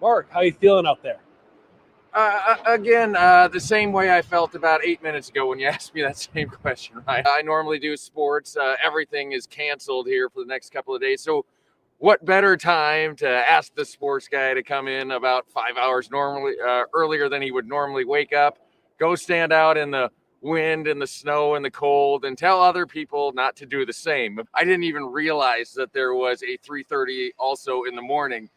Mark, how you feeling out there? Again, the same way I felt about 8 minutes ago when you asked me that same question, right? I normally do sports. Everything is canceled here for the next couple of days. So what better time to ask the sports guy to come in about 5 hours normally earlier than he would normally wake up, go stand out in the wind and the snow and the cold and tell other people not to do the same. I didn't even realize that there was a 3:30 also in the morning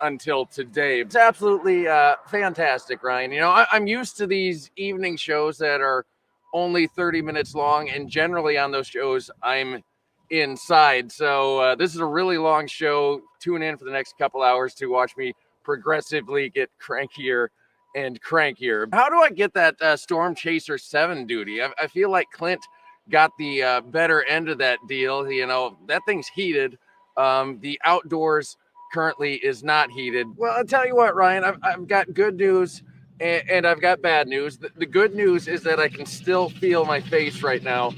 until today. It's absolutely fantastic, Ryan. You know, I'm used to these evening shows that are only 30 minutes long, and generally on those shows I'm inside. So this is a really long show. Tune in for the next couple hours to watch me progressively get crankier and crankier. How do I get that Storm Chaser 7 duty? I feel like Clint got the better end of that deal. You know, that thing's heated. The outdoors currently is not heated. Well, I'll tell you what, Ryan, I've got good news and I've got bad news. The good news is that I can still feel my face right now.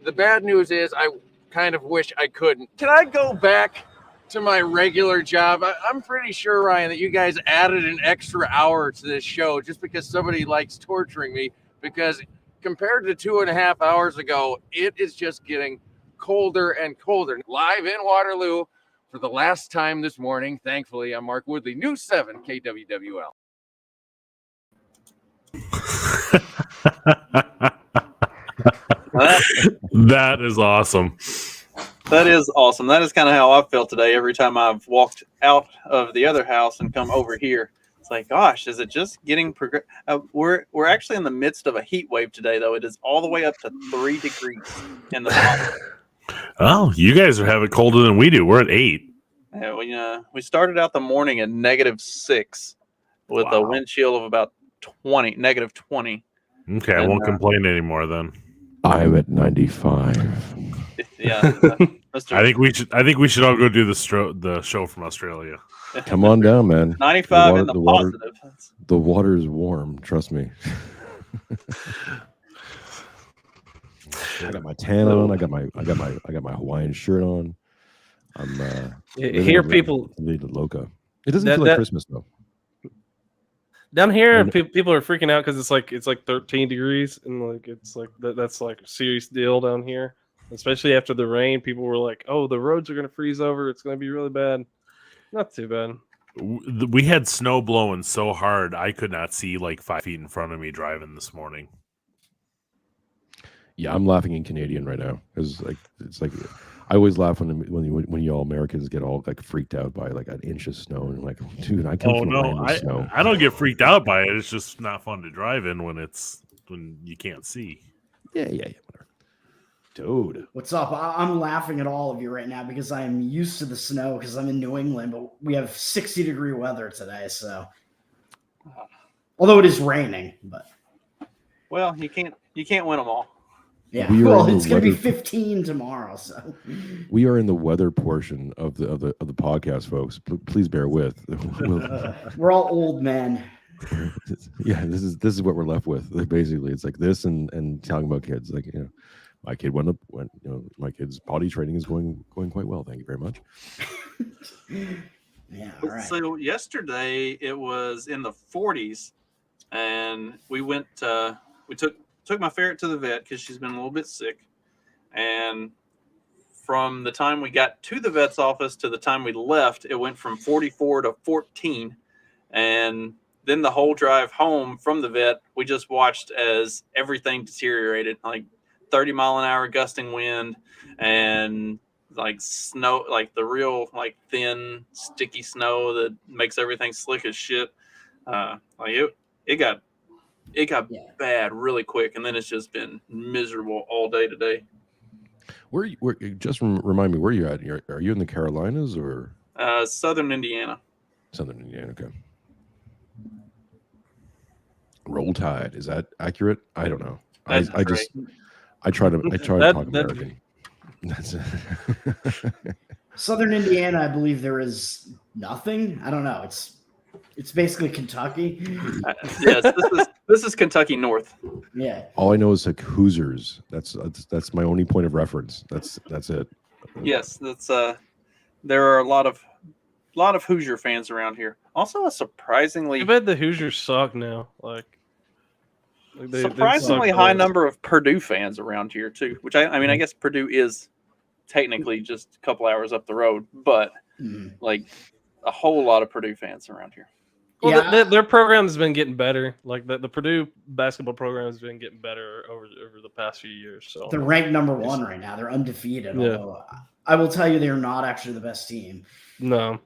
The bad news is I kind of wish I couldn't. Can I go back to my regular job? I'm pretty sure, Ryan, that you guys added an extra hour to this show just because somebody likes torturing me, because compared to 2.5 hours ago, it is just getting colder and colder. Live in Waterloo for the last time this morning. Thankfully, I'm Mark Woodley, News 7 KWWL. That is awesome. That is awesome. That is kind of how I felt today. Every time I've walked out of the other house and come over here, it's like, gosh, is it just getting we're actually in the midst of a heat wave today, though. It is all the way up to 3 degrees in the bottom. Oh, you guys are having colder than we do. We're at 8. Yeah, we started out the morning at -6 with a wind chill of about -20. Okay, I won't complain anymore then. I'm at 95. Yeah, I think we should all go do the show from Australia. Come on down, man. 95 in the positive. The water is warm. Trust me. I got my tan on. I got my Hawaiian shirt on. I'm here. People Loca. It doesn't feel like Christmas though. Down here, people are freaking out because it's like 13 degrees, and like it's like that's like a serious deal down here. Especially after the rain, people were like, "Oh, the roads are gonna freeze over. It's gonna be really bad." Not too bad. We had snow blowing so hard I could not see like 5 feet in front of me driving this morning. Yeah, I'm laughing in Canadian right now because it's like I always laugh when y'all Americans get all like freaked out by like an inch of snow, and I'm like, dude, I come from a land of snow. I don't get freaked out by it. It's just not fun to drive in when you can't see. Yeah, whatever. Dude, what's up? I'm laughing at all of you right now because I'm used to the snow because I'm in New England, but we have 60-degree weather today. So, although it is raining, but well, you can't win them all. Yeah, well, it's going to be 15 tomorrow. So we are in the weather portion of the podcast, folks. Please bear with. We're all old men. Yeah, this is what we're left with. Basically, it's like this and talking about kids. Like, you know, my kid my kid's potty training is going quite well. Thank you very much. Yeah. All right. So yesterday it was in the 40s, and we went. We took my ferret to the vet because she's been a little bit sick, and from the time we got to the vet's office to the time we left, it went from 44 to 14, and then the whole drive home from the vet, we just watched as everything deteriorated, like 30-mile-an-hour gusting wind and like snow, like the real like thin sticky snow that makes everything slick as shit. It got bad really quick, and then it's just been miserable all day today. Where just remind me where you at? Are you in the Carolinas or Southern Indiana? Southern Indiana, okay. Roll Tide, is that accurate? I don't know. I try to talk American. That's Southern Indiana, I believe there is nothing. I don't know. It's basically Kentucky. Yes, this is Kentucky North. Yeah. All I know is like Hoosiers. That's my only point of reference. That's it. Yes, that's there are a lot of lot of Hoosier fans around here. Also, a surprisingly I bet the Hoosiers suck now. They surprisingly suck high balls. number of Purdue fans around here too. Which I mean, I guess Purdue is technically just a couple hours up the road, but like a whole lot of Purdue fans around here. Well, Yeah. their program has been getting better. Like the Purdue basketball program has been getting better over the past few years. So They're ranked number 1 right now. They're undefeated. Yeah. Although I will tell you, they're not actually the best team. no.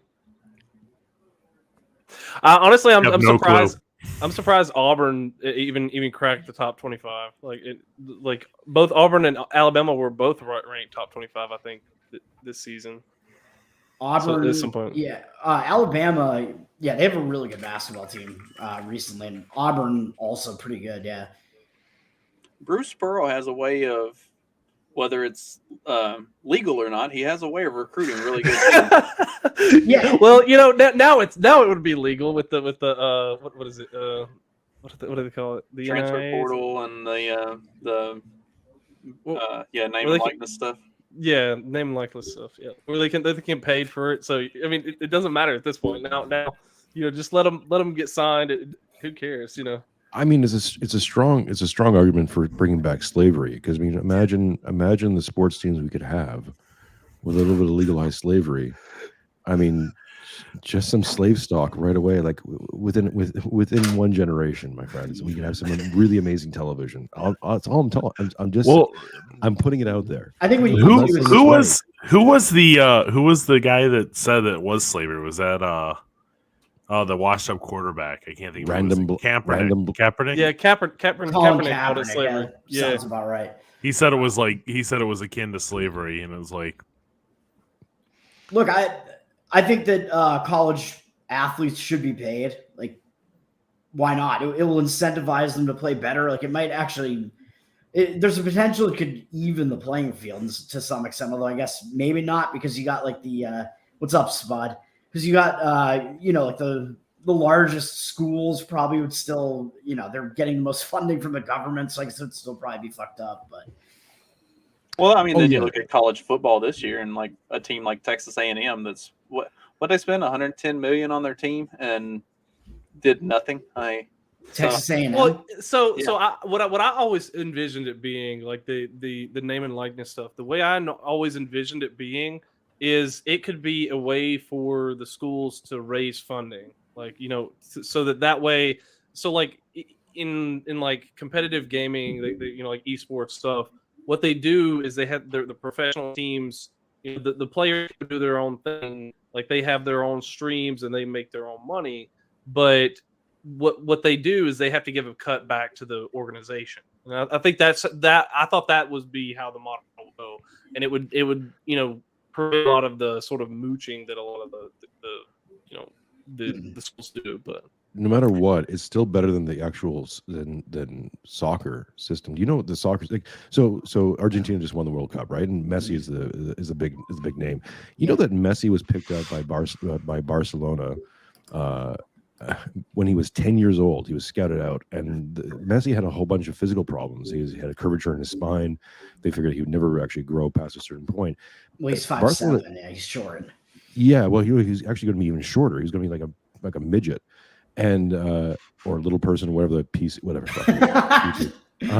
Honestly, I'm Have no surprised. clue. I'm surprised Auburn even cracked the top 25. Like both Auburn and Alabama were both ranked top 25. I think this season. Auburn, at some point. yeah. Alabama, yeah, they have a really good basketball team recently, and Auburn also pretty good. Yeah. Bruce Pearl has a way of, whether it's legal or not, he has a way of recruiting really good teams. Yeah. Well, now it would be legal with the what is it what do they call it, the Transfer NIA? portal and the name Well, and likeness stuff. Yeah, name and likeness stuff. Yeah, where they can get paid for it. So I mean, it doesn't matter at this point. Now, just let them get signed. Who cares? I mean, it's a strong argument for bringing back slavery, because I mean, imagine the sports teams we could have with a little bit of legalized slavery. I mean, just some slave stock right away, like within one generation, my friends. We could have some really amazing television. That's all I'm telling. I'm putting it out there. I think we Who was the guy that said that it was slavery? Was that the washed up quarterback? I can't think of Kaepernick. Yeah, Colin Kaepernick called it Kaepernick, slavery. yeah, sounds about right. He said it was akin to slavery, and it was like, Look, I think that college athletes should be paid. Like, why not? It will incentivize them to play better. Like, it might actually. There's a potential it could even the playing field to some extent, although I guess maybe not, because you got like the what's up, Spud? Because you got like the largest schools probably would still, they're getting the most funding from the government, so I guess it would still probably be fucked up. But well, I mean, then you look at college football this year, and like a team like Texas A&M, that's what they spent $110 million on their team and did nothing. Texas A&M. Well, so what I always envisioned it being, like the name and likeness stuff. The way I always envisioned it being is it could be a way for the schools to raise funding, like so that way. So like in like competitive gaming, like esports stuff. What they do is they have the professional teams. The players do their own thing. Like they have their own streams and they make their own money, but what they do is they have to give a cut back to the organization. And I think I thought that would be how the model would go, and it would prevent a lot of the sort of mooching that a lot of the schools do. But no matter what, it's still better than the actual than soccer system. You know what the soccer like? So Argentina just won the World Cup, right? And Messi is a big name. You know that Messi was picked up by Barcelona. When he was 10 years old, he was scouted out, and Messi had a whole bunch of physical problems. He had a curvature in his spine. They figured he would never actually grow past a certain point. Well, he's 5'7". Yeah, he's short. Yeah, well, he's actually going to be even shorter. He's going to be like a midget, and or a little person, whatever the piece, whatever. A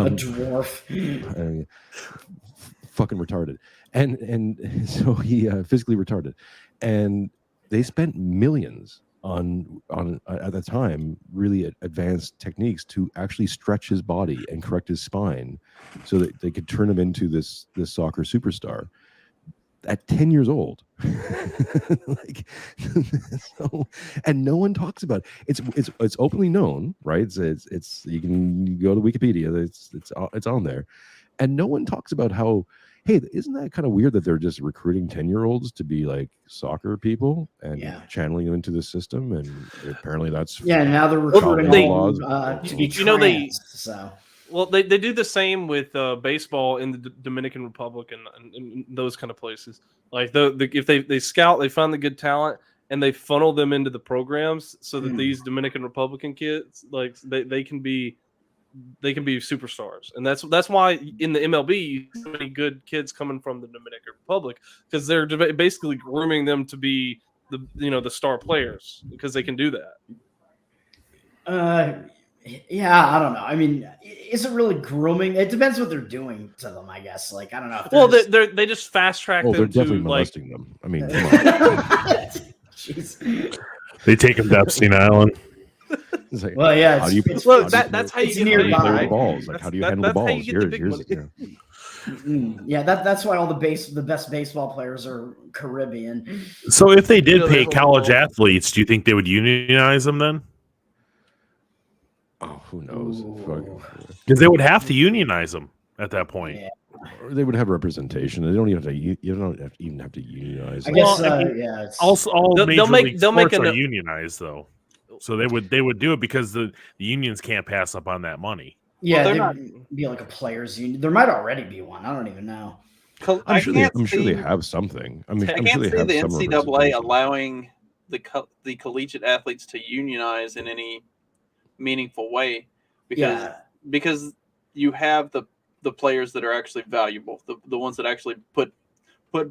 dwarf. Fucking retarded, and so he physically retarded, and they spent millions on at the time really advanced techniques to actually stretch his body and correct his spine so that they could turn him into this soccer superstar at 10 years old. So, and no one talks about it. It's openly known, right? It's you can go to Wikipedia, it's on there, and no one talks about how, hey, isn't that kind of weird that they're just recruiting 10-year-olds to be like soccer people and channeling them into the system? And apparently that's now they're recruiting to be trans, so. Well, they do the same with baseball in the Dominican Republic and those kind of places. Like if they scout, they find the good talent and they funnel them into the programs so that these Dominican Republican kids, like they can be superstars. And that's why in the MLB, so many good kids coming from the Dominican Republic, because they're basically grooming them to be the star players because they can do that. Yeah, I don't know. I mean, is it really grooming? It depends what they're doing to them, I guess. Like, I don't know. Well, they just fast track them they're definitely to molesting them. I mean, come on. Jeez. They take him to Epstein Island. Like, Well, yeah. how do you, Look, that's how you it's get nearby. paid, play with the right? balls? Like, how do you handle the That's how balls? you get the big money. Yeah, that's why all the best baseball players are Caribbean. So if they did You know, pay they're college all- athletes, do you think they would unionize them then? Oh, who knows? Ooh. Because they would have to unionize them at that point. Yeah. Or they would have representation. They don't even have to. You don't even have to unionize. I them. guess, Well, I mean, yeah. It's, Also, all They'll major make- league they'll make sports a are no- unionized though, so they would do it because the unions can't pass up on that money. yeah, they're there'd be like a players' union. There might already be one. I don't even know. I'm sure they have something. I mean, I I'm can't sure they see have the some NCAA representation. allowing the collegiate athletes to unionize in any meaningful way because you have the players that are actually valuable, the ones that actually put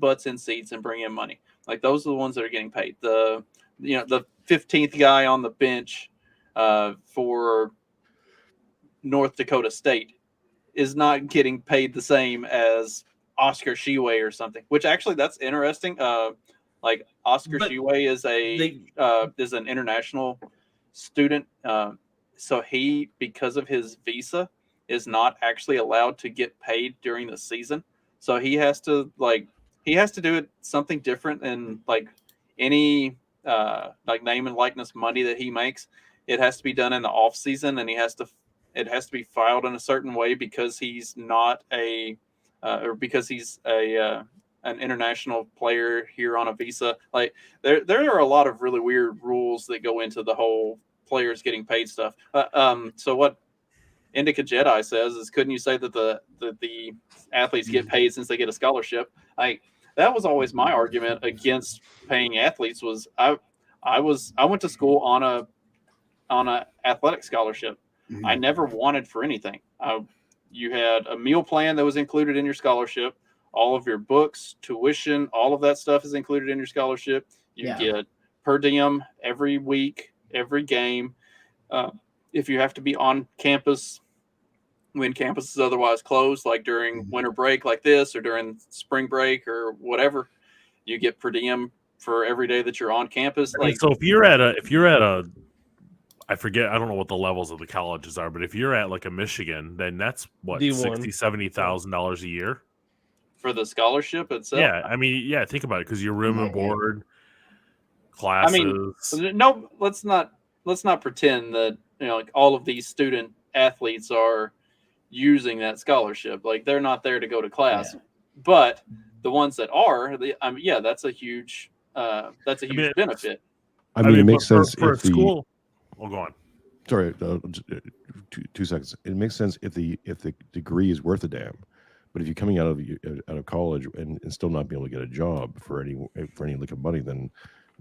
butts in seats and bring in money. Like those are the ones that are getting paid. The 15th guy on the bench for North Dakota State is not getting paid the same as Oscar Sheway or something. Which actually that's interesting. Like Oscar But Sheway is is an international student. So he, because of his visa, is not actually allowed to get paid during the season. So he has to do it something different than like any like name and likeness money that he makes. It has to be done in the off season, and it has to be filed in a certain way because he's not or because he's an international player here on a visa. Like there are a lot of really weird rules that go into the whole players getting paid stuff. So what Indica Jedi says is, couldn't you say that the athletes get paid since they get a scholarship? That was always my argument against paying athletes. Was I went to school on a athletic scholarship. Mhm. I never wanted for anything. You had a meal plan that was included in your scholarship. All of your books, tuition, all of that stuff is included in your scholarship. You get per diem every week, every game. If you have to be on campus when campus is otherwise closed, like during winter break like this or during spring break or whatever, you get per diem for every day that you're on campus. Like, so if you're at a I forget, I don't know what the levels of the colleges are, but if you're at like a Michigan, then that's what, D1. $60,000-$70,000 a year for the scholarship itself. Yeah, I mean, yeah, think about it, because your room and board, classes. I mean, no, let's not pretend that like all of these student athletes are using that scholarship. Like they're not there to go to class, but the ones that are, that's a huge benefit. I mean, it makes sense for if a school. Well, go on. Sorry, 2 seconds. It makes sense if the degree is worth a damn. But if you're coming out of college and still not being able to get a job for any lick of money, then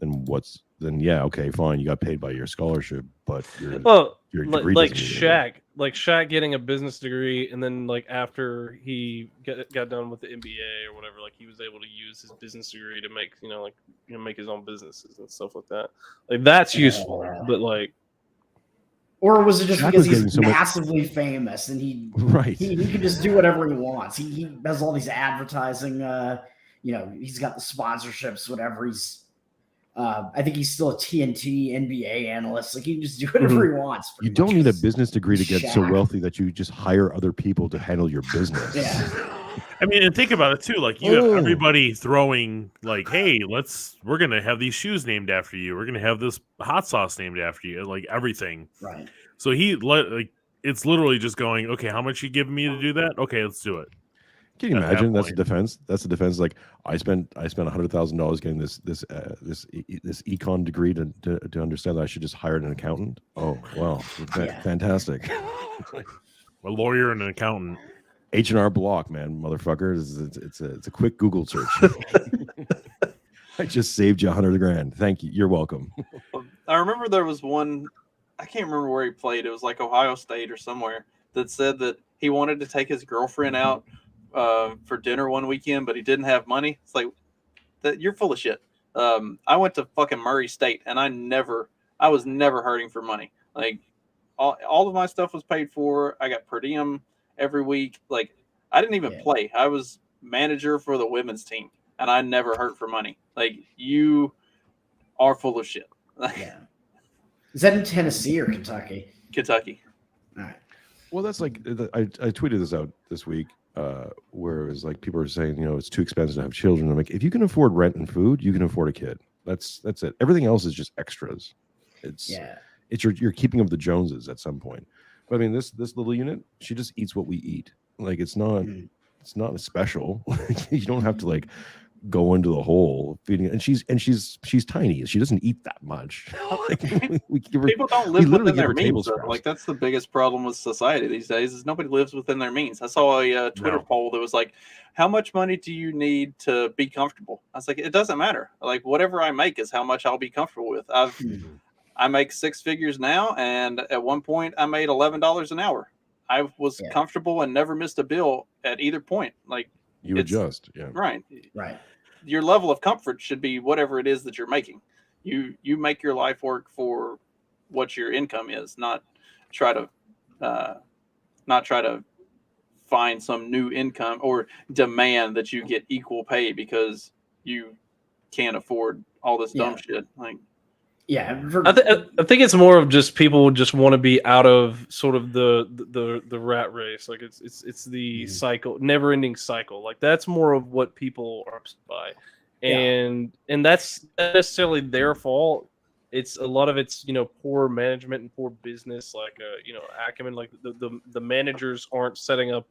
okay, fine, you got paid by your scholarship, but your degree like doesn't mean Shaq getting a business degree, and then like after he got done with the NBA or whatever, like he was able to use his business degree to make make his own businesses and stuff like that. Like that's useful, but like. Or was it just Shaq because was he's getting so much- massively famous and he can just do whatever he wants? He has all these advertising. He's got the sponsorships, whatever. I think he's still a TNT NBA analyst. Like he can just do whatever he wants. You don't need a business degree to get so Shaq. wealthy that you just hire other people to handle your business. Yeah. I mean, and think about it too. Like you have everybody throwing like, "Hey, we're gonna have these shoes named after you. We're gonna have this hot sauce named after you." Like everything. Right. So it's literally just going, "Okay, how much you giving me to do that? Okay, let's do it." Can you At that imagine? That's the point. defense. That's the defense. Like I spent $100,000 getting this econ degree to understand that I should just hire an accountant. Oh wow, fantastic! A lawyer and an accountant. H&R Block, man, motherfucker. It's a quick Google search. I just saved you $100,000. Thank you. You're welcome. I remember there was one, I can't remember where he played. It was like Ohio State or somewhere, that said that he wanted to take his girlfriend out for dinner one weekend, but he didn't have money. It's like, that you're full of shit. I went to fucking Murray State, and I was never hurting for money. Like all of my stuff was paid for. I got per diem every week. Like I didn't even play. I was manager for the women's team, and I never hurt for money. Like you are full of shit. Yeah. Is that in Tennessee or Kentucky? Kentucky. All right. Well, that's like I tweeted this out this week, where it was like people are saying, it's too expensive to have children. I'm like, if you can afford rent and food, you can afford a kid. That's it. Everything else is just extras. It's you're keeping up with the Joneses at some point. But I mean, this little unit, she just eats what we eat. Like it's not special. You don't have to like go into the hole feeding it. And she's tiny. She doesn't eat that much. Like, people don't live within their means. Like that's the biggest problem with society these days is nobody lives within their means. I saw a Twitter poll that was like, how much money do you need to be comfortable? I was like, it doesn't matter. Like whatever I make is how much I'll be comfortable with. I make 6 figures now, and at one point I made $11 an hour. I was comfortable and never missed a bill at either point. Like you adjust, right. Your level of comfort should be whatever it is that you're making. You make your life work for what your income is, not try to find some new income or demand that you get equal pay because you can't afford all this dumb shit. Like, I think it's more of just people just want to be out of sort of the rat race. Like it's the cycle, never ending cycle. Like that's more of what people are upset by, and that's not necessarily their fault. It's a lot of it's poor management and poor business, like acumen. Like the managers aren't setting up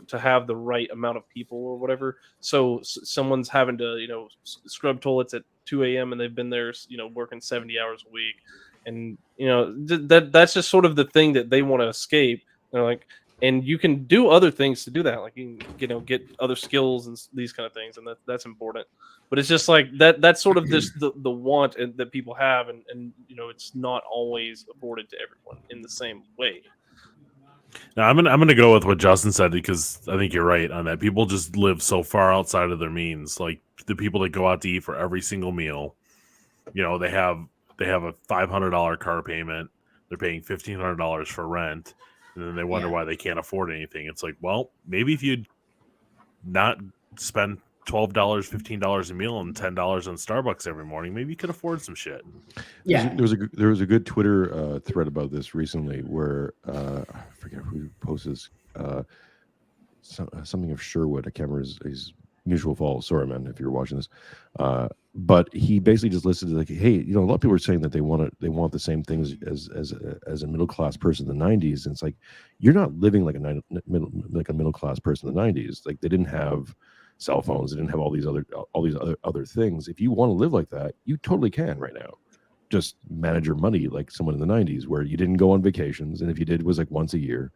to have the right amount of people or whatever. So someone's having to, scrub toilets at 2 a.m. and they've been there, working 70 hours a week. And, that's just sort of the thing that they want to escape. They're like, and you can do other things to do that. Like, you can, get other skills and these kind of things. And that's important. But it's just like that's sort of this, the want that people have. And, it's not always afforded to everyone in the same way. Now, I'm gonna go with what Justin said because I think you're right on that. People just live so far outside of their means. Like the people that go out to eat for every single meal, they have a $500 car payment. They're paying $1,500 for rent, and then they wonder why they can't afford anything. It's like, well, maybe if you'd not spend $12, $15 a meal and $10 on Starbucks every morning, maybe you could afford some shit. There was a good Twitter thread about this recently where I forget who posted this, something of Sherwood. I can't remember his Mutual Falls. Sorry, man, if you're watching this. But he basically just listed like, hey, a lot of people are saying that they want the same things as a middle class person in the 90s, and it's like you're not living like a middle class person in the 90s. Like they didn't have cell phones, they didn't have all these other things. If you want to live like that, you totally can right now. Just manage your money like someone in the 90s where you didn't go on vacations, and if you did, it was like once a year,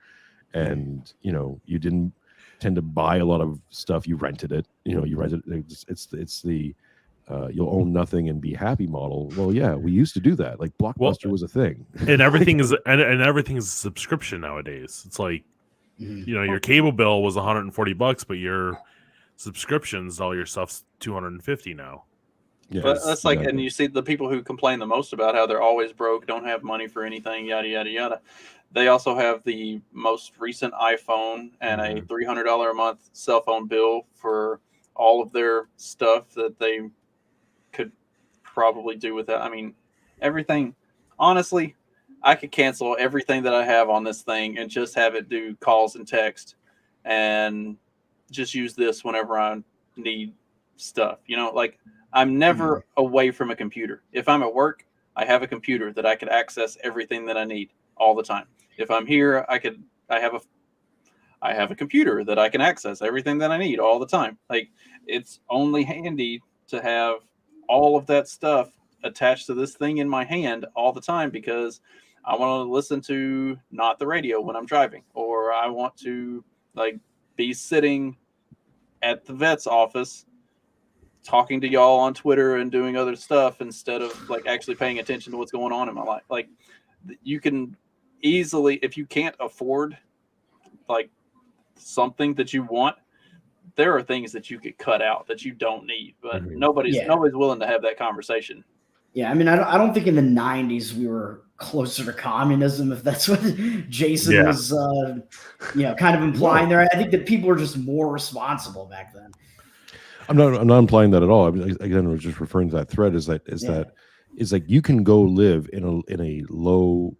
and you didn't tend to buy a lot of stuff. You rented it. You rented it. It's the you'll own nothing and be happy model. Well, yeah, we used to do that. Like Blockbuster was a thing, and everything is and everything is a subscription nowadays. It's like your cable bill was $140, but your subscriptions, all your stuff's $250 now. Yeah, but that's like, and you see the people who complain the most about how they're always broke, don't have money for anything, yada yada yada. They also have the most recent iPhone and a $300 a month cell phone bill for all of their stuff that they could probably do with that. I mean, everything. Honestly, I could cancel everything that I have on this thing and just have it do calls and text, and just use this whenever I need stuff. Like I'm never away from a computer. If I'm at work, I have a computer that I could access everything that I need all the time. If I'm here, I have a computer that I can access everything that I need all the time. Like it's only handy to have all of that stuff attached to this thing in my hand all the time because I want to listen to not the radio when I'm driving, or I want to like be sitting at the vet's office talking to y'all on Twitter and doing other stuff instead of like actually paying attention to what's going on in my life. Like you can easily, if you can't afford like something that you want, there are things that you could cut out that you don't need, but Mhm. nobody's willing to have that conversation. Yeah, I mean, I don't think in the '90s we were closer to communism, if that's what Jason Yeah. was, kind of implying there. I think that people were just more responsible back then. I'm not implying that at all. I mean, again, I was just referring to that thread. Is like you can go live in a low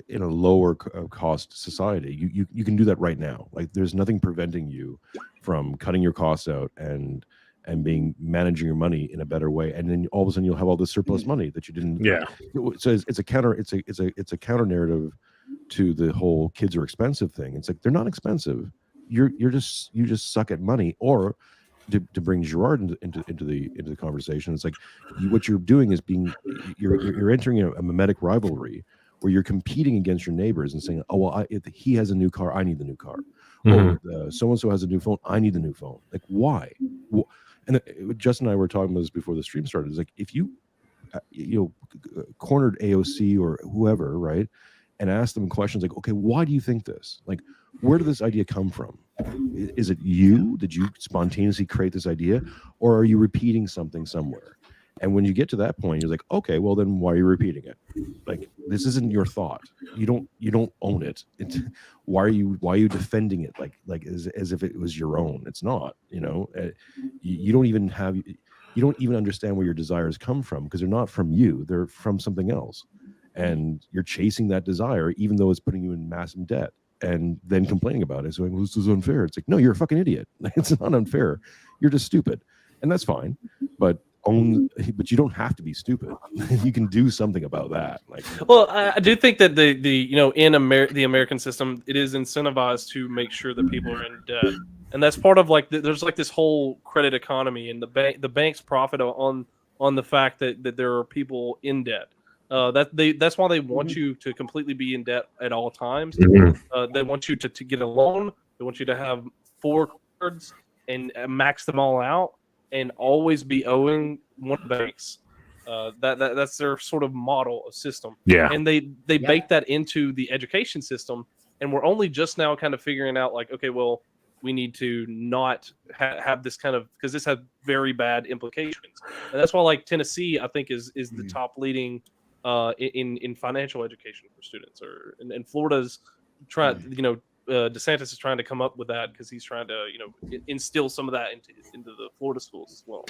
in a lower cost society. You can do that right now. Like there's nothing preventing you from cutting your costs out and managing your money in a better way, and then all of a sudden you'll have all this surplus money that you didn't. Yeah. So it's a counter narrative to the whole kids are expensive thing. It's like they're not expensive. You just suck at money. Or to bring Gerard into the conversation, it's like what you're doing is you're entering a mimetic rivalry where you're competing against your neighbors and saying, oh well, if he has a new car, I need the new car. Mhm. So and so has a new phone, I need the new phone. Like why? And Justin and I were talking about this before the stream started. It's like if you cornered AOC or whoever, right, and asked them questions like, okay, why do you think this? Like, where did this idea come from? Is it you? Did you spontaneously create this idea, or are you repeating something somewhere? And when you get to that point, you're like, okay, well then why are you repeating it? Like this isn't your thought. You don't own it. Why are you defending it like as if it was your own? It's not. You don't even understand where your desires come from, because they're not from you. They're from something else, and you're chasing that desire even though it's putting you in massive debt, and then complaining about it. So well, this is unfair. It's like, no, you're a fucking idiot. It's not unfair. You're just stupid, and that's fine. But you don't have to be stupid. You can do something about that. Like, well, I do think that the American system, it is incentivized to make sure that people are in debt, and that's part of there's this whole credit economy, and the banks profit on the fact that there are people in debt. That's why they want you to completely be in debt at all times. They want you to get a loan. They want you to have 4 cards and max them all out, and always be owing one of the banks. That's their sort of model of system. Yeah. And they bake that into the education system, and we're only just now kind of figuring out like, okay, well, we need to not have this kind of, because this has very bad implications. And that's why like Tennessee, I think is the top leading in financial education for students, and Florida's trying, DeSantis is trying to come up with that because he's trying to, instill some of that into the Florida schools as well.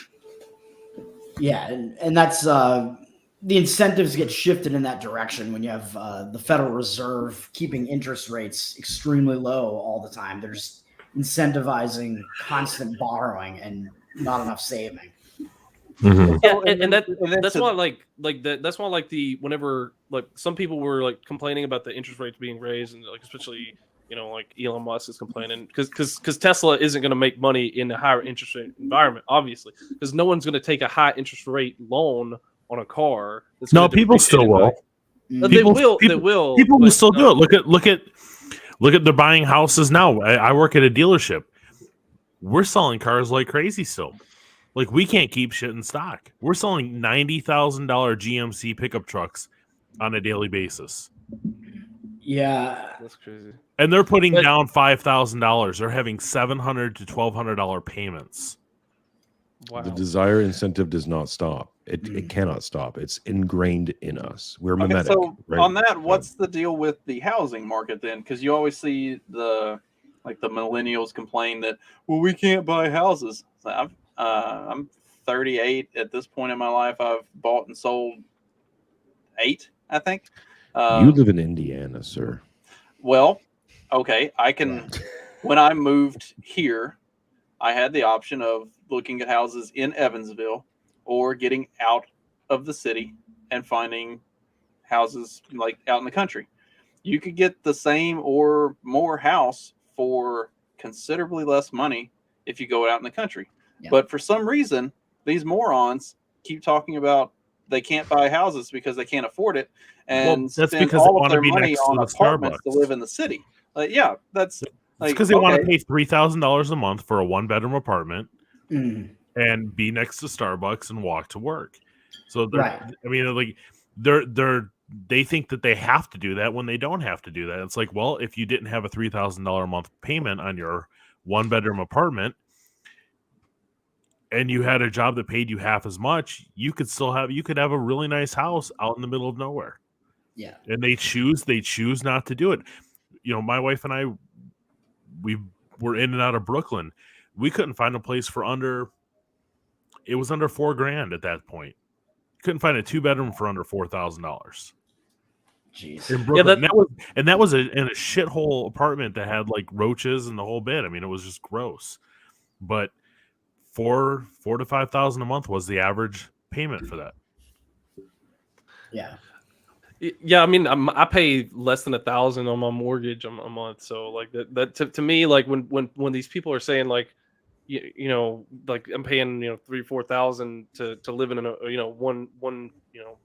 Yeah, and that's the incentives get shifted in that direction when you have the Federal Reserve keeping interest rates extremely low all the time. They're just incentivizing constant borrowing and not enough saving. Mm-hmm. Yeah, that's why that's why whenever some people were complaining about the interest rates being raised, and especially Elon Musk is complaining because Tesla isn't going to make money in a higher interest rate environment, obviously, because no one's going to take a high interest rate loan on a car. No, people still will. They will. People will still do it. Look at they're buying houses now. I work at a dealership. We're selling cars like crazy still. Like, we can't keep shit in stock. We're selling $90,000 GMC pickup trucks on a daily basis. Yeah, that's crazy. And they're putting down $5,000. They're having $700 to $1,200 payments. Wow. The desire incentive does not stop. It cannot stop. It's ingrained in us. We're mimetic. So right? on that, what's the deal with the housing market then? Because you always see the millennials complain that, well, we can't buy houses. So I'm 38 at this point in my life. I've bought and sold 8, I think. You live in Indiana, sir. Well, okay. When I moved here, I had the option of looking at houses in Evansville or getting out of the city and finding houses out in the country. You could get the same or more house for considerably less money if you go out in the country. Yeah. But for some reason, these morons keep talking about they can't buy houses because they can't afford it, and spend all of their money on apartments to live in the city. That's because they want to pay $3,000 a month for a 1-bedroom apartment and be next to Starbucks and walk to work. So they think that they have to do that when they don't have to do that. It's like, well, if you didn't have a $3,000 a month payment on your 1-bedroom apartment and you had a job that paid you half as much, you could have a really nice house out in the middle of nowhere. Yeah. And they choose not to do it. My wife and I, we were in and out of Brooklyn. We couldn't find a place for under $4,000 at that point. Couldn't find a 2-bedroom for under $4,000 Jeez. in Brooklyn. That was in a shithole apartment that had like roaches and the whole bit. I mean, it was just gross. But $4,000 to $5,000 a month was the average payment for that. Yeah. Yeah, I mean, I pay less than $1,000 on my mortgage a month. So like that to me, like when these people are saying like, like I'm paying $3,000-4,000 to live in a one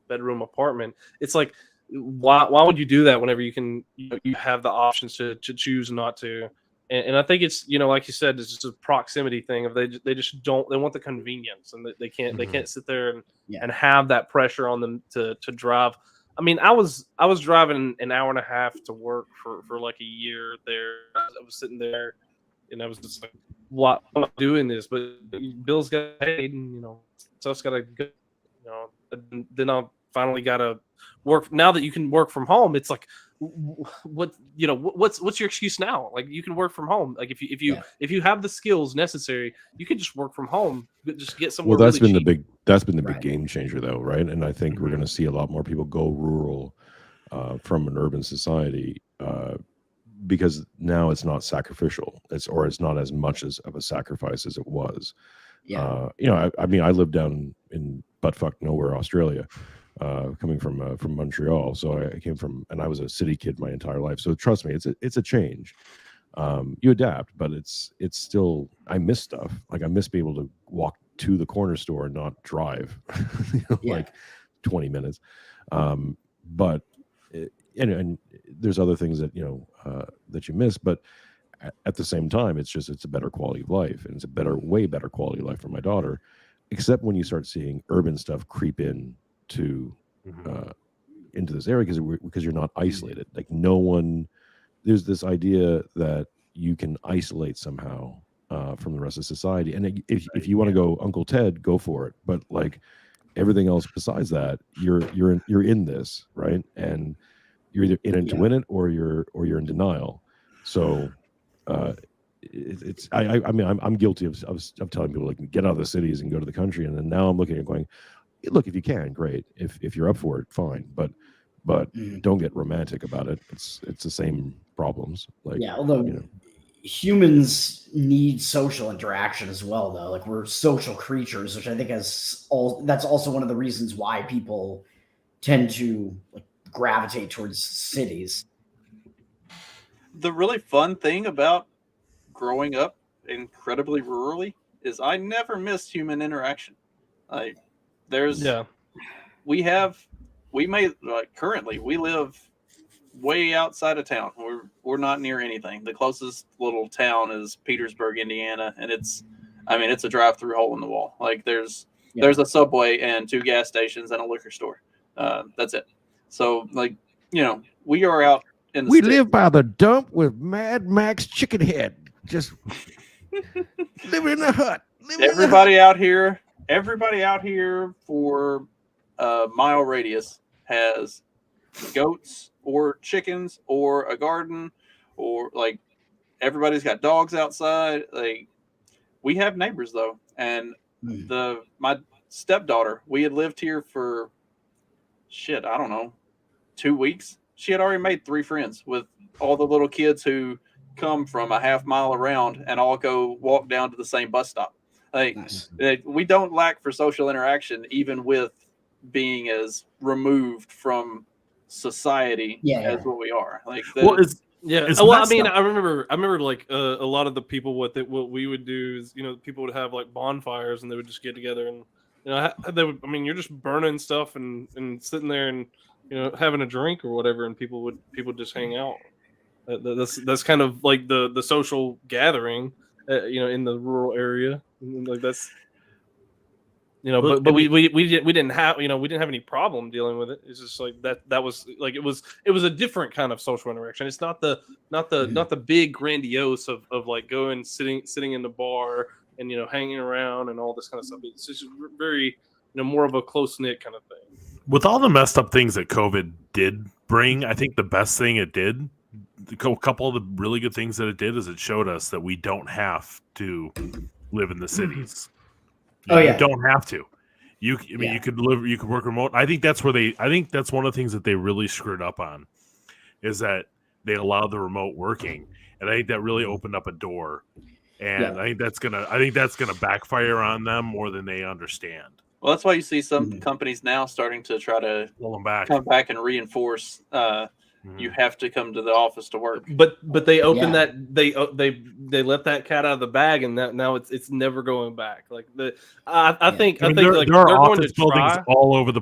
bedroom apartment. It's like why would you do that whenever you can you have the options to choose not to? And I think it's like you said, it's just a proximity thing. Of they just don't, they want the convenience, and they can't sit there and have that pressure on them to drive. I mean, I was driving an hour and a half to work for like a year there. I was sitting there, and I was just like, "Why am I doing this?" But bills got paid, and stuff's got to go. Then I finally got to work. Now that you can work from home, it's like, what's your excuse now? Like, you can work from home. Like if you have the skills necessary, you can just work from home. Just get somewhere. Well, that's really been cheap. the big game changer, though, right? And I think we're going to see a lot more people go rural from an urban society because now it's not sacrificial. It's not as much of a sacrifice as it was. Yeah. I mean, I lived down in buttfuck nowhere, Australia, coming from Montreal. So I came from, and I was a city kid my entire life. So trust me, it's a change. You adapt, but it's still, I miss stuff. Like I miss being able to walk to the corner store and not drive like 20 minutes. But and there's other things that that you miss, but at the same time, it's a better quality of life, and it's way better quality of life for my daughter. Except when you start seeing urban stuff creep in to into this area because you're not isolated. Like there's this idea that you can isolate somehow from the rest of society, and if you want to go Uncle Ted, go for it. But like everything else besides that, you're in this, right? And you're either in it to win it, or you're in denial. So I mean I'm guilty of telling people like get out of the cities and go to the country, and then now I'm looking at going, look, if you can, great. If you're up for it, fine. But don't get romantic about it. It's the same problems. Like although humans need social interaction as well, though. Like we're social creatures, which I think that's also one of the reasons why people tend to like gravitate towards cities. The really fun thing about growing up incredibly rurally is I never missed human interaction. Like currently we live way outside of town. We're not near anything. The closest little town is Petersburg, Indiana, and it's a drive-through hole in the wall. Like there's a Subway and 2 gas stations and a liquor store. That's it. So like we are out in the sticks. Live by the dump with Mad Max Chicken Head. Just living in a hut. Everybody out here for a mile radius has goats or chickens or a garden, or like everybody's got dogs outside. Like we have neighbors though, and my stepdaughter, we had lived here for I don't know, 2 weeks. She had already made 3 friends with all the little kids who come from a half mile around and all go walk down to the same bus stop. Like we don't lack for social interaction, even with being as removed from society as what we are. Like I mean, I remember like a lot of the people what we would do is people would have like bonfires and they would just get together and you're just burning stuff and sitting there and having a drink or whatever, and people would just hang out. That's kind of like the social gathering, in the rural area. Like that's. You know, Well, but we didn't have we didn't have any problem dealing with it. It's just like that was like it was a different kind of social interaction. It's not the big grandiose of like going sitting in the bar and hanging around and all this kind of stuff. It's just very more of a close knit kind of thing. With all the messed up things that COVID did bring, I think the best thing it did, a couple of the really good things that it did, is it showed us that we don't have to live in the cities. Oh, yeah. You don't have to. You could work remote. I think that's one of the things that they really screwed up on, is that they allowed the remote working, and I think that really opened up a door. And I think that's gonna backfire on them more than they understand. Well, that's why you see some companies now starting to try to Pull them back. come back and reinforce. You have to come to the office to work. But they opened that they let that cat out of the bag, and now it's never going back. Like I think there they're are going to office buildings try. all over the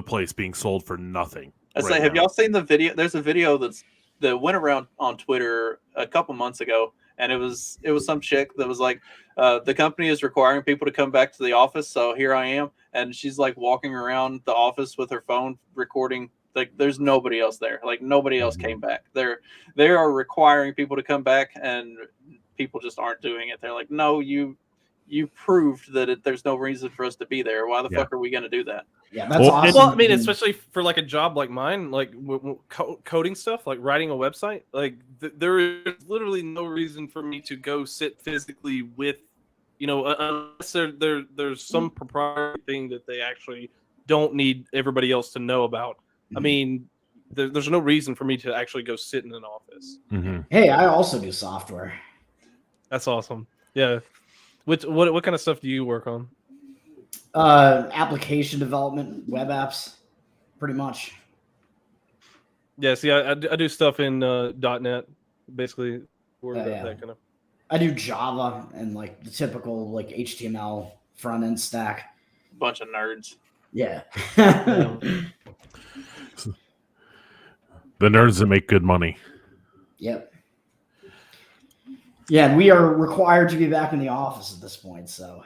place, being sold for nothing. I say, have y'all seen the video? There's a video that went around on Twitter a couple months ago, and it was some chick that was like, the company is requiring people to come back to the office, so here I am, and she's like walking around the office with her phone recording. Like, there's nobody else there. Like, nobody else came back. They are requiring people to come back, and people just aren't doing it. They're like, no, you proved that there's no reason for us to be there. Why the fuck are we going to do that? Yeah, that's awesome. Well, I mean, especially for like a job like mine, like coding stuff, like writing a website, like there is literally no reason for me to go sit physically with, unless there's some proprietary thing that they actually don't need everybody else to know about. I mean, there's no reason for me to actually go sit in an office. Mm-hmm. Hey, I also do software. That's awesome. Yeah. What kind of stuff do you work on? Application development, web apps, pretty much. Yeah, see, I do stuff in .NET, basically. That kind of. I do Java and like the typical like HTML front end stack. Bunch of nerds. Yeah. The nerds that make good money. Yep. Yeah, and we are required to be back in the office at this point, so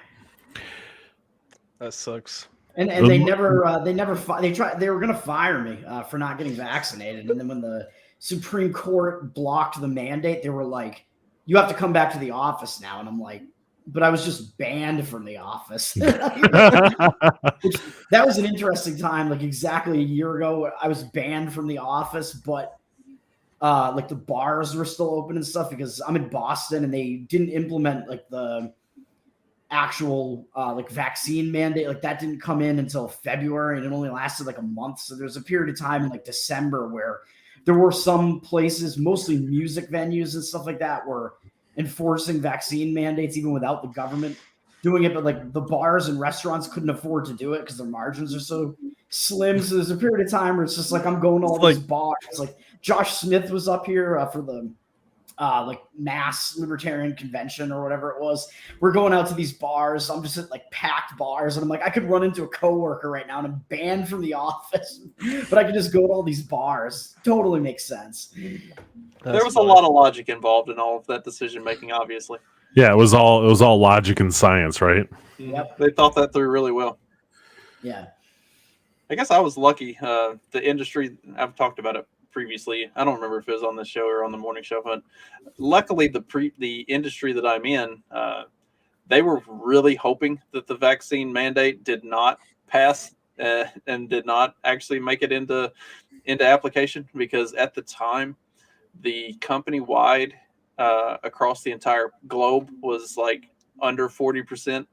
that sucks. And they were going to fire me for not getting vaccinated, and then when the Supreme Court blocked the mandate, they were like, "You have to come back to the office now," and I'm like, "But I was just banned from the office." That was an interesting time. Like exactly a year ago, I was banned from the office, but like the bars were still open and stuff because I'm in Boston and they didn't implement like the actual like vaccine mandate. Like that didn't come in until February and it only lasted like a month. So there's a period of time in like December where there were some places, mostly music venues and stuff like that, were enforcing vaccine mandates even without the government doing it. But like the bars and restaurants couldn't afford to do it because their margins are so slim. So there's a period of time where it's just like I'm going to all these bars. Like Josh Smith was up here for the like mass libertarian convention or whatever it was. We're going out to these bars. I'm just at like packed bars and I'm like, I could run into a coworker right now and I'm banned from the office, but I could just go to all these bars. Totally makes sense. There was a lot of logic involved in all of that decision making, obviously. Yeah, it was all logic and science, right? Yep. They thought that through really well. Yeah. I guess I was lucky. The industry, I've talked about it previously. I don't remember if it was on this show or on the morning show, but luckily the industry that I'm in, they were really hoping that the vaccine mandate did not pass and did not actually make it into application, because at the time the company-wide across the entire globe was like under 40%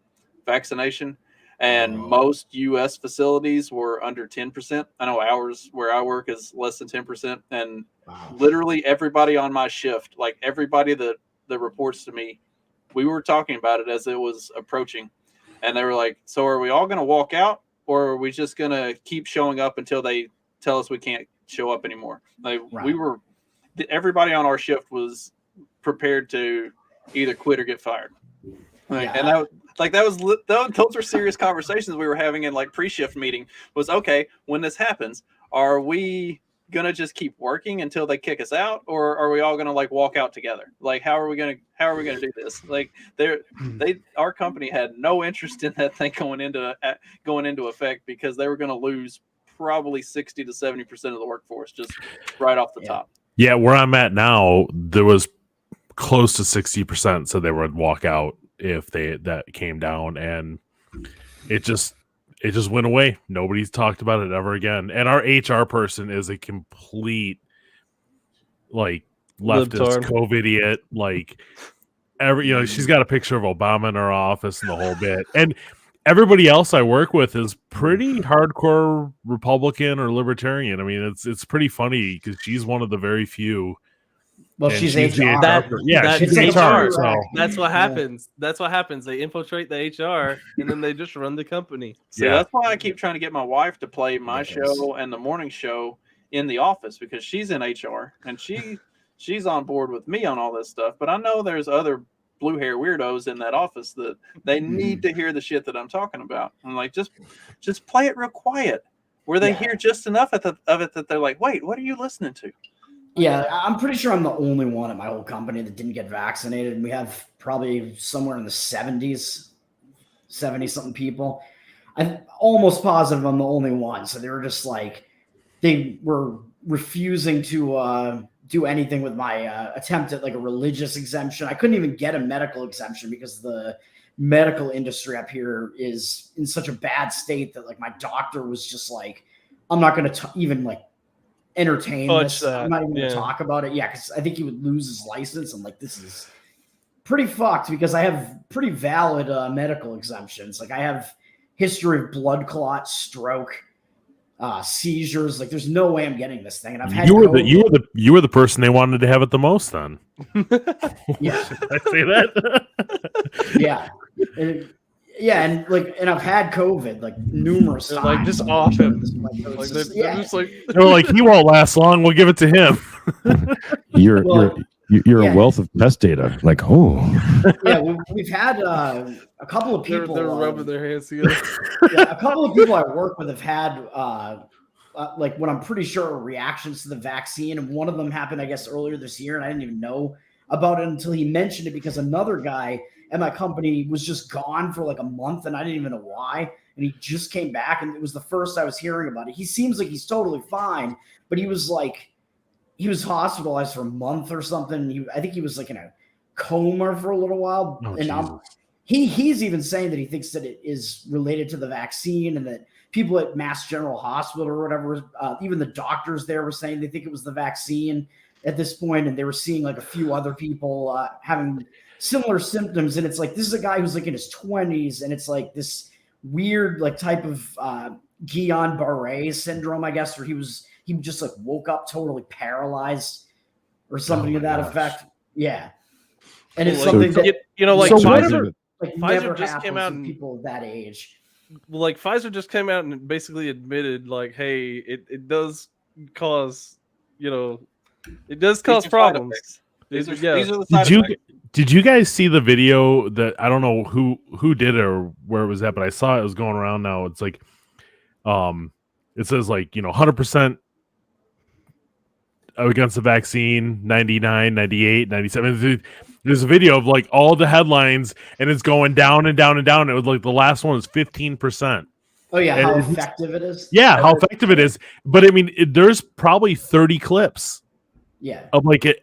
vaccination. And most U.S. facilities were under 10%. I know ours, where I work, is less than 10%. And literally everybody on my shift, like everybody that reports to me, we were talking about it as it was approaching. And they were like, so are we all going to walk out, or are we just going to keep showing up until they tell us we can't show up anymore? Like everybody on our shift was prepared to either quit or get fired. And those were serious conversations we were having in like pre-shift meeting. Was okay, when this happens, are we gonna just keep working until they kick us out, or are we all gonna like walk out together? Like, how are we gonna do this? Like, our company had no interest in that thing going into effect because they were gonna lose probably 60 to 70% of the workforce just right off the top. Yeah, where I'm at now, there was close to 60% said they would walk out if that came down, and it just went away. Nobody's talked about it ever again. And our HR person is a complete like leftist Libtard. COVID idiot. Like she's got a picture of Obama in her office and the whole bit. And everybody else I work with is pretty hardcore Republican or libertarian. I mean, it's pretty funny because she's one of the very few. Well, And she's she's the HR. Yeah, she's It's HR. HR. So That's what happens. That's what happens. They infiltrate the HR and then they just run the company. So that's why I keep trying to get my wife to play my Yes. show and the morning show in the office because she's in HR and she's on board with me on all this stuff. But I know there's other blue hair weirdos in that office that they need to hear the shit that I'm talking about. I'm like, just play it real quiet where they hear just enough of it that they're like, wait, what are you listening to? Yeah, I'm pretty sure I'm the only one at my whole company that didn't get vaccinated. And we have probably somewhere in the 70-something people. I'm almost positive I'm the only one. So they were just like, they were refusing to do anything with my attempt at like a religious exemption. I couldn't even get a medical exemption because the medical industry up here is in such a bad state that like my doctor was just like, I'm not going to even like entertain Touch this. that. I'm not even going Yeah. to talk about it. Yeah, because I think he would lose his license. I'm like, this is pretty fucked because I have pretty valid medical exemptions. Like I have history of blood clot, stroke, seizures. Like there's no way I'm getting this thing. And I've had you were COVID. you were the person they wanted to have it the most. Then Yeah. Should I say that? Yeah. And I've had COVID like numerous They're times. like, just off him. Like, Like it's they're just like They were like, he won't last long. We'll give it to him. You're Well, you're yeah. a wealth of test data. Like, oh, yeah, we've had a couple of people. they're rubbing their hands together. Yeah, a couple of people I work with have had like what I'm pretty sure are reactions to the vaccine, and one of them happened, I guess, earlier this year, and I didn't even know about it until he mentioned it because another guy at my company was just gone for like a month, and I didn't even know why, and he just came back, and it was the first I was hearing about it. He seems like he's totally fine, but he was hospitalized for a month or something. I think he was like in a coma for a little while, Oh, and Jesus. he's even saying that he thinks that it is related to the vaccine and that people at Mass General Hospital or whatever, even the doctors there were saying they think it was the vaccine at this point, and they were seeing like a few other people having similar symptoms. And it's like, this is a guy who's like in his 20s, and it's like this weird like type of Guillain-Barré syndrome, I guess, where he just like woke up totally paralyzed or something Oh to my that gosh. effect. Yeah. And it's Like, something that like So Pfizer. like Pfizer never just came happens out with and- people that age. Like Pfizer just came out and basically admitted, like, hey, it does cause, it does cause These are side problems. effects. These are Yeah. the side Did you effects. did you guys see the video that I don't know who did it or where it was at, but I saw it was going around now. It's like, it says like 100% against the vaccine, 99, 98, 97. There's a video of like all the headlines, and it's going down and down and down. It was like the last one was 15%. Oh yeah, And how it's- effective it is. Yeah, how effective it is. But I mean, there's probably 30 clips Yeah. of like it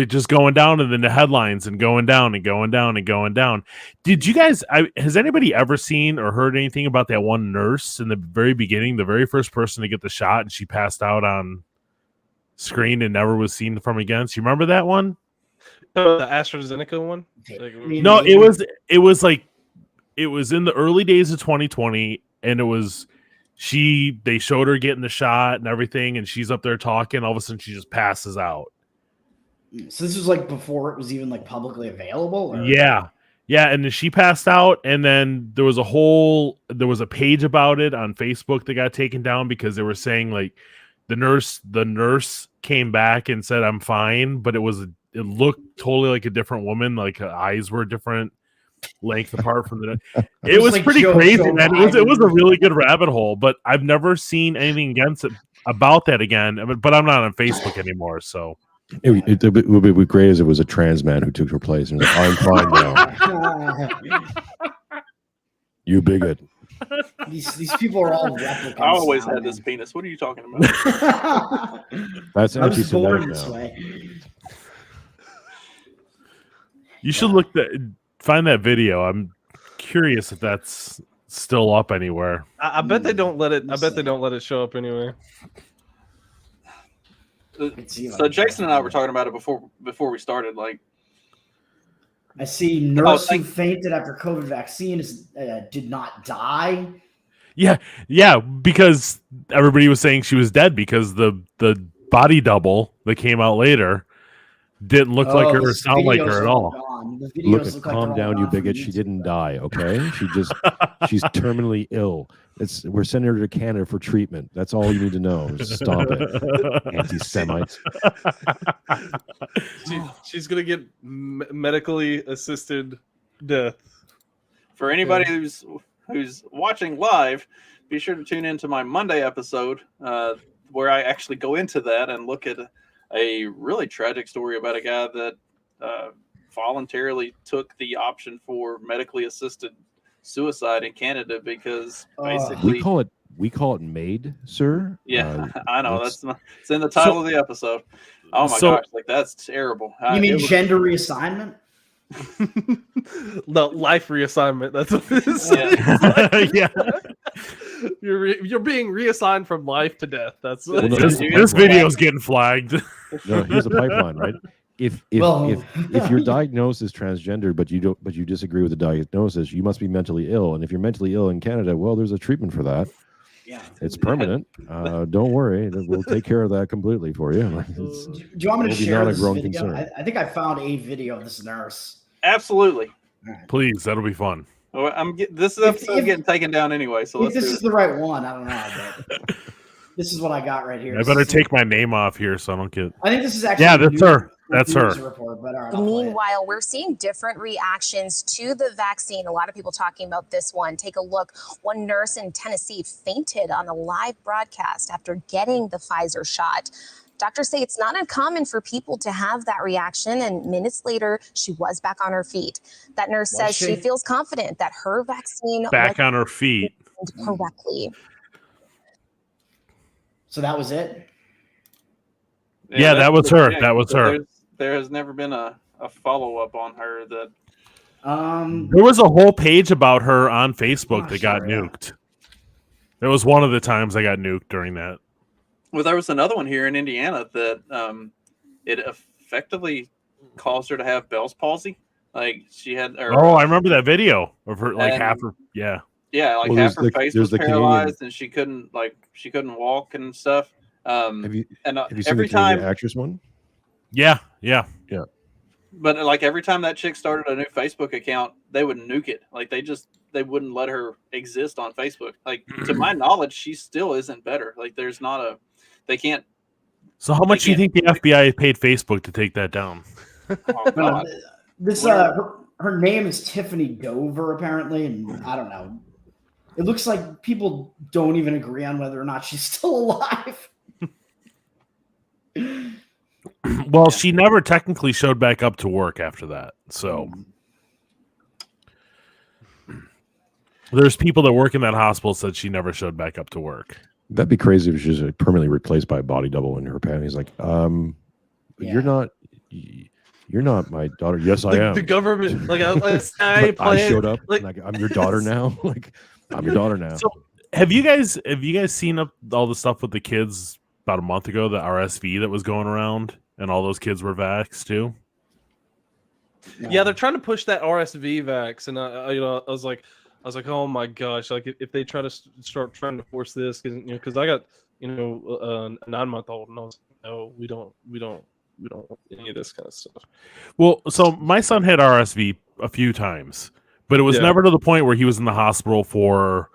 just going down, and then the headlines and going down and going down and going down. Did you guys? Has anybody ever seen or heard anything about that one nurse in the very beginning, the very first person to get the shot, and she passed out on screen and never was seen from again? So you remember that one? The AstraZeneca one. Like, No, it was like it was in the early days of 2020, and it was they showed her getting the shot and everything, and she's up there talking. All of a sudden, she just passes out. So this was like before it was even like publicly available. Or? Yeah, and then she passed out, and then there was a page about it on Facebook that got taken down because they were saying like the nurse came back and said I'm fine, but it looked totally like a different woman, like her eyes were different length apart from the it was like pretty Joe crazy, man. It was a Biden. really good rabbit hole, but I've never seen anything against it about that again, but I'm not on Facebook anymore. So It would be great as it was a trans man who took her place and was like, I'm fine now. You bigot. These people are all replicants. I always now, had this man. penis. What are you talking about? That's I was born anti-Semitic this now. way. you should find that video. I'm curious if that's still up anywhere. I bet they don't let it. I bet they don't let it show up anywhere. So Jason and I were talking about it before we started. Like, I see nurse who fainted after COVID vaccine did not die. Yeah, because everybody was saying she was dead because the body double that came out later didn't look like her or sound like her at all. Look, calm down, you bigot. She didn't die, okay? She's terminally ill. We're sending her to Canada for treatment. That's all you need to know. Stop it, anti-Semites. She's gonna get medically assisted death. For anybody who's watching live, be sure to tune into my Monday episode where I actually go into that and look at a really tragic story about a guy that voluntarily took the option for medically assisted suicide in Canada because basically we call it MAID, sir. Yeah, I know it's in the title of the episode. Oh my gosh, like that's terrible. You mean gender reassignment? No, life reassignment. That's what it is. Yeah. You're being reassigned from life to death. That's this video's getting flagged. No, here's the pipeline, right? If you're diagnosed as transgender, but you disagree with the diagnosis, you must be mentally ill. And if you're mentally ill in Canada, well, there's a treatment for that. Yeah, it's permanent. Don't worry, we'll take care of that completely for you. Do you want me to share this video? I think I found a video of this nurse. Absolutely. Please, that'll be fun. Well, this episode getting taken down anyway, so if this is the right one, I don't know. But this is what I got right here. I better take my name off here so I don't get. I think this is actually. Yeah, that's her. That's her. Report, but meanwhile, we're seeing different reactions to the vaccine. A lot of people talking about this one. Take a look. One nurse in Tennessee fainted on a live broadcast after getting the Pfizer shot. Doctors say it's not uncommon for people to have that reaction, and minutes later, she was back on her feet. That nurse says she feels confident that her vaccine back on her feet correctly. So that was it? Yeah, that was her. That was her. There has never been a follow-up on her that. There was a whole page about her on Facebook that got nuked. It was one of the times I got nuked during that. Well, there was another one here in Indiana that it effectively caused her to have Bell's palsy. Like she had. I remember that video of her. Like half her. Yeah. Yeah, like half her face was paralyzed, and she couldn't walk and stuff. Have you seen every the time actress one? Yeah. But like every time that chick started a new Facebook account, they would nuke it. Like they wouldn't let her exist on Facebook. Like to my knowledge, she still isn't better. Like there's not they can't. So how much do you think the FBI paid Facebook to take that down? Oh, God. Her name is Tiffany Dover apparently, and I don't know. It looks like people don't even agree on whether or not she's still alive. Well, she never technically showed back up to work after that. So there's people that work in that hospital said she never showed back up to work. That'd be crazy if she was permanently replaced by a body double in her panties. Like, you're not my daughter. Yes, I am. The government, like I showed up. Like I'm your daughter now. Like I'm your daughter now. So have you guys seen all the stuff with the kids about a month ago, the RSV that was going around, and all those kids were vaxxed too? Yeah, they're trying to push that RSV vax, and I was like, oh my gosh! Like if they try to start trying to force this, because I got a 9-month-old, and I was like, no, we don't want any of this kind of stuff. Well, so my son had RSV a few times, but it was never to the point where he was in the hospital for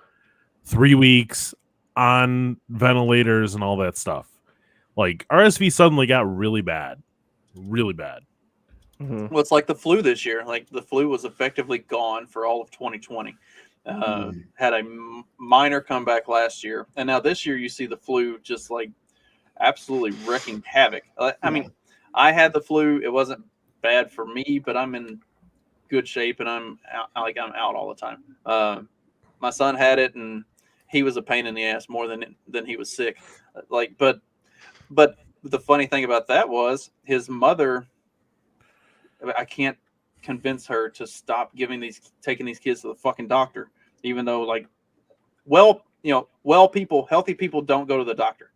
3 weeks on ventilators and all that stuff. Like RSV suddenly got really bad. Mm-hmm. Well, it's like the flu this year. Like the flu was effectively gone for all of 2020. Had a minor comeback last year, and now this year you see the flu just like absolutely wreaking havoc. I mean, I had the flu. It wasn't bad for me, but I'm in good shape and I'm out all the time. My son had it and he was a pain in the ass more than he was sick. But the funny thing about that was his mother. I can't convince her to stop taking these kids to the fucking doctor, even though healthy people don't go to the doctor.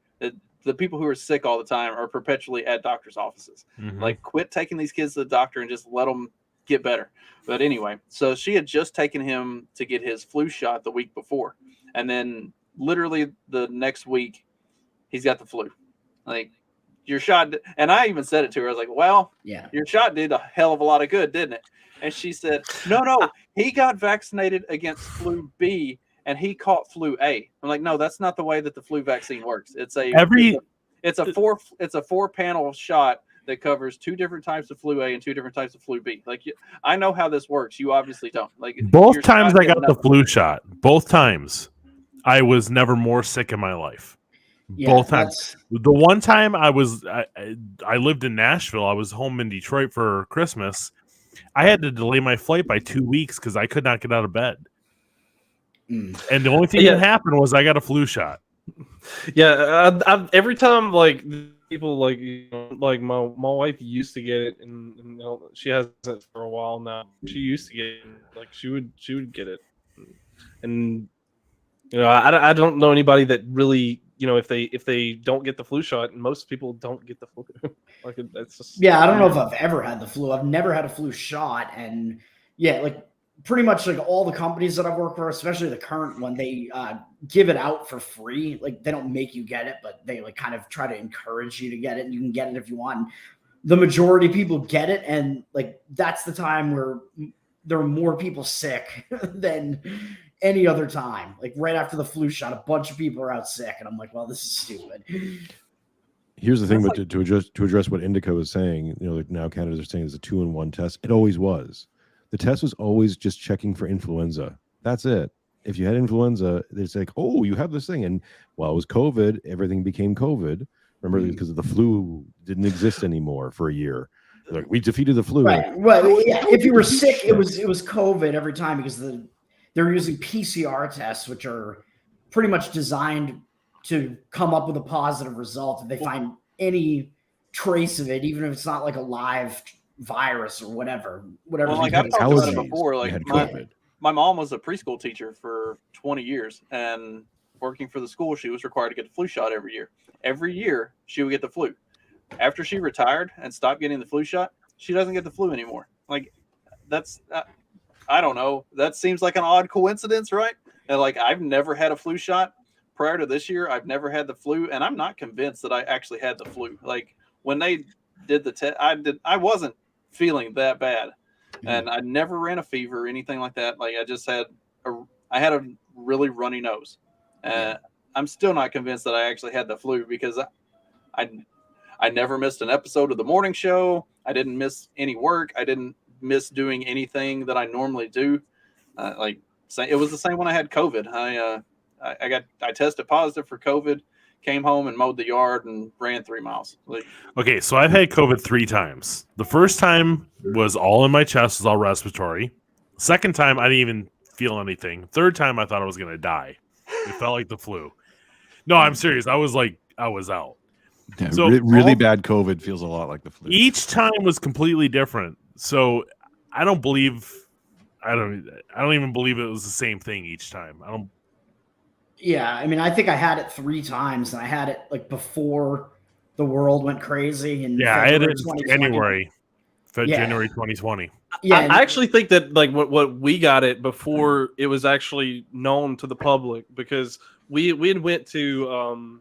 The people who are sick all the time are perpetually at doctor's offices. Mhm. Like, quit taking these kids to the doctor and just let them get better. But anyway, so she had just taken him to get his flu shot the week before. And then literally the next week, he's got the flu. Like, your shot, and I even said it to her. I was like, well, your shot did a hell of a lot of good, didn't it? And she said, no, he got vaccinated against flu B and he caught flu A. I'm like, no, that's not the way that the flu vaccine works. It's a 4-panel shot that covers 2 different types of flu A and 2 different types of flu B. Like, I know how this works. You obviously don't. Like, both times I got the flu shot. Both times, I was never more sick in my life. Both times. The one time I lived in Nashville. I was home in Detroit for Christmas. I had to delay my flight by 2 weeks because I could not get out of bed. And the only thing that happened was I got a flu shot. Yeah, every time like people like my wife used to get it, and she hasn't for a while now. She used to get it, like she would get it, and I don't know anybody that really if they don't get the flu shot, and most people don't get the flu. Like that's just I don't know if I've ever had the flu. I've never had a flu shot, and like pretty much like all the companies that I've worked for, especially the current one, they give it out for free. Like, they don't make you get it, but they like kind of try to encourage you to get it, and you can get it if you want. The majority of people get it, and like that's the time where there are more people sick than any other time. Like, right after the flu shot, a bunch of people are out sick, and I'm like, well, this is stupid. Here's the thing, but to address what Indica was saying, like now Canada's are saying it's a 2-in-1 test. It always was. The test was always just checking for influenza. That's it. If you had influenza, it's like, oh, you have this thing. And while it was COVID, everything became COVID. Remember, because of the flu didn't exist anymore for a year. Like, we defeated the flu. Right. Well, yeah. If you were sick, it was COVID every time because they're using PCR tests, which are pretty much designed to come up with a positive result if they find any trace of it, even if it's not like a live virus or whatever. Well, like I've talked about it before. Like my mom was a preschool teacher for 20 years, and working for the school, she was required to get the flu shot every year. Every year, she would get the flu. After she retired and stopped getting the flu shot, she doesn't get the flu anymore. Like, that's I don't know. That seems like an odd coincidence, right? And like, I've never had a flu shot prior to this year. I've never had the flu, and I'm not convinced that I actually had the flu. Like, when they did the test, I wasn't feeling that bad, and I never ran a fever or anything like that. Like, I had a really runny nose. I'm still not convinced that I actually had the flu because I never missed an episode of the morning show. I didn't miss any work. I didn't miss doing anything that I normally do. It was the same when I had COVID. I tested positive for COVID, came home and mowed the yard and ran 3 miles. Okay, so I've had COVID 3 times. The first time was all in my chest, was all respiratory. Second time, I didn't even feel anything. Third time, I thought I was going to die. It felt like the flu. No, I'm serious. I was out. Yeah, so really bad COVID feels a lot like the flu. Each time was completely different. So I don't even believe it was the same thing each time. Yeah, I mean, I think I had it 3 times, and I had it like before the world went crazy. And I had it in January 2020. Yeah, I actually think that like what we got it before it was actually known to the public, because we had went to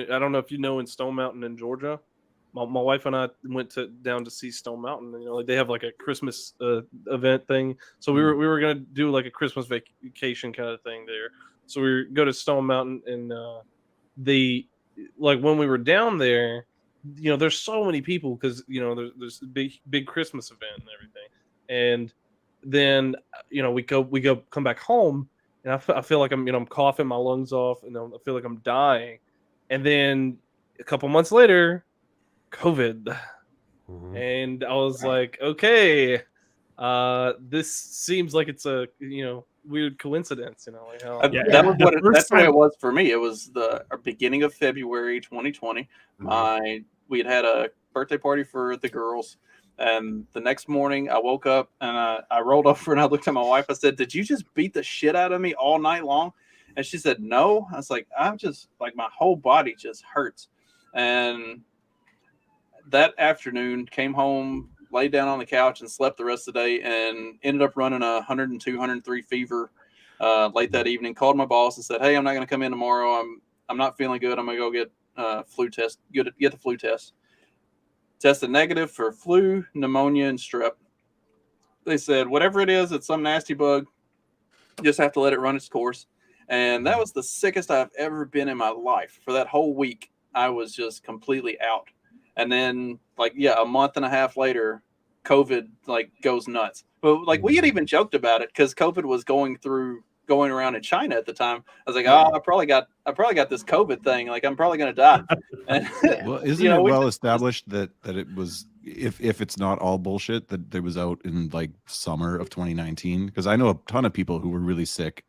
I don't know if you know, in Stone Mountain in Georgia. My wife and I went down to see Stone Mountain. Like, they have like a Christmas event thing, so we were gonna do like a Christmas vacation kind of thing there. So we go to Stone Mountain, and when we were down there, there's so many people because there's a big Christmas event and everything, and then we come back home, and I feel like I'm coughing my lungs off, and I feel like I'm dying. And then a couple months later, COVID, and I was like, okay, this seems like it's a weird coincidence, like how That was that's the way it was for me. It was the beginning of February 2020. We had a birthday party for the girls, and the next morning I woke up and I rolled over and I looked at my wife. I said, "Did you just beat the shit out of me all night long?" And she said, "No." I was like, "I'm just like my whole body just hurts." And that afternoon, came home, laid down on the couch, and slept the rest of the day, and ended up running a 102, 103 fever late that evening. Called my boss and said, "Hey, I'm not going to come in tomorrow. I'm not feeling good. I'm going to go get flu test. Get the flu test." Tested negative for flu, pneumonia, and strep. They said, whatever it is, it's some nasty bug. You just have to let it run its course. And that was the sickest I've ever been in my life. For that whole week, I was just completely out. And then, a month and a half later, COVID goes nuts. But we had even joked about it because COVID was going around in China at the time. I was like, I probably got this COVID thing. I'm probably gonna die. And, well, isn't it well established that it was, if it's not all bullshit, that it was out in summer of 2019? Because I know a ton of people who were really sick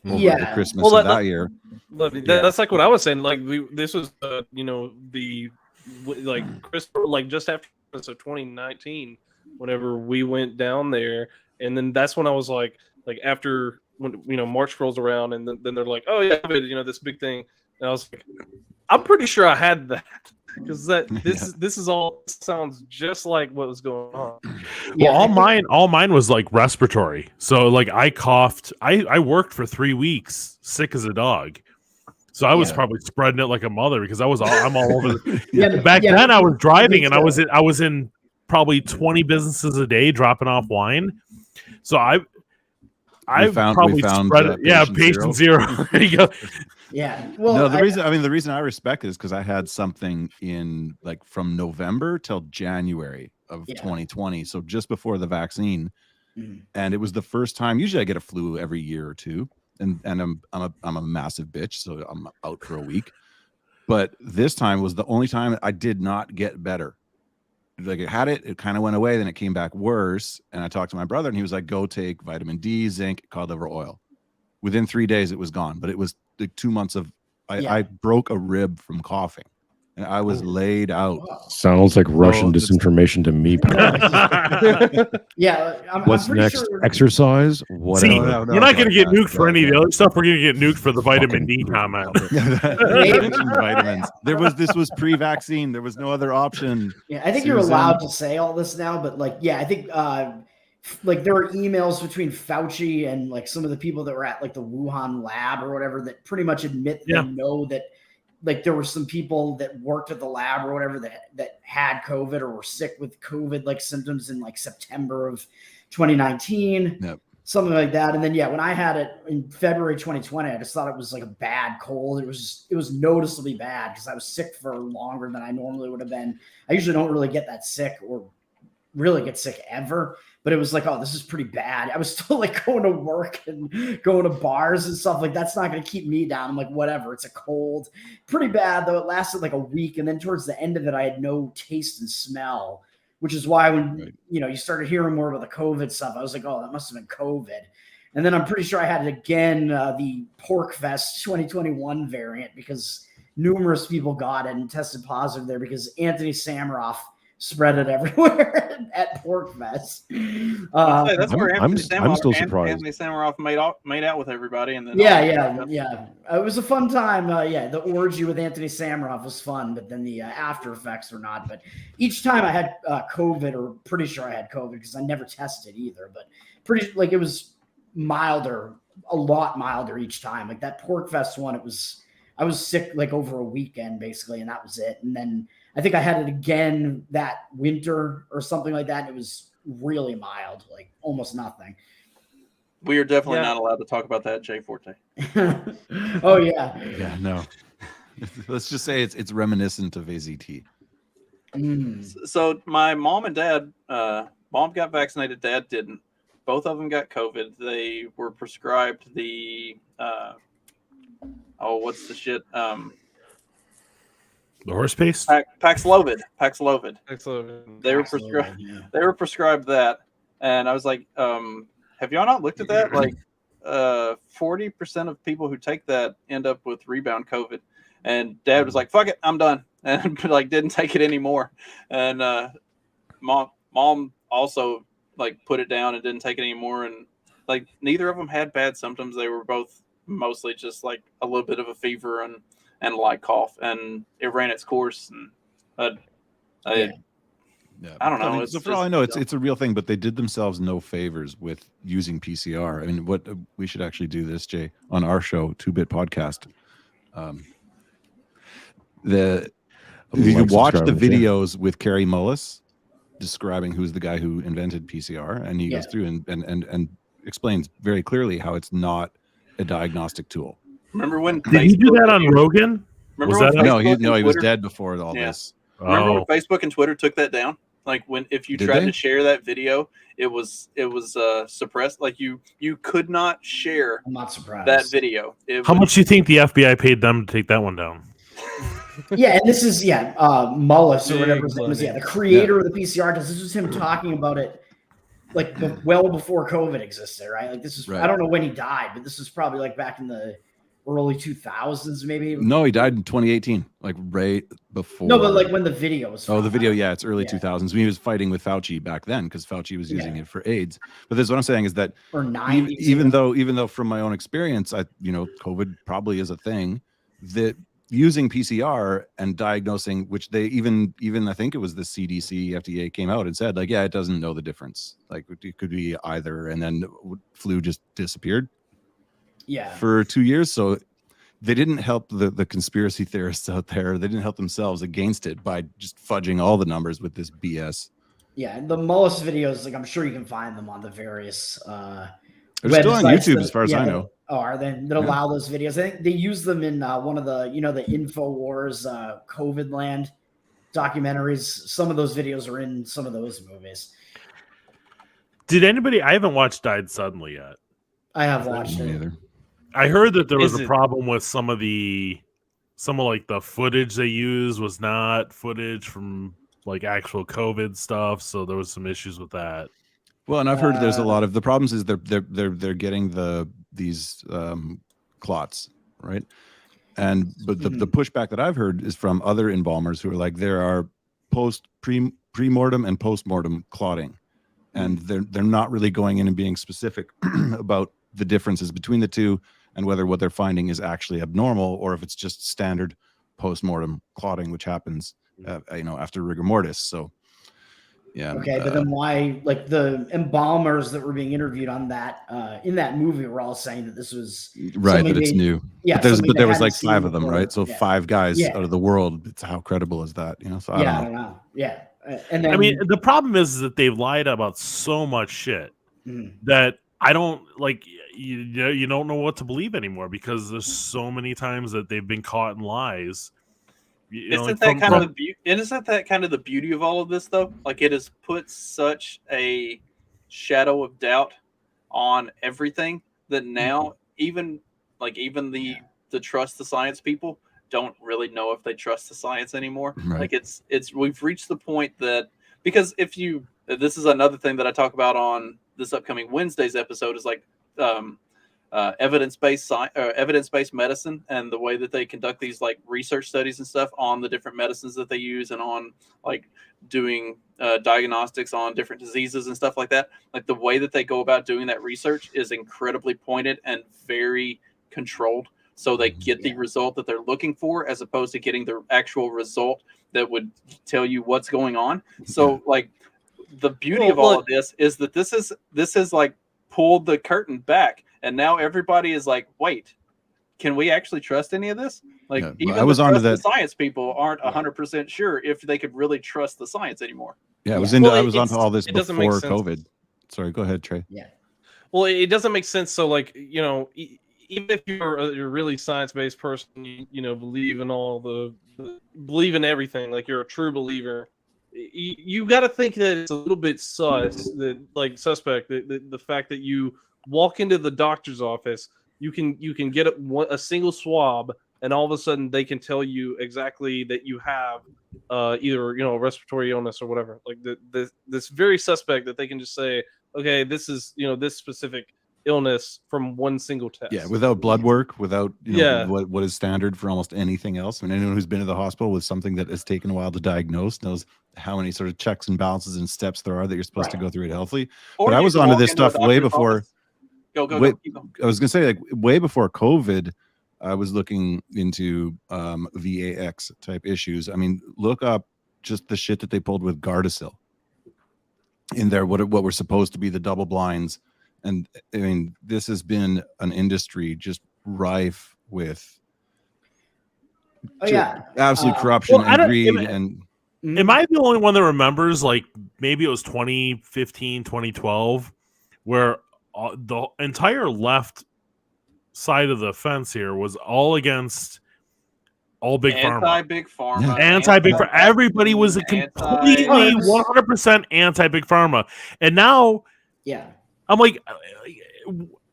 over the Christmas of that year. That's what I was saying. This was Christmas, just after Christmas of 2019, whenever we went down there, and then that's when I was after when March rolls around, and then they're like, oh yeah, this big thing, and I was like, I'm pretty sure I had that because this is all sounds just like what was going on. Well, all mine was respiratory. So I coughed. I worked for 3 weeks sick as a dog. So I was probably spreading it like a mother because I'm all over. Back then I was driving and I was in probably 20 businesses a day dropping off wine. So I probably spread it. Patient zero. There you go. Yeah. Well, no, the reason I respect it is because I had something in from November till January of 2020. So just before the vaccine. And it was the first time. Usually I get a flu every year or two. And I'm a massive bitch, so I'm out for a week. But this time was the only time I did not get better. It had it kind of went away, then it came back worse. And I talked to my brother, and he was like, "Go take vitamin D, zinc, cod liver oil." Within 3 days, it was gone. But it was 2 months of I broke a rib from coughing, and I was laid out. Sounds like Russian disinformation to me. What's next? Sure. Exercise? Whatever. See, we're not going to get nuked for any of the other stuff. We're going to get nuked for the vitamin D comment. Vitamins. This was pre-vaccine. There was no other option. Yeah, I think you're allowed to say all this now, but I think there were emails between Fauci and some of the people that were at the Wuhan lab or whatever that pretty much admit they know that there were some people that worked at the lab or whatever that had COVID or were sick with COVID symptoms in September of 2019, something like that. And then when I had it in February 2020, I just thought it was a bad cold. It was noticeably bad because I was sick for longer than I normally would have been. I usually don't really get that sick or really get sick ever. But it was oh, this is pretty bad. I was still going to work and going to bars and stuff. That's not going to keep me down. I'm whatever. It's a cold. Pretty bad, though. It lasted a week. And then towards the end of it, I had no taste and smell, which is why when, you started hearing more about the COVID stuff, I was oh, that must have been COVID. And then I'm pretty sure I had it again, the Pork Fest 2021 variant, because numerous people got it and tested positive there because Anthony Samaroff spread it everywhere at Pork Fest. That's where I'm still surprised. Anthony Samaroff made out with everybody, and then it was a fun time. The orgy with Anthony Samaroff was fun, but then the after effects were not. But each time I had COVID, or pretty sure I had COVID because I never tested either. But it was milder, a lot milder each time. That Pork Fest one, I was sick over a weekend basically, and that was it. And then I think I had it again that winter or something like that. And it was really mild, almost nothing. We are definitely not allowed to talk about that, Jay Forte. Oh yeah. Yeah, no. Let's just say it's reminiscent of AZT. So my mom and dad, mom got vaccinated, dad didn't. both of them got COVID. They were prescribed the what's the shit? The horse paste. Paxlovid. Excellent. They were Paxlovid, prescribed. yeah. They were prescribed that, and I was like, have y'all not looked at that? Like, 40% of people who take that end up with rebound COVID. And Dad was like, "Fuck it, I'm done," and like didn't take it anymore. And mom also like put it down and didn't take it anymore. And like neither of them had bad symptoms. They were both mostly just like a little bit of a fever and a light cough, and it ran its course. And Yeah. I don't know. I mean, It's so for just all I know, it's a real thing, but they did themselves no favors with using PCR. I mean, what we should actually do this, Jay, on our show, 2-Bit Podcast. You can watch the videos with Kerry Mullis describing who's the guy who invented PCR, and he goes through and explains very clearly how it's not a diagnostic tool. Remember when Did he do that on Rogan? Remember Was when that he was dead before all this. Remember when Facebook and Twitter took that down? Like if you tried to share that video, it was suppressed. Like you could not share. I'm not surprised. That video. How much do you think the FBI paid them to take that one down? Yeah, and this is Mullis or whatever his name is. Yeah, the creator of the PCR test. This was him talking about it like well before COVID existed, right? Like this is I don't know when he died, but this was probably like back in the early 2000s, maybe. No, he died in 2018, like right before. No, but like when the video was. The video, it's early 2000s. He was fighting with Fauci back then because Fauci was using it for AIDS. But this is what I'm saying is that or 90s, even though from my own experience, COVID probably is a thing that using PCR and diagnosing, which they even I think it was the CDC, FDA came out and said like, it doesn't know the difference. Like it could be either, and then flu just disappeared. Yeah. For 2 years. So they didn't help the conspiracy theorists out there. They didn't help themselves against it by just fudging all the numbers with this BS. Yeah. The Mullis videos, like I'm sure you can find them on the various they're still on YouTube as far as I know. Are they that allow those videos? I think they use them in one of the, the InfoWars COVID land documentaries. Some of those videos are in some of those movies. Did anybody? I haven't watched Died Suddenly yet. I have watched it. Either. I heard that there was a problem with some of the footage they used was not footage from like actual COVID stuff, so there was some issues with that. Well, and I've heard there's a lot of the problems is they're getting these clots, right? But the pushback that I've heard is from other embalmers who are like there are pre-mortem and post-mortem clotting, and they're not really going in and being specific about the differences between the two and whether what they're finding is actually abnormal or if it's just standard post-mortem clotting, which happens, after rigor mortis. So, yeah. Okay, but then why, like the embalmers that were being interviewed on that in that movie were all saying that this was right, that it's new. Yeah, but there was like 5 of them, before, right? So 5 guys out of the world. It's how credible is that? So I don't know. Yeah, and then, I mean, the problem is that they've lied about so much shit that I don't like. You don't know what to believe anymore because there's so many times that they've been caught in lies. Isn't that kind of the beauty of all of this, though? Like it has put such a shadow of doubt on everything that now even the trust the science people don't really know if they trust the science anymore. Right. Like it's we've reached the point that because this is another thing that I talk about on this upcoming Wednesday's episode is like evidence-based medicine and the way that they conduct these like research studies and stuff on the different medicines that they use and on like doing diagnostics on different diseases and stuff like that. Like the way that they go about doing that research is incredibly pointed and very controlled. So they get the result that they're looking for as opposed to getting the actual result that would tell you what's going on. So like the beauty of all of this is that this is like pulled the curtain back and now everybody is like, wait, can we actually trust any of this? Like even the science people aren't 100% sure if they could really trust the science anymore. Yeah, I was onto all this before COVID. Sorry, go ahead, Trey. Yeah. Well, it doesn't make sense. So like, even if you're a really science-based person, believe in believe in everything, like you're a true believer you got to think that it's a little bit suspect the fact that you walk into the doctor's office, you can get a single swab, and all of a sudden they can tell you exactly that you have either a respiratory illness or whatever. Like this very suspect that they can just say, okay, this is this specific illness from one single test. Yeah, without blood work, without what is standard for almost anything else. I mean, anyone who's been to the hospital with something that has taken a while to diagnose knows how many sort of checks and balances and steps there are that you're supposed to go through it healthily. Or but I you was can onto walk this into a stuff way doctor's before. office. Go. Keep going. I was gonna say, like, way before COVID, I was looking into VAX type issues. I mean, look up just the shit that they pulled with Gardasil in there. What were supposed to be the double blinds. And I mean, this has been an industry just rife with absolute corruption and greed. Am I the only one that remembers, like, maybe it was 2015, 2012, where the entire left side of the fence here was all against all big pharma. Big pharma. Anti-big pharma. Everybody was completely 100% anti-big pharma. And now I'm like,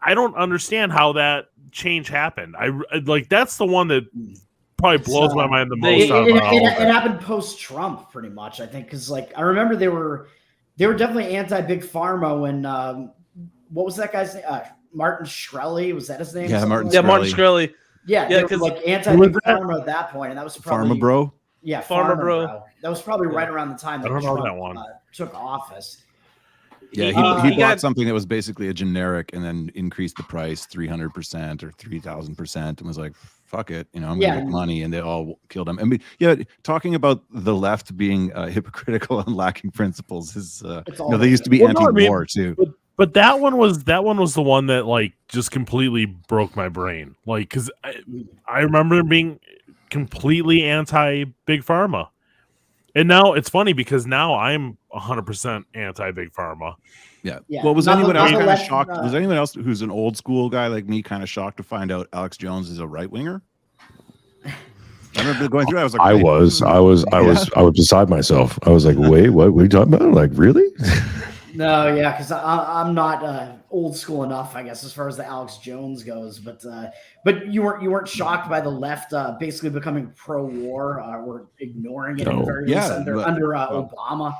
I don't understand how that change happened. I like, that's the one that probably blows my mind the most. It happened post-Trump, pretty much, I think, because like I remember they were definitely anti-big pharma when what was that guy's name? Martin Shkreli, was that his name? Yeah, Martin Shkreli. Yeah, because like anti-big pharma at that point, and that was probably Pharma Bro. Yeah, Pharma Bro. That was probably right around the time that Trump took office. Yeah, he bought something that was basically a generic and then increased the price 300% or 3,000% and was like, fuck it, I'm gonna make money, and they all killed him. I mean, talking about the left being hypocritical and lacking principles is they used to be anti-war too. But that one was the one that like just completely broke my brain. Like, because I remember being completely anti-big pharma. And now it's funny because now I'm 100% anti-big pharma. Yeah. Well, was anyone else kind of shocked? Was anyone else who's an old school guy like me kind of shocked to find out Alex Jones is a right winger? I remember going through. I was like, I was beside myself. I was like, wait, what are you talking about? Like, really? No, yeah, because I'm not old school enough, I guess, as far as the Alex Jones goes. But you weren't shocked by the left basically becoming pro-war or ignoring it at the very least under Obama.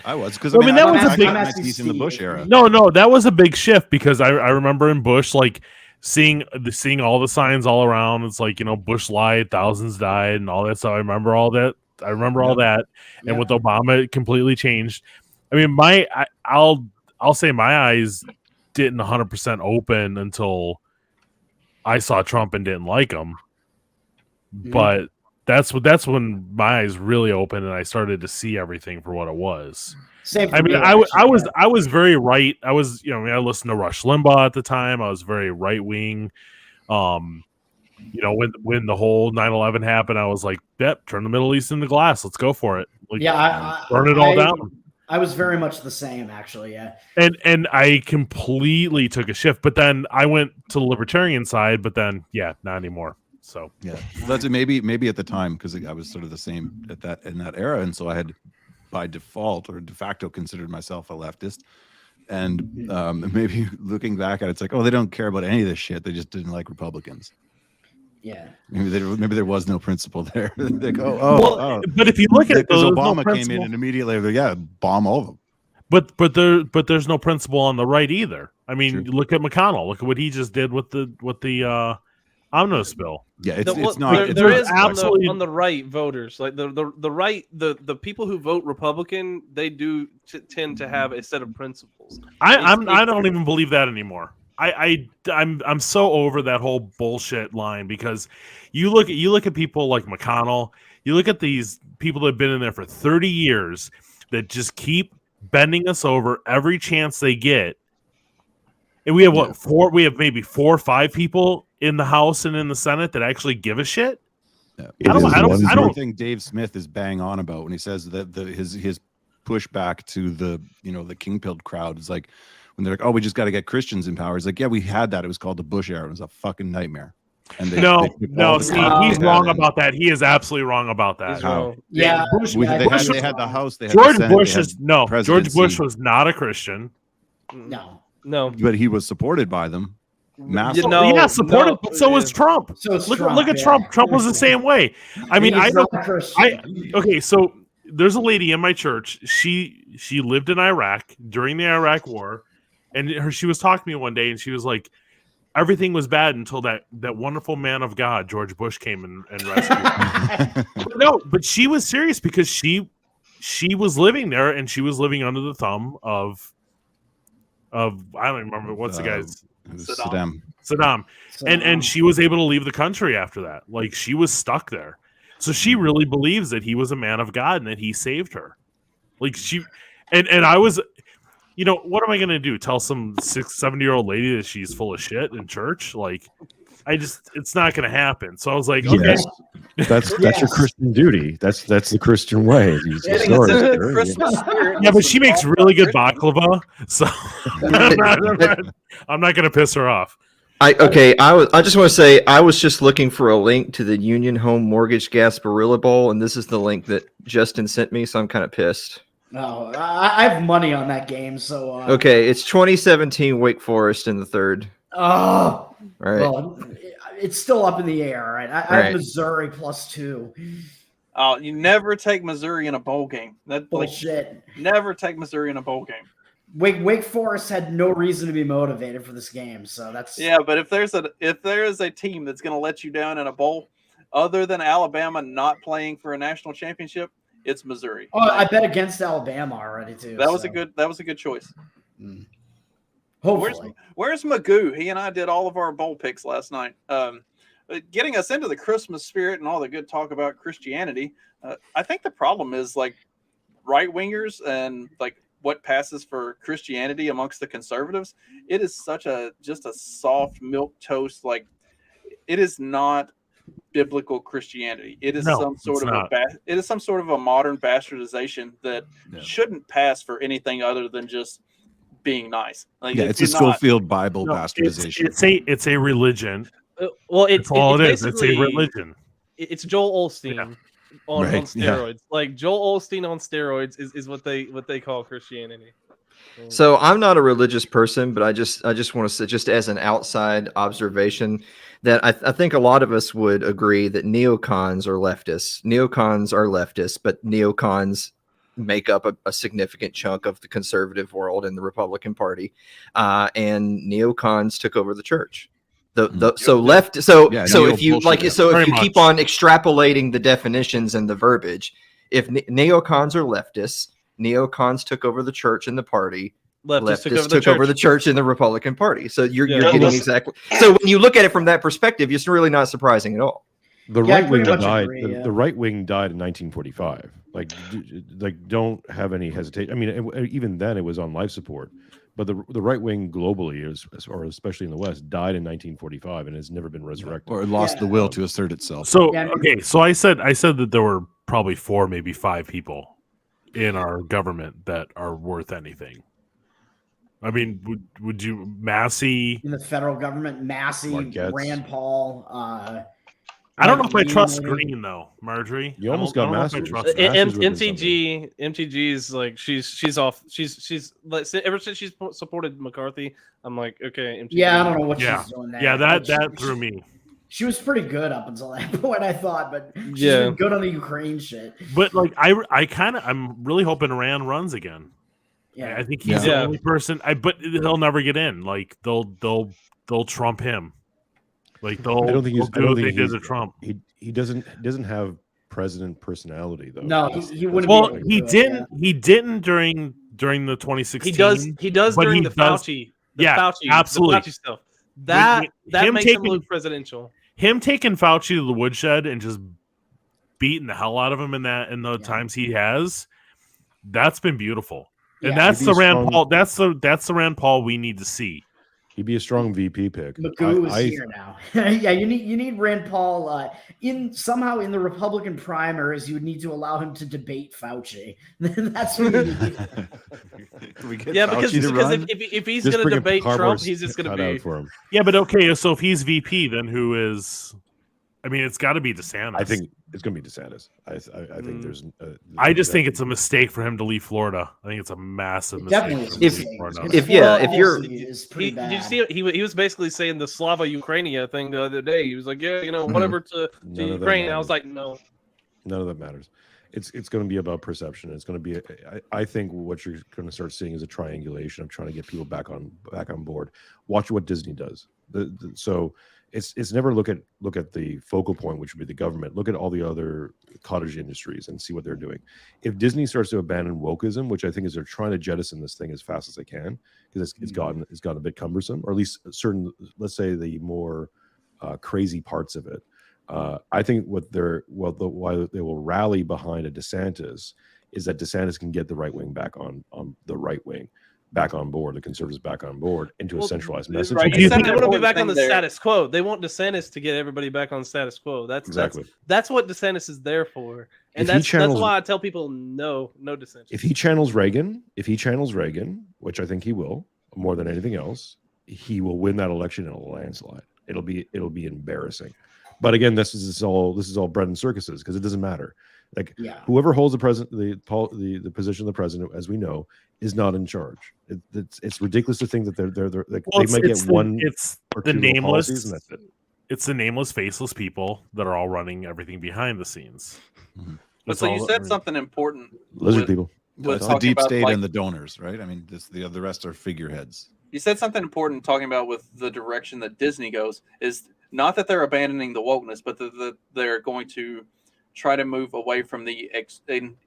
I was, because I mean that was a big in the Bush era. No, that was a big shift because I remember in Bush, like seeing all the signs all around. It's like, Bush lied, thousands died, and all that. So I remember all that. And with Obama, it completely changed. I mean, I'll say my eyes didn't 100% open until I saw Trump and didn't like him. Mm-hmm. But that's when my eyes really opened and I started to see everything for what it was. I mean, I was very right. I was, I listened to Rush Limbaugh at the time. I was very right wing. When the whole 9/11 happened, I was like, "Yep, turn the Middle East into glass. Let's go for it. Like, burn it all down." I was very much the same, actually. Yeah. And I completely took a shift, but then I went to the libertarian side, but then not anymore. So that's maybe at the time, because I was sort of the same in that era, and so I had by default or de facto considered myself a leftist. And maybe looking back at it, it's like, oh, they don't care about any of this shit. They just didn't like Republicans. Yeah, maybe there was no principle there. They go, but if you look at it, because Obama came in and immediately, bomb all of them. But there's no principle on the right either. I mean, look at McConnell. Look at what he just did with the omnibus bill. Yeah, it's not. There is absolutely on the right voters, like the right, the people who vote Republican, they do tend to have a set of principles. I don't even believe that anymore. I'm so over that whole bullshit line, because you look at people like McConnell, you look at these people that have been in there for 30 years that just keep bending us over every chance they get. And we have we have maybe 4 or 5 people in the House and in the Senate that actually give a shit. Yeah. I don't think Dave Smith is bang on about when he says that his pushback to the the king-pilled crowd is like, when they're like, oh, we just got to get Christians in power. It's like, yeah, we had that. It was called the Bush era. It was a fucking nightmare. And No, took all the see, content he's they wrong had about that. He is absolutely wrong about that. He's How? wrong. Yeah, Bush, They Bush had the House. They had George the Senate, Bush they had is no. George Bush presidency, was not a Christian. No. No. but he was supported by them. Massively. No, Yeah, supported, no, but so was yeah. Trump. So it's Look Trump, at yeah. Trump. Trump was the same way. I mean, He's I not don't. a Christian. Okay, so there's a lady in my church. She lived in Iraq during the Iraq War, and she was talking to me one day, and she was like, everything was bad until that wonderful man of God, George Bush, came and rescued her. No, but she was serious because she was living there, and she was living under the thumb of I don't remember what's the guy's Saddam. And she was able to leave the country after that. Like, she was stuck there. So she really believes that he was a man of God and that he saved her. Like, she and I was, what am I going to do? Tell some 70-year-old lady that she's full of shit in church? Like, it's not going to happen. So I was like, okay. That's your Christian duty. That's the Christian way. Yeah, but she makes really good baklava, so I'm not going to piss her off. I just want to say I was just looking for a link to the Union Home Mortgage Gas Barilla Bowl, and this is the link that Justin sent me, so I'm kind of pissed. No, I have money on that game, so okay, it's 2017 Wake Forest in the third. Oh, all right. Well, it's still up in the air, right? I have Missouri +2. Oh, you never take Missouri in a bowl game. That bullshit. Never take Missouri in a bowl game. Wake Forest had no reason to be motivated for this game, so that's But if there is a team that's going to let you down in a bowl, other than Alabama not playing for a national championship, it's Missouri. Oh, I bet against Alabama already too. That was a good choice. Hopefully. Where's Magoo? He and I did all of our bowl picks last night. Getting us into the Christmas spirit and all the good talk about Christianity. I think the problem is like right wingers and like what passes for Christianity amongst the conservatives. It is just a soft milk toast. Like, it is not biblical Christianity. It is some sort of a modern bastardization that shouldn't pass for anything other than just being nice. Like, it's a Schofield Bible bastardization. It's a religion. Well, it's all it is. It's a religion. It's Joel Osteen on steroids. Yeah. Like, Joel Osteen on steroids is what they call Christianity. So I'm not a religious person, but I just want to say, just as an outside observation, that I think a lot of us would agree that neocons are leftists. Neocons are leftists, but neocons make up a significant chunk of the conservative world in the Republican Party, and neocons took over the church. So if you keep on extrapolating the definitions and the verbiage, if neocons are leftists, neocons took over the church and the party. Leftists took over the church in the Republican Party. So you're getting exactly. So when you look at it from that perspective, it's really not surprising at all. The right wing died. The right wing died in 1945. Like don't have any hesitation. I mean, even then it was on life support. But the right wing globally, or especially in the West, died in 1945 and has never been resurrected. Or lost the will to assert itself. So so I said that there were probably 4, maybe 5 people in our government that are worth anything. I mean, would you Massey in the federal government? Massey, Rand Paul. I don't know if I trust Green though, Marjorie. You almost got Massey. MTG is like she's off. She's like, ever since she's supported McCarthy, I'm like, okay. MTG. Yeah, I don't know what she's doing there. Yeah, that threw me. She was pretty good up until that point, I thought, but she's been good on the Ukraine shit. But like, I'm really hoping Rand runs again. Yeah, I think he's the only person. But he'll never get in. Like they'll trump him. Like I don't think he's. I don't think they did to Trump. He doesn't have president personality though. No, he wouldn't. Well, he didn't. He didn't during the 2016. He does during the Fauci. Fauci, absolutely. The Fauci stuff. That makes him look presidential. Him taking Fauci to the woodshed and just beating the hell out of him in the times he has. That's been beautiful. And that's the Rand Paul. That's the Rand Paul we need to see. He'd be a strong VP pick. Magoo is here now. Yeah, you need Rand Paul somehow in the Republican primaries. You would need to allow him to debate Fauci. That's what you need. Yeah, because if he's going to debate Trump, he's just going to be for him. Yeah, but okay, so if he's VP, then who is? I mean, it's got to be DeSantis. I think it's going to be DeSantis. I think there's. I just think it's a mistake for him to leave Florida. I think it's a massive mistake. If you're, did you see? He was basically saying the Slava Ukrainia thing the other day. He was like, yeah, whatever to Ukraine. I was like, no, none of that matters. It's going to be about perception. It's going to be. I think what you're going to start seeing is a triangulation of trying to get people back on board. Watch what Disney does. So. It's never look at the focal point, which would be the government. Look at all the other cottage industries and see what they're doing. If Disney starts to abandon wokeism, which I think is they're trying to jettison this thing as fast as they can, because it's gotten a bit cumbersome, or at least certain, let's say, the more crazy parts of it. I think why they will rally behind a DeSantis is that DeSantis can get the right wing back on the right wing. Back on board, the conservatives back on board into a centralized message. Right. They want to be back on the status quo. They want DeSantis to get everybody back on status quo. That's what DeSantis is there for. And that's why I tell people no DeSantis. If he channels Reagan, which I think he will, more than anything else, he will win that election in a landslide. It'll be embarrassing. But again, this is all bread and circuses because it doesn't matter. Like whoever holds the position of the president, as we know, is not in charge. It's ridiculous to think that they're they might get one. It's the nameless. And that's it. It's the nameless, faceless people that are all running everything behind the scenes. Mm-hmm. But so you said something important. Lizard people. It's the deep state and the donors, right? I mean, the rest are figureheads. You said something important talking about with the direction that Disney goes is not that they're abandoning the wokeness, but that they're going to try to move away from the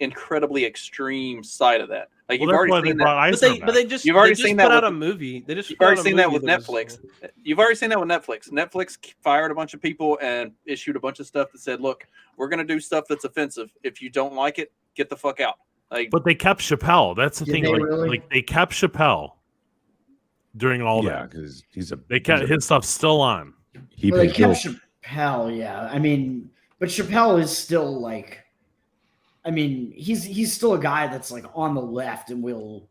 incredibly extreme side of that. Like you've already seen that. But they just put out a movie. You've already seen that with Netflix. You've already seen that with Netflix. Netflix fired a bunch of people and issued a bunch of stuff that said, "Look, we're going to do stuff that's offensive. If you don't like it, get the fuck out." But they kept Chappelle. That's the thing. Like they kept Chappelle during all that. Yeah, because his stuff's still on. They kept Chappelle. Yeah, I mean. But Chappelle is still like, I mean, he's still a guy that's like on the left and will.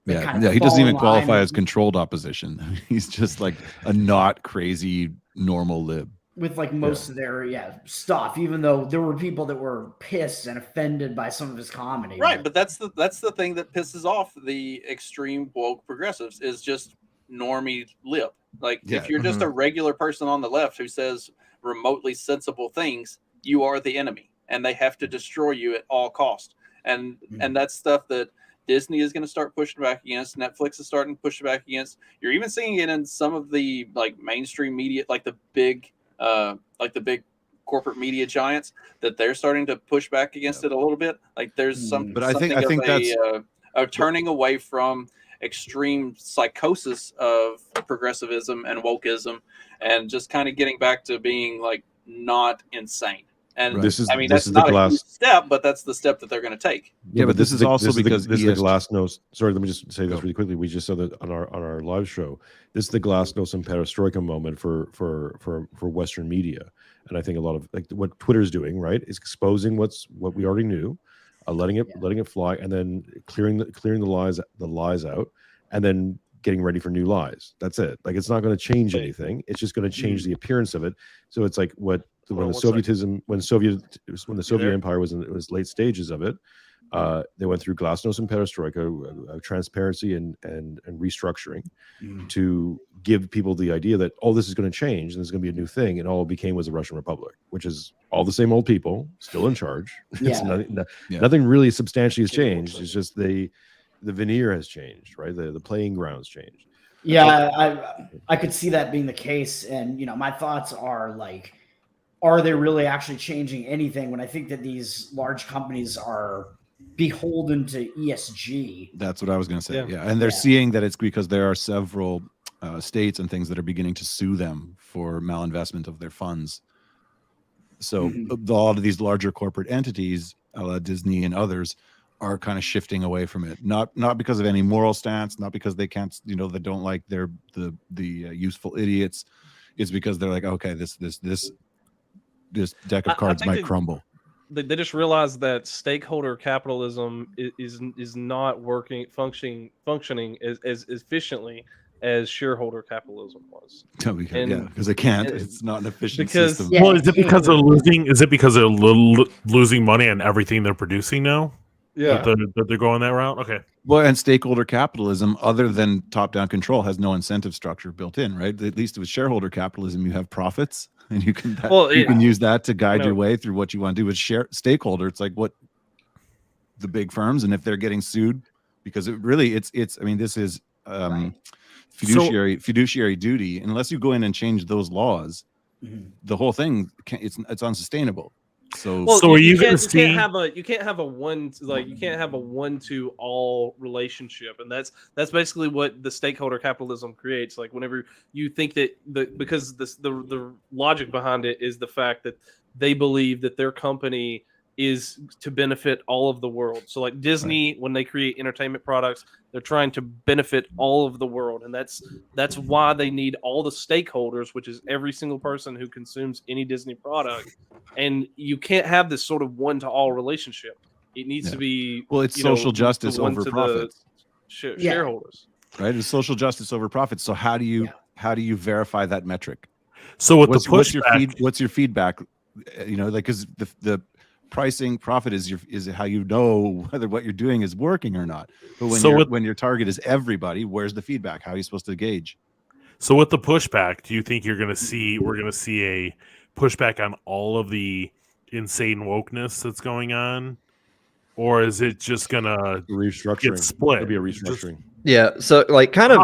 He doesn't even qualify as controlled opposition. He's just like a not crazy normal lib. With like most of their stuff, even though there were people that were pissed and offended by some of his comedy. Right, but that's the thing that pisses off the extreme woke progressives is just normie lib. Like if you're just a regular person on the left who says remotely sensible things, you are the enemy and they have to destroy you at all cost. And that's stuff that Disney is going to start pushing back against. Netflix is starting to push back against. You're even seeing it in some of the like mainstream media, like the big corporate media giants, that they're starting to push back against it a little bit. Like there's some, but I think that's a turning away from extreme psychosis of progressivism and wokeism and just kind of getting back to being like not insane. And that's not a huge step, but that's the step that they're going to take. Yeah, but this is also because this is the Glasnost. Sorry, let me just say this really quickly. We just said that on our live show. This is the Glasnost and Perestroika moment for Western media, and I think a lot of like what Twitter's doing, right, is exposing what we already knew, letting it fly, and then clearing the lies out, and then getting ready for new lies. That's it. Like it's not going to change anything. It's just going to change the appearance of it. So it's like when the Soviet Empire was in its late stages of it, they went through Glasnost and Perestroika, transparency and restructuring to give people the idea that this is going to change and there's going to be a new thing, and all it became was the Russian Republic, which is all the same old people still in charge. Nothing really substantially has changed. It's just the veneer has changed, right? The playing grounds changed. Yeah, I could see that being the case, and my thoughts are like, are they really actually changing anything when I think that these large companies are beholden to ESG? That's what I was going to say. Yeah. And they're seeing that it's because there are several states and things that are beginning to sue them for malinvestment of their funds. So a lot of these larger corporate entities, Disney and others, are kind of shifting away from it, not because of any moral stance, not because they can't, they don't like the useful idiots. It's because they're like, okay, this deck of cards might crumble. They just realized that stakeholder capitalism is not functioning as efficiently as shareholder capitalism was. Because they can't. It's not an efficient because system. Well, is it because they're losing? Is it because they're losing money on everything they're producing now? Yeah, that they're going that route. Okay. Well, and stakeholder capitalism, other than top-down control, has no incentive structure built in, right? At least with shareholder capitalism, you have profits, and you can use that to guide your way through what you want to do. With stakeholder, it's like what the big firms, and if they're getting sued, because it's. I mean, this is fiduciary duty. Unless you go in and change those laws, the whole thing it's unsustainable. So, are you going to see? You can't have a one-to-all relationship, and that's basically what the stakeholder capitalism creates. Like whenever you think that because the logic behind it is the fact that they believe that their company is to benefit all of the world. So like Disney, when they create entertainment products, they're trying to benefit all of the world, and that's why they need all the stakeholders, which is every single person who consumes any Disney product. And you can't have this sort of one-to-all relationship. It needs to be it's social justice over profits. Shareholders, right? It's social justice over profits. So how do you verify that metric? So with what's your feedback? Because the pricing profit is how you know whether what you're doing is working or not. But when your target is everybody, where's the feedback? How are you supposed to gauge? So with the pushback, do you think we're going to see a pushback on all of the insane wokeness that's going on, or is it just going to get split? It'll be a restructuring. Yeah, so like kind of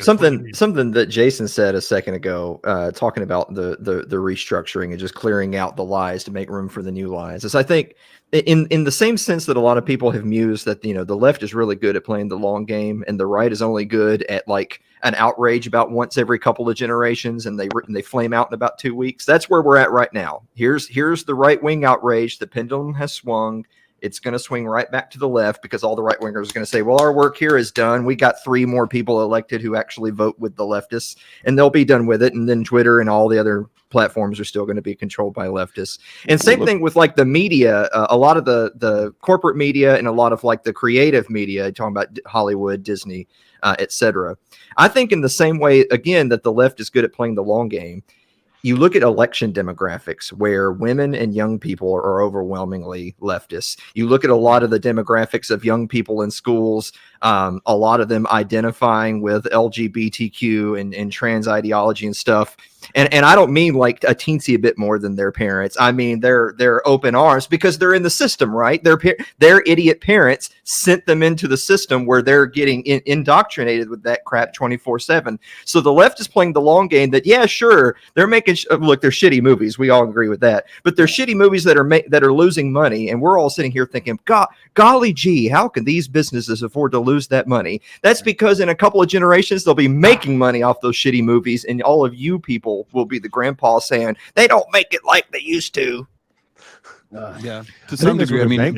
something that Jason said a second ago, talking about the restructuring and just clearing out the lies to make room for the new lies. Is I think in the same sense that a lot of people have mused that the left is really good at playing the long game and the right is only good at like an outrage about once every couple of generations, and they flame out in about 2 weeks. That's where we're at right now. Here's the right wing outrage. The pendulum has swung. It's going to swing right back to the left because all the right wingers are going to say, well, our work here is done. We got 3 more people elected who actually vote with the leftists, and they'll be done with it. And then Twitter and all the other platforms are still going to be controlled by leftists. And same thing with like the media, a lot of the corporate media and a lot of like the creative media, talking about Hollywood, Disney, etc. I think in the same way, again, that the left is good at playing the long game. You look at election demographics where women and young people are overwhelmingly leftists. You look at a lot of the demographics of young people in schools, a lot of them identifying with LGBTQ and trans ideology and stuff. And I don't mean like a teensy bit more than their parents. I mean, they're open arms because they're in the system, right? Their idiot parents sent them into the system where they're getting indoctrinated with that crap 24/7. So the left is playing the long game that, yeah, sure, they're making, look, they're shitty movies. We all agree with that. But they're shitty movies that are losing money. And we're all sitting here thinking, golly gee, how can these businesses afford to lose that money? That's because in a couple of generations, they'll be making money off those shitty movies. And all of you people will be the grandpa saying they don't make it like they used to. To some degree. I mean, I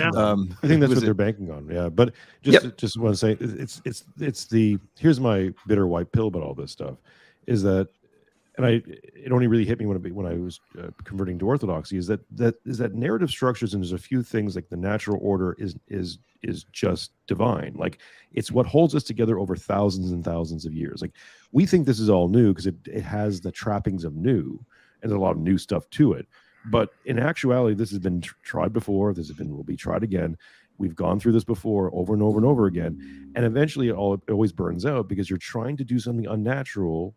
think that's what they're banking on. Yeah, but just want to say it's here's my bitter white pill about all this stuff is that, and it only really hit me when I was converting to Orthodoxy is that narrative structures, and there's a few things like the natural order is just divine. Like it's what holds us together over thousands and thousands of years. Like we think this is all new because it has the trappings of new, and there's a lot of new stuff to it. But in actuality, this has been tried before. Will be tried again. We've gone through this before over and over and over again. And eventually it always burns out because you're trying to do something unnatural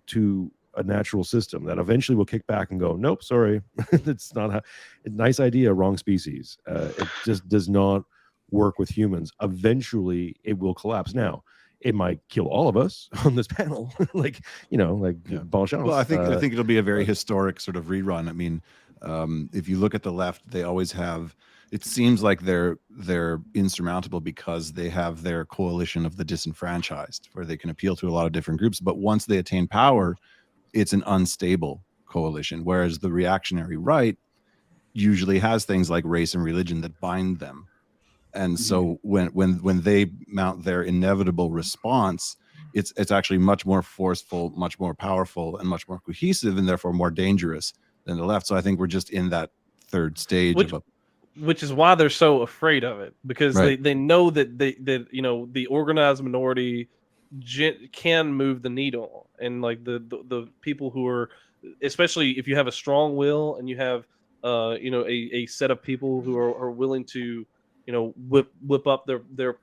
to a natural system that eventually will kick back and go, nope, sorry. It's not a nice idea, wrong species. It just does not work with humans. Eventually it will collapse. Now, it might kill all of us on this panel, Bonchance. Well, I think it'll be a very historic sort of rerun. I mean, if you look at the left, they always have. It seems like they're insurmountable because they have their coalition of the disenfranchised, where they can appeal to a lot of different groups. But once they attain power, it's an unstable coalition. Whereas the reactionary right usually has things like race and religion that bind them. And so when they mount their inevitable response, it's actually much more forceful, much more powerful, and much more cohesive, and therefore more dangerous than the left. So I think we're just in that third stage which is why they're so afraid of it, because Right. they know that the organized minority can move the needle, and like the people who are, especially if you have a strong will and you have a set of people who are willing to whip up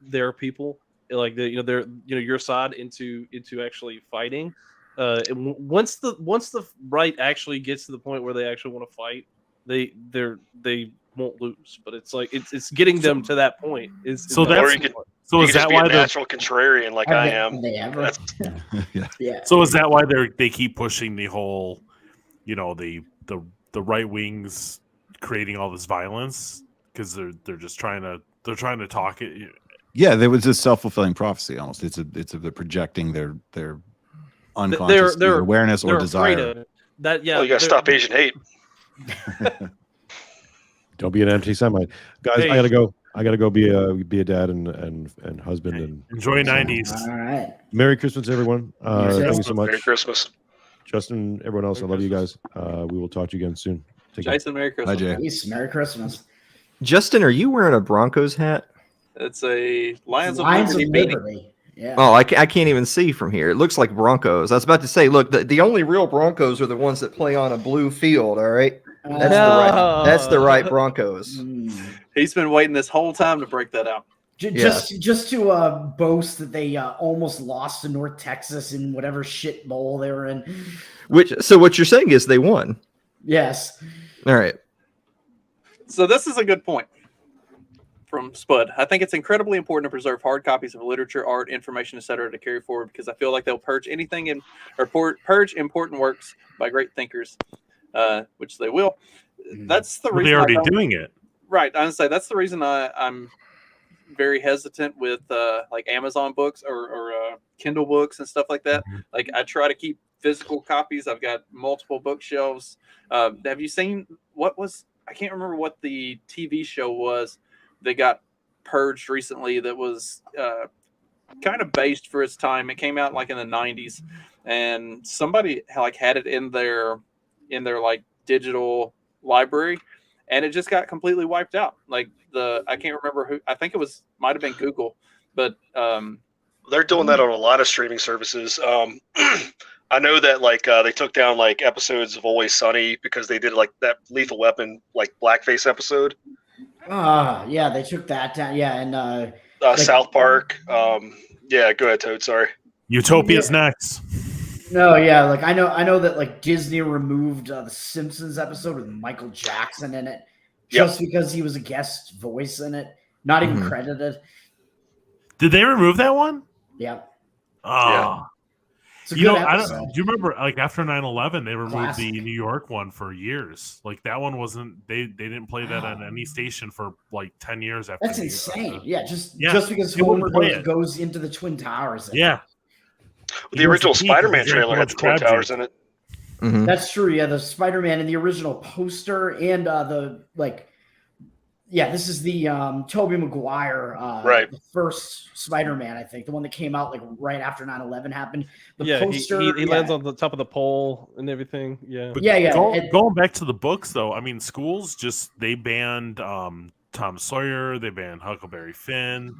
their people, like their your side into actually fighting. Once the right actually gets to the point where they actually want to fight, they won't lose. But it's like it's getting them to that point. So or that's you could so you is could just that be a why they're natural contrarian like I am. Have they ever? Yeah. Yeah. so is that why they keep pushing the whole, the right wings creating all this violence, because they're just trying to talk it. Yeah, there was a self-fulfilling prophecy almost. They're projecting their unconscious they're awareness or they're afraid desire. of it. That Well, you got to stop Asian hate. Don't be an anti-Semite, guys. Hey. I gotta go be a dad and husband and Enjoy 90s. All right. Merry Christmas, everyone. Thank you so much, Merry Christmas. Justin. Everyone else, Merry I love you Christmas. guys. We will talk to you again soon. Take care. Jason, Merry Christmas. Hi, Jay. Peace. Merry Christmas. Justin, are you wearing a Broncos hat? It's a Lions of Lions of Liberty beanie. Liberty. Yeah. Oh, I can't even see from here. It looks like Broncos. I was about to say, look, the only real Broncos are the ones that play on a blue field. All right, that's the right Broncos. He's been waiting this whole time to break that out. Just to boast that they almost lost to North Texas in whatever shit bowl they were in. So what you're saying is they won. Yes. All right. So this is a good point from Spud. I think it's incredibly important to preserve hard copies of literature, art, information, etc. to carry forward, because I feel like they'll purge purge important works by great thinkers, which they will. That's the reason They're already doing it. Right. I would say that's the reason I'm very hesitant with like Amazon books or Kindle books and stuff like that. Like I try to keep physical copies. I've got multiple bookshelves. Have you seen I can't remember what the TV show was that got purged recently that was kind of based for its time. It came out like in the 90s, and somebody like had it in their like digital library, and it just got completely wiped out. Like I can't remember who. I think it might have been Google, but They're doing that on a lot of streaming services. I know that like they took down like episodes of Always Sunny because they did like that Lethal Weapon like blackface episode. Yeah, they took that down. Yeah, and South Park. Yeah, go ahead, Toad. Sorry. Utopia's next. No, yeah, like I know that like Disney removed the Simpsons episode with Michael Jackson in it just because he was a guest voice in it, not even credited. Did they remove that one? Yeah. Oh. Yeah. It's a good I episode. don't. Do you remember like after 9/11 they removed Classic. the New York one for years? Like that one wasn't. They didn't play that on any station for like 10 years after. That's New insane. York. Yeah, just because they wouldn't Homer play it. goes into the Twin Towers. Yeah. The original Spider-Man trailer had the Twin Towers in it. That's true. Yeah, the Spider-Man in the original poster and this is the Tobey Maguire, Right. the first Spider-Man, I think, the one that came out like right after 9/11 happened. The Yeah, poster, he lands on the top of the pole and everything. Yeah. But Yeah. Going back to the books, though, I mean, schools they banned Tom Sawyer, they banned Huckleberry Finn,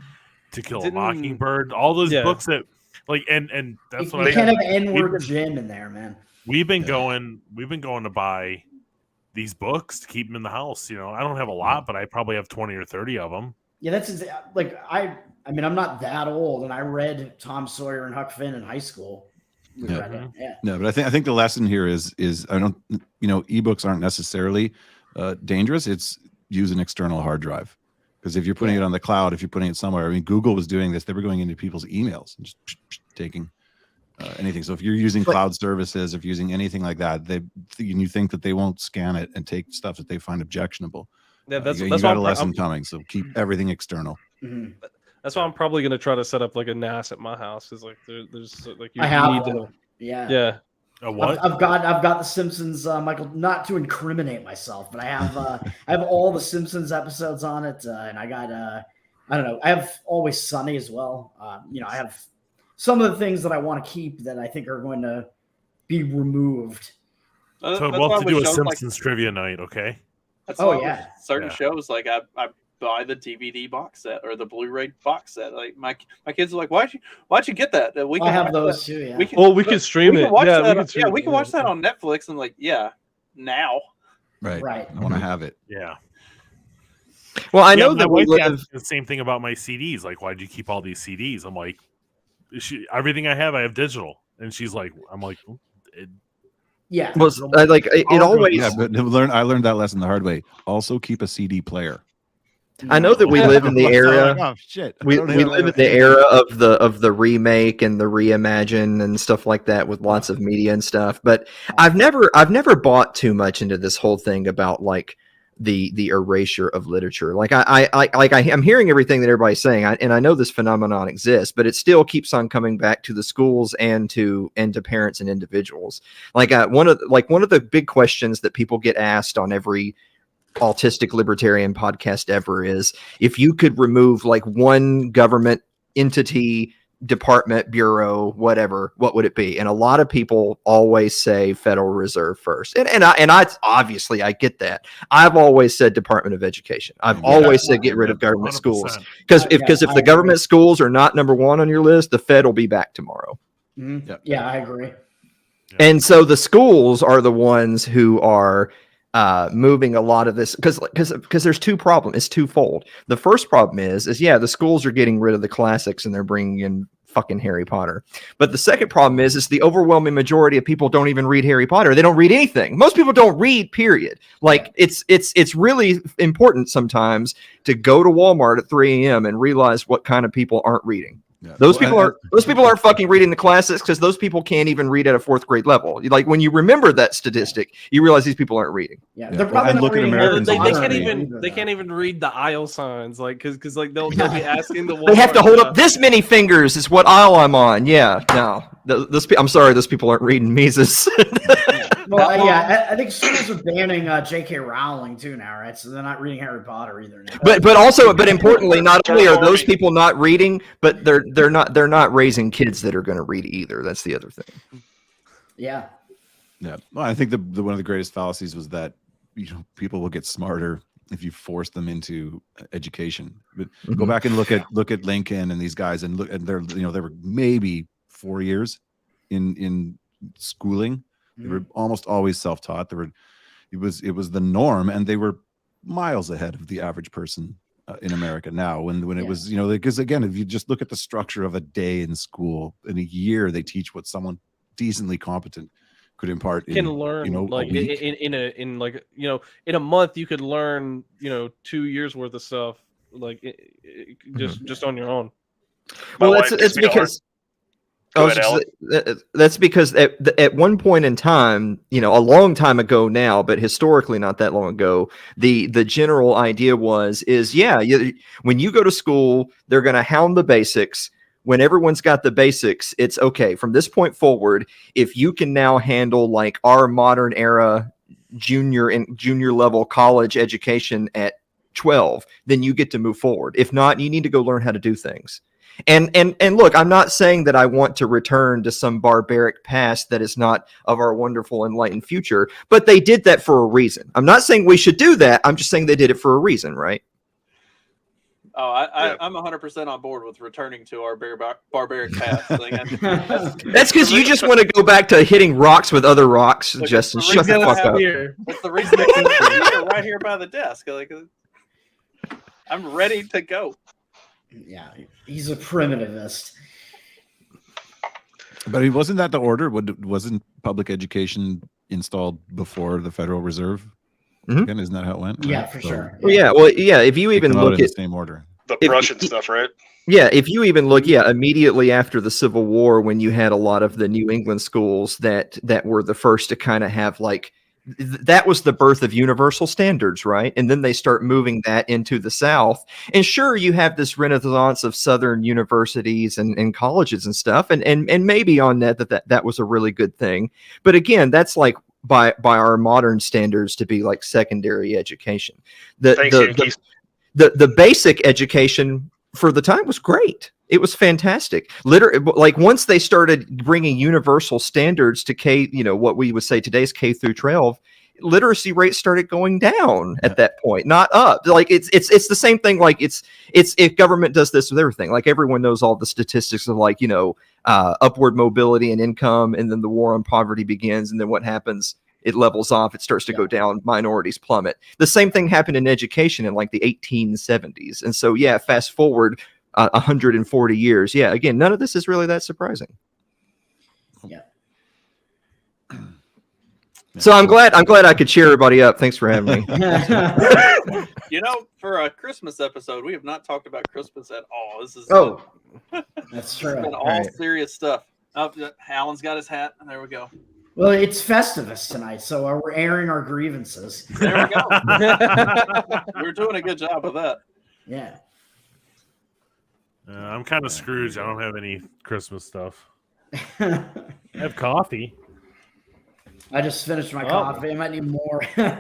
To Kill a Mockingbird, all those books that like, and that's what you can't have N-word Jim in there, man. We've been going to buy these books to keep them in the house. You know, I don't have a lot, but I probably have 20 or 30 of them. Yeah, that's like I mean, I'm not that old, and I read Tom Sawyer and Huck Finn in high school. No, but I think the lesson here is I don't, ebooks aren't necessarily dangerous. It's use an external hard drive, because if you're putting it on the cloud, if you're putting it somewhere, I mean, Google was doing this. They were going into people's emails and just taking anything. So if you're using cloud services, if you're using anything like that, you think that they won't scan it and take stuff that they find objectionable. Yeah, that's you got a lesson coming. So keep everything external. That's why I'm probably going to try to set up like a NAS at my house. Is like there's like you I have need one. to. Yeah. A what? I've got the Simpsons, Michael. Not to incriminate myself, but I have all the Simpsons episodes on it, and I got I don't know. I have Always Sunny as well. I have some of the things that I want to keep that I think are going to be removed. So I'd love to do a Simpsons trivia night, okay? That's Oh, why yeah. with certain Yeah. shows, like I buy the DVD box set or the Blu-ray box set. Like my kids are like, why'd you get that? We I have watch those that. too. Yeah. We can, Well, we can stream it. watch Yeah, that. we can stream we it. can watch that on Netflix. And like, yeah, now. Right. Right. I want to have it. Yeah. Well, I Yeah, know my that we wife live. asked the same thing about my CDs. Like, why'd you keep all these CDs? I'm like, everything I have digital. And she's like, I'm like, well, Yeah. Well, it always. Yeah, but I learned that lesson the hard way. Also, keep a CD player. I know that we live in the era. Like, oh shit! We live in the era of the remake and the reimagine and stuff like that with lots of media and stuff. But I've never bought too much into this whole thing about like the erasure of literature. Like I'm hearing everything that everybody's saying, and I know this phenomenon exists, but it still keeps on coming back to the schools and to parents and individuals. Like one of the big questions that people get asked on every autistic libertarian podcast ever is, if you could remove like one government entity, department, bureau, whatever, what would it be? And a lot of people always say Federal Reserve first. And I obviously I get that. I've always said Department of Education. I've always said get rid of government 100%. schools. Because if the government schools are not number one on your list, the Fed will be back tomorrow. Mhm. Yep. Yeah, I agree. And so the schools are the ones who are moving a lot of this because there's two problems. It's twofold. The first problem is the schools are getting rid of the classics and they're bringing in fucking Harry Potter. But the second problem is the overwhelming majority of people don't even read Harry Potter. They don't read anything. Most people don't read, period. Like it's really important sometimes to go to Walmart at 3 a.m. and realize what kind of people aren't reading. Yeah. Those people aren't fucking reading the classics because those people can't even read at a 4th grade level. Like when you remember that statistic, you realize these people aren't reading. Yeah, Yeah, they're well, probably and not look at reading Americans Harry They Potter can't either, even they though. can't even read the aisle signs, like because like they'll be asking the They have to Walmart, hold up this many fingers is what aisle I'm on. Yeah, no, I'm sorry, those people aren't reading Mises. Well, I think schools are banning J.K. Rowling too now, right? So they're not reading Harry Potter either now. but importantly, not only are those people not reading, but they're not raising kids that are going to read either. That's the other thing. Yeah. Yeah. Well, I think the one of the greatest fallacies was that people will get smarter if you force them into education. But go back and look at Lincoln and these guys and look, and they were maybe 4 years in schooling. They were almost always self-taught. It was the norm, and they were miles ahead of the average person in America now. When it was, because again, if you just look at the structure of a day in school, in a year they teach what someone decently competent could impart. can learn like in a month you could learn 2 years worth of stuff like just on your own. Well, My wife it's gives me a hard- because. Go ahead, Alan. That's because at one point in time, a long time ago now, but historically not that long ago, the general idea was when you go to school, they're going to hound the basics. When everyone's got the basics, it's okay. From this point forward, if you can now handle like our modern era junior level college education at 12, then you get to move forward. If not, you need to go learn how to do things. And look, I'm not saying that I want to return to some barbaric past that is not of our wonderful enlightened future, but they did that for a reason. I'm not saying we should do that. I'm just saying they did it for a reason, right? Oh, I'm 100% on board with returning to our barbaric past. That's because you just want to go back to hitting rocks with other rocks, Justin. Shut the fuck up. That's the reason they're right here by the desk. Like, I'm ready to go. Yeah, he's a primitivist. But wasn't that the order? Wasn't public education installed before the Federal Reserve? Again, isn't that how it went? Yeah, Right? for sure. Well, if you even look in the at same order, The Prussian stuff, right? Yeah, if you even look, immediately after the Civil War, when you had a lot of the New England schools that were the first to kind of have like, that was the birth of universal standards, right? And then they start moving that into the South. And sure, you have this renaissance of Southern universities and colleges and stuff, and maybe on that was a really good thing. But again, that's like by our modern standards to be like secondary education. The basic education for the time was great. It was fantastic. Like once they started bringing universal standards to K, what we would say today's K through 12, literacy rates started going down at that point, not up. Like it's the same thing. Like it's if government does this with everything, like everyone knows all the statistics of like, upward mobility and income, and then the war on poverty begins, and then what happens? It levels off. It starts to go down. Minorities plummet. The same thing happened in education in like the 1870s. And so, fast forward 140 years. Yeah, again, none of this is really that surprising. Yeah. So I'm glad I could cheer everybody up. Thanks for having me. For a Christmas episode, we have not talked about Christmas at all. This is that's true. It's been all serious stuff. Oh, Alan's got his hat. There we go. Well, it's Festivus tonight, so we're airing our grievances. There we go. We're doing a good job of that. Yeah. I'm kind of Scrooge. I don't have any Christmas stuff. I have coffee. I just finished my coffee. I might need more. Be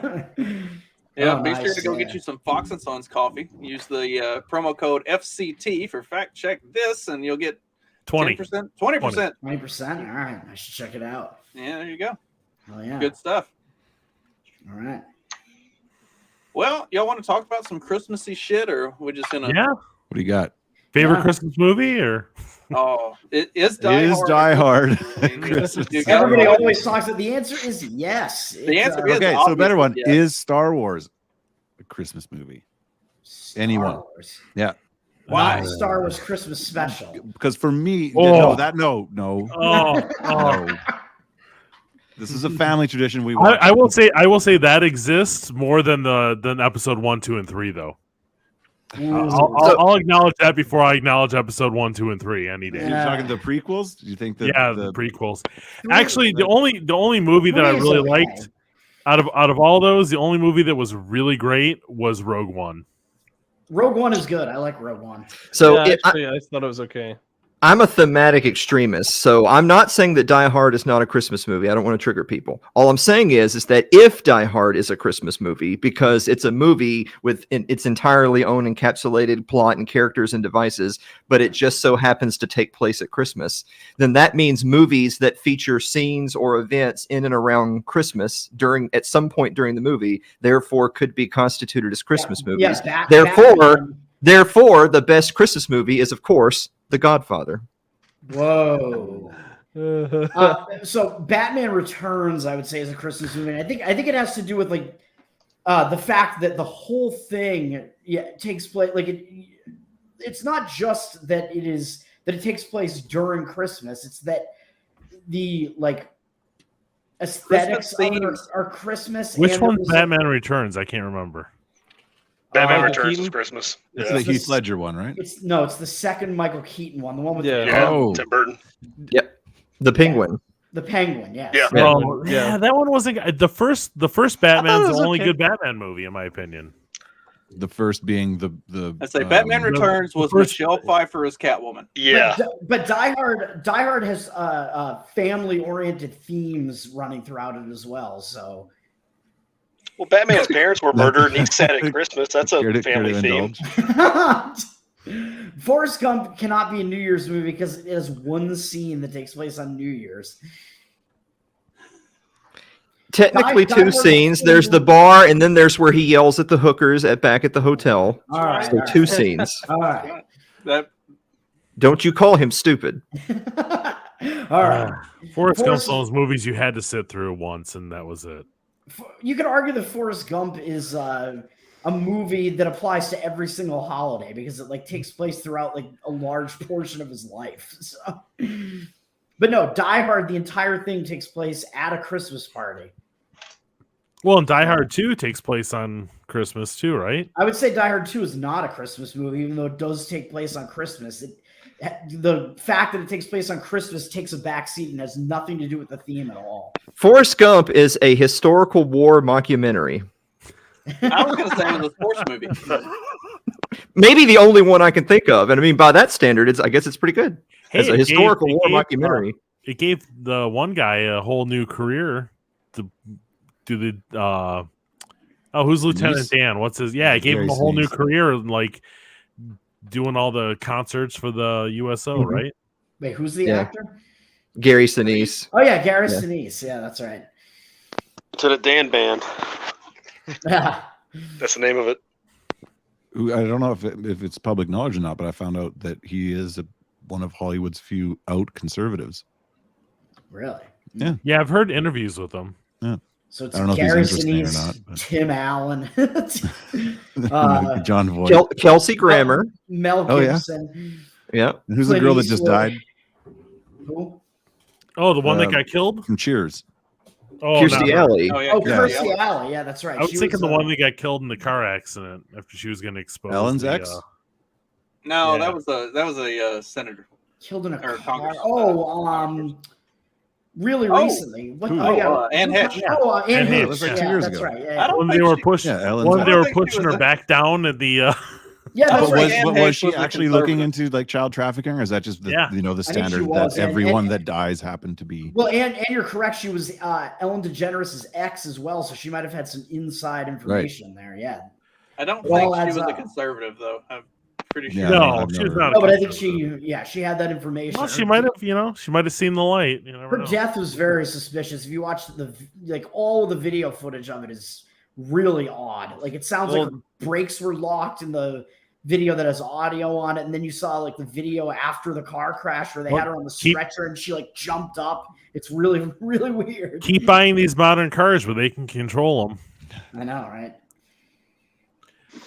sure to go get you some Fox and Sons coffee. Use the promo code FCT for fact check this, and you'll get 20%. 20%. 20%. All right. I should check it out. Yeah, there you go. Oh yeah. Good stuff. All right. Well, y'all want to talk about some Christmassy shit, or we're just gonna? Yeah. What do you got? Favorite Christmas movie, or? Oh, it is Die It is Hard. Die Hard. Everybody always talks. The answer is yes. The answer is okay. So a better one yes. is Star Wars, a Christmas movie. Anyone? Wars. Yeah. Wow. Star Wars Christmas special. Because for me, Oh. no. Oh. This is a family tradition. I will say that exists more than episode 1, 2, and 3 though. I'll acknowledge that before I acknowledge episode 1, 2, and 3 any day. You're talking the prequels? Do you think that? The prequels. Actually, the only movie that I really liked out of all those, the only movie that was really great was Rogue One. Rogue One is good. I like Rogue One. So I thought it was okay. I'm a thematic extremist, so I'm not saying that Die Hard is not a Christmas movie. I don't want to trigger people. All I'm saying is that if Die Hard is a Christmas movie, because it's a movie with its entirely own encapsulated plot and characters and devices, but it just so happens to take place at Christmas, then that means movies that feature scenes or events in and around Christmas at some point during the movie, therefore could be constituted as Christmas movies. Therefore, the best Christmas movie is, of course, The Godfather. Whoa. So Batman Returns, I would say, is a Christmas movie. And I think it has to do with like the fact that the whole thing takes place it's not just that it takes place during Christmas. It's that the aesthetics are Christmas. Which one's Batman Returns? I can't remember. Batman Returns is Christmas. It's the Heath Ledger one, right? It's the second Michael Keaton one, the one with Tim Burton. Yep, the Penguin. The Penguin, yes. Yeah. That one wasn't the first. The first Batman's the only good Batman movie, in my opinion. The first being the I say Batman Returns was Michelle Pfeiffer as Catwoman. Yeah, but Die Hard has family-oriented themes running throughout it as well. So. Well, Batman's parents were murdered, and he's sad at Christmas. That's a family theme. Forrest Gump cannot be a New Year's movie because it has one scene that takes place on New Year's. Technically, two scenes. There's the bar, and then there's where he yells at the hookers back at the hotel. All right, so two scenes. All right. Don't you call him stupid? All right. Forrest Gump's one of those movies you had to sit through once, and that was it. You could argue that Forrest Gump is a movie that applies to every single holiday because it takes place throughout a large portion of his life. So, but no, Die Hard, the entire thing takes place at a Christmas party. Well, and Die Hard 2 takes place on Christmas too, right? I would say Die Hard 2 is not a Christmas movie, even though it does take place on Christmas. The fact that it takes place on Christmas takes a backseat and has nothing to do with the theme at all. Forrest Gump is a historical war mockumentary. I was going to say it was a sports movie. Maybe the only one I can think of. And I mean, by that standard, I guess it's pretty good. It's a historical war mockumentary. It gave the one guy a whole new career to do who's Lieutenant Dan? What's his? Yeah, it gave him a whole new career, doing all the concerts for the USO, Mhm. right? Wait, who's the Yeah. actor? Gary Sinise. Oh yeah, Gareth Yeah. Sinise. Yeah, that's right. To the Dan Band. Yeah. That's the name of it. Who I don't know if it's public knowledge or not, but I found out that he is one of Hollywood's few out conservatives. Really? Yeah, I've heard interviews with them. So it's I don't know if he's Gary interesting or Sinise, not, but- Tim Allen, John Voight. Kelsey Grammer. Mel Oh, yeah? Gibson. Yeah. And who's the Clint girl that just Eastwood. died Who? Oh, the one that Um, got killed? from Cheers? Oh, Kirstie not her. Alley. Oh yeah, Oh, Yeah. Kirstie Alley. Yeah, that's right. I was She thinking the uh, one that got killed in the car accident after she was going to expose Ellen's the, ex? No, Yeah. that was a senator. killed in a Or car. Congress. Really Oh. recently. What? Who? Oh, yeah. Anne Heche. Oh, Anne Anne Heche. Heche, was like yeah, 2 years that's ago. right. Yeah, I don't when they think were she- pushing, Yeah, Ellen's when ex. they I were don't think she pushing her was a- back down at the. yeah, I that's don't But right. think was Anne she Heche was a actually looking conservative. into like child trafficking, or is that just the Yeah. the think she standard was, that and- everyone and- that dies happened to be? Well, and you're correct. She was Ellen DeGeneres' ex as well, so she might have had some inside information there. Yeah. I don't It all think she adds was a up. conservative though. I'm pretty sure. Yeah, No, I've she was never- not. No, a but I think conservative. she had that information. Well, she might have, she might have seen the light. You never Her know. death was very suspicious. If you watch all of the video footage of it is really odd. Like it sounds like her brakes were locked in the video that has audio on it, and then you saw like the video after the car crash where they had her on the stretcher and she like jumped up. It's really, really weird. Keep buying these modern cars where they can control them, I know, right?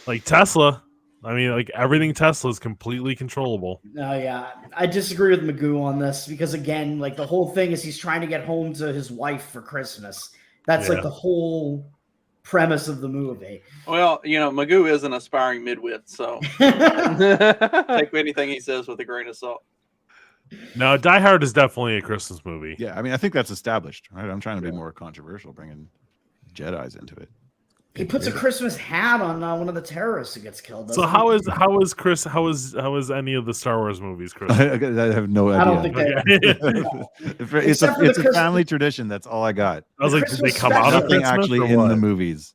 like Tesla. I mean, like everything Tesla is completely controllable. No, yeah, I disagree with Magoo on this because again, like the whole thing is he's trying to get home to his wife for Christmas. That's like Yeah. the whole premise of the movie. Well, Magoo is an aspiring midwit, so take anything he says with a grain of salt. No, Die Hard is definitely a Christmas movie. Yeah, I mean, I think that's established, right? I'm trying to be more controversial, bringing Jedi's into it. He puts a Christmas hat on one of the terrorists who gets killed. So how is any of the Star Wars movies, Chris? I have no idea. I don't think they. it's Except for a the Christmas- family tradition. That's all I got. I was like, did they Christmas come out of Nothing Christmas actually or in what? the movies.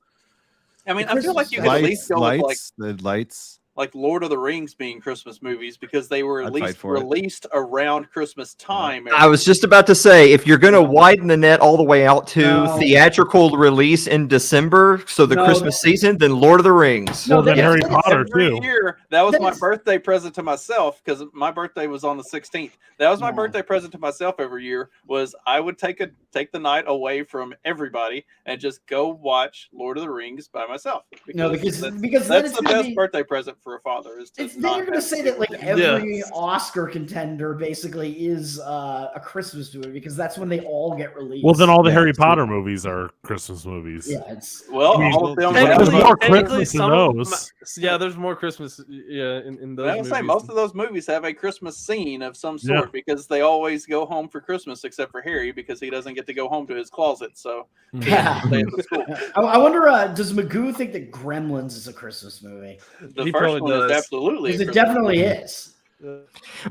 I mean, The I feel like Christmas you could at least go with The lights. like Lord of the Rings being Christmas movies because they were at I'd fight least for it. released around Christmas time. I was just about to say, if you're going to widen the net all the way out to No. theatrical release in December, so the No, Christmas season, then Lord of the Rings. No, Well, then that- Harry that's Potter Every too. year, that was That my is- birthday present to myself because my birthday was on the 16th. That was my No. birthday present to myself every year. Was I would take the night away from everybody and just go watch Lord of the Rings by myself. No, because then that's it's the gonna best be- birthday present for a father. Is to Then not you're going to have say to that deal like with it. every Yes. Oscar contender basically is a Christmas movie because that's when they all get released. Well, then all the Yeah, Harry it's true. Potter movies are Christmas movies. yeah, it's Well, I mean, all of them. But have there's like- more Technically, Christmas in some of those. yeah, there's more Christmas. Yeah, in those. I would say movies. most of those movies have a Christmas scene of some Yeah. sort because they always go home for Christmas, except for Harry because he doesn't get to go home to his closet. So yeah. stay at the school. I wonder, does Magoo think that Gremlins is a Christmas movie? The He first probably one is does. absolutely. a Because it Christmas definitely movie. is.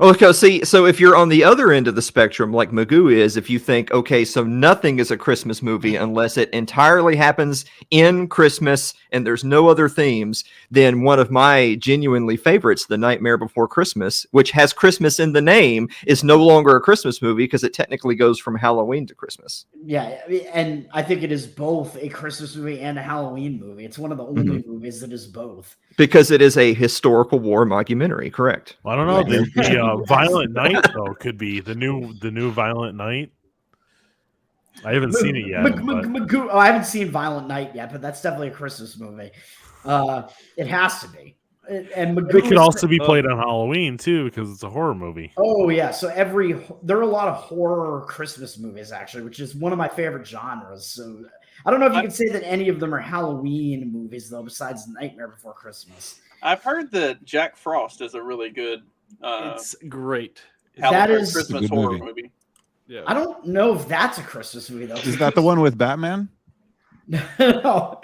Okay, see, so if you're on the other end of the spectrum, like Magoo is, if you think, okay, so nothing is a Christmas movie unless it entirely happens in Christmas and there's no other themes, then one of my genuinely favorites, The Nightmare Before Christmas, which has Christmas in the name, is no longer a Christmas movie because it technically goes from Halloween to Christmas. Yeah, and I think it is both a Christmas movie and a Halloween movie. It's one of the only movies that is both. Because it is a historical war mockumentary, correct? I don't know. The Violent Night though could be the new Violent Night. I haven't seen it yet. but- Magoo, I haven't seen Violent Night yet, but that's definitely a Christmas movie. It has to be. And Magoo It could is- also be played on Halloween too, because it's a horror movie. Oh yeah, so there are a lot of horror Christmas movies actually, which is one of my favorite genres. So I don't know if you can say that any of them are Halloween movies though, besides Nightmare Before Christmas. I've heard that Jack Frost is a really good It's great. That is- Christmas It's a good horror movie. movie. Yeah. I don't know if that's a Christmas movie though. Is that the one with Batman? no,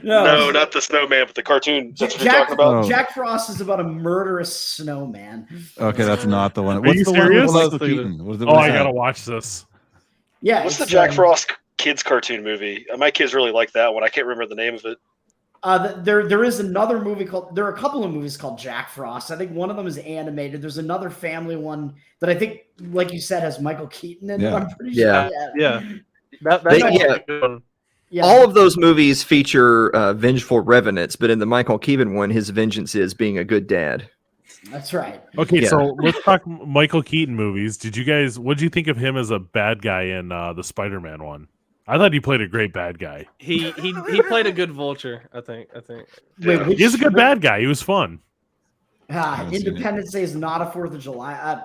No, not the snowman, but the cartoon. That's what you're talking about. Oh. Jack Frost is about a murderous snowman. Okay, that's not the one. Are What's you the serious? one with Michael Keaton? Oh, I gotta watch this. Yeah, What's the it's, Jack Frost kids cartoon movie? My kids really like that one. I can't remember the name of it. There is another movie called. There are a couple of movies called Jack Frost. I think one of them is animated. There's another family one that I think, like you said, has Michael Keaton in it. Yeah. I'm pretty Yeah. sure. Yeah. That's They- actually yeah. a good one. Yeah. All of those movies feature vengeful revenants, but in the Michael Keaton one, his vengeance is being a good dad. That's right. Okay, Yeah. so let's talk Michael Keaton movies. What did you think of him as a bad guy in the Spider-Man one? I thought he played a great bad guy. He played a good vulture. I think. Wait, which, He's a good bad guy. He was fun. haven't seen it. Independence Day is not a 4th of July.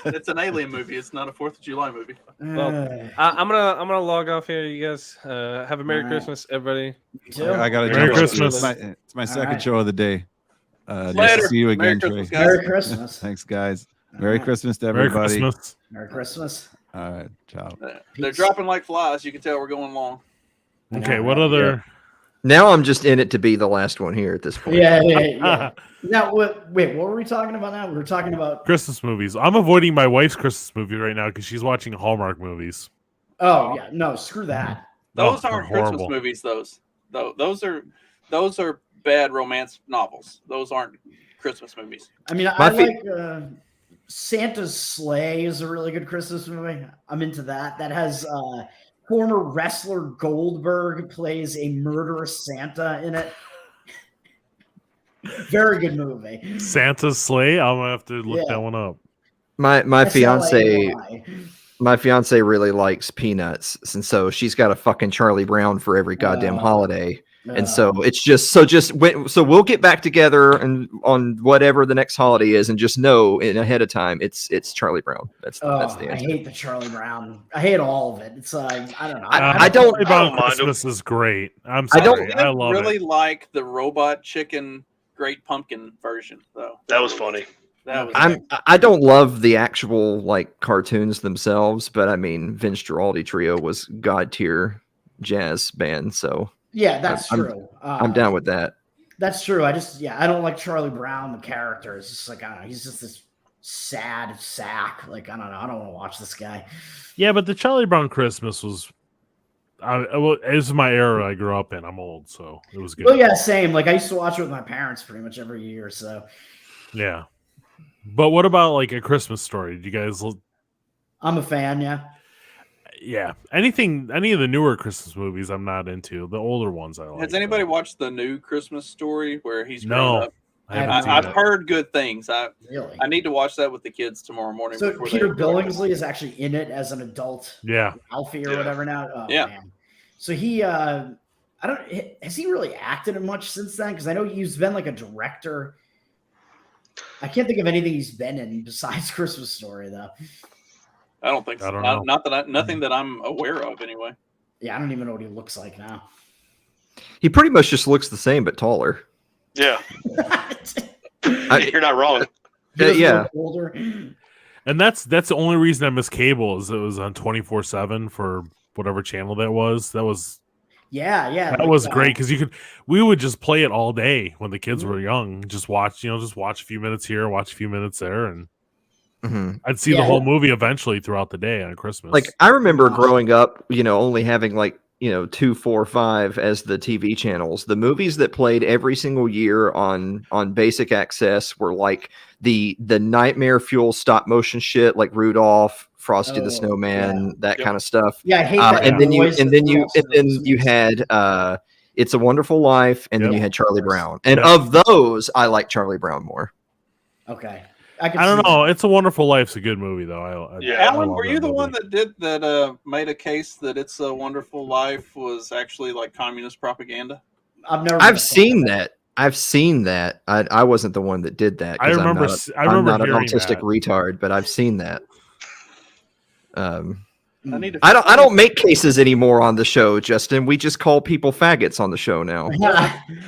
It's an alien movie. It's not a 4th of July movie. I'm gonna log off here. You guys have a Merry All right. Christmas, everybody. I got to Merry jump. Christmas. It's my second right. show of the day. Nice Later. to see you Merry again, Christmas, Trey. guys. Merry Christmas. Thanks, guys. All Merry right. Christmas to Merry everybody. Christmas. Merry Christmas. All right, ciao. They're Peace. dropping like flies. You can tell we're going long. Okay, All what right. other? Now I'm just in it to be the last one here at this point. Yeah. Now, what were we talking about now? We were talking about. Christmas movies. I'm avoiding my wife's Christmas movie right now because she's watching Hallmark movies. Oh, yeah. No, screw that. Those Oh, aren't horrible. Christmas movies. Those are bad romance novels. Those aren't Christmas movies. I mean, My I fa- like Santa's Sleigh is a really good Christmas movie. I'm into that. That has former wrestler Goldberg plays a murderous Santa in it. Very good movie. Santa's Sleigh. I'm gonna have to look Yeah. that one up. My fiance, SLAY. my fiance really likes Peanuts, and so she's got a fucking Charlie Brown for every goddamn holiday. And so it's just so we'll get back together and on whatever the next holiday is, and just know in ahead of time it's Charlie Brown. That's the I answer. hate the Charlie Brown. I hate all of it. It's I don't know. I don't- Charlie Brown mind him. Christmas is great. I'm I don't- sorry. I love really it. like the Robot Chicken Great Pumpkin version though. That was funny. That was I don't love the actual like cartoons themselves, but I mean Vince Giraldi Trio was god tier jazz band, so Yeah, that's I'm- true. I'm down with that. That's true. I don't like Charlie Brown, the character. It's just like, I don't know. He's just this sad sack. Like, I don't know. I don't want to watch this guy. Yeah, but the Charlie Brown Christmas was. It was my era I grew up in. I'm old, so it was good. Well, yeah, same. Like, I used to watch it with my parents pretty much every year. So Yeah. But what about like A Christmas Story? Did you guys? I'm a fan. Yeah. Yeah. Any of the newer Christmas movies I'm not into. The older ones I like. Has anybody though. watched the new Christmas Story where he's grown No. up? I haven't seen I've it. heard good things. Really. I need to watch that with the kids tomorrow morning. So before Peter they go to bed. Billingsley is actually in it as an adult Yeah. Alfie or Yeah. whatever now. Oh, Yeah. Man. So he, has he really acted in much since then? Because I know he's been like a director. I can't think of anything he's been in besides Christmas Story though. I don't think so. I don't know. Nothing that I'm aware of anyway. Yeah, I don't even know what he looks like now. He pretty much just looks the same but taller. Yeah, I- you're not wrong. He doesn't yeah. look older. And that's the only reason I miss cable is it was on 24/7 for whatever channel that was. That was Yeah. that was great because we would just play it all day when the kids Mm-hmm. were young. Just watch a few minutes here, watch a few minutes there, and Mhm. I'd see the Yeah. whole movie eventually throughout the day on Christmas. Like I remember growing up, only having like 2, 4, 5 as the TV channels. The movies that played every single year on basic access were like the nightmare fuel stop motion shit, like Rudolph, Frosty Oh, the Snowman, yeah. that Yep. kind of stuff. Yeah, I hate that. And then noise you that had It's a Wonderful Life, and then Yep. you had Charlie Brown. And Yep. of those, I like Charlie Brown more. Okay. I don't know. It's a Wonderful Life's a good movie though. Yeah. Alan, love were you that the one movie. that did that? Made a case that It's a Wonderful Life was actually like communist propaganda. I've never. I've seen that. I wasn't the one that did that. 'cause I remember I'm not an hearing autistic that. retard, but I've seen that. I need to. I don't make cases anymore on the show, Justin. We just call people faggots on the show now.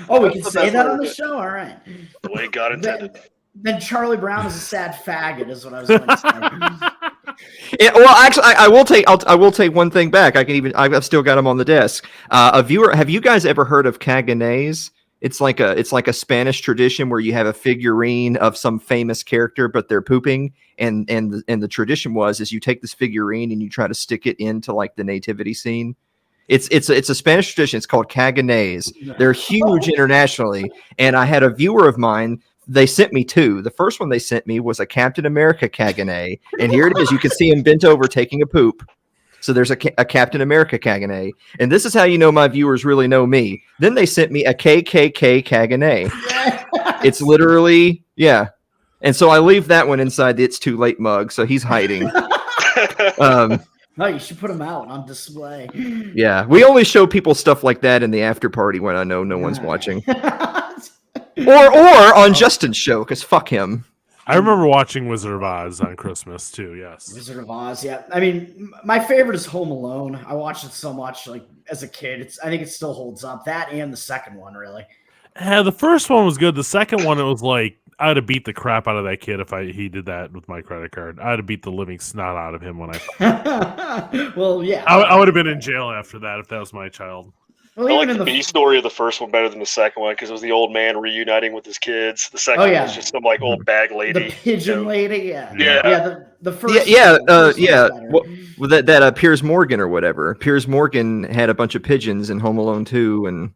Oh, we That's can the say best that way on to the do it. show. All right. The way God intended. Then Charlie Brown is a sad faggot, is what I was going to say. Yeah, well, actually, I will take one thing back. I've still got them on the desk. Have you guys ever heard of Caganes? It's like a Spanish tradition where you have a figurine of some famous character, but they're pooping, and the tradition is you take this figurine and you try to stick it into like the nativity scene, It's a Spanish tradition. It's called caganes. They're huge internationally. And I had a viewer of mine. They sent me two. The first one they sent me was a Captain America cagane, and here it is. You can see him bent over taking a poop. So there's a Captain America cagane, and this is how you know my viewers really know me. Then they sent me a KKK cagane. It's literally, yeah. And so I leave that one inside the It's Too Late mug, so he's hiding. No, you should put them out on display. Yeah, we only show people stuff like that in the after party when I know no one's watching. Or on Justin's show, because fuck him. I remember watching Wizard of Oz on Christmas too. Yes, Wizard of Oz. Yeah, I mean, my favorite is Home Alone. I watched it so much, like as a kid. I think it still holds up. That and the second one, really. the first one was good. The second one, it was like I'd have beat the crap out of that kid if he did that with my credit card. I'd have beat the living snot out of him when I. Well, yeah. I would have been in jail after that if that was my child. Well, I even like the B story of the first one better than the second one because it was the old man reuniting with his kids. The second one was just some like old bag lady, the pigeon lady. Yeah. The first. Well, that Piers Morgan or whatever. Piers Morgan had a bunch of pigeons in Home Alone 2 and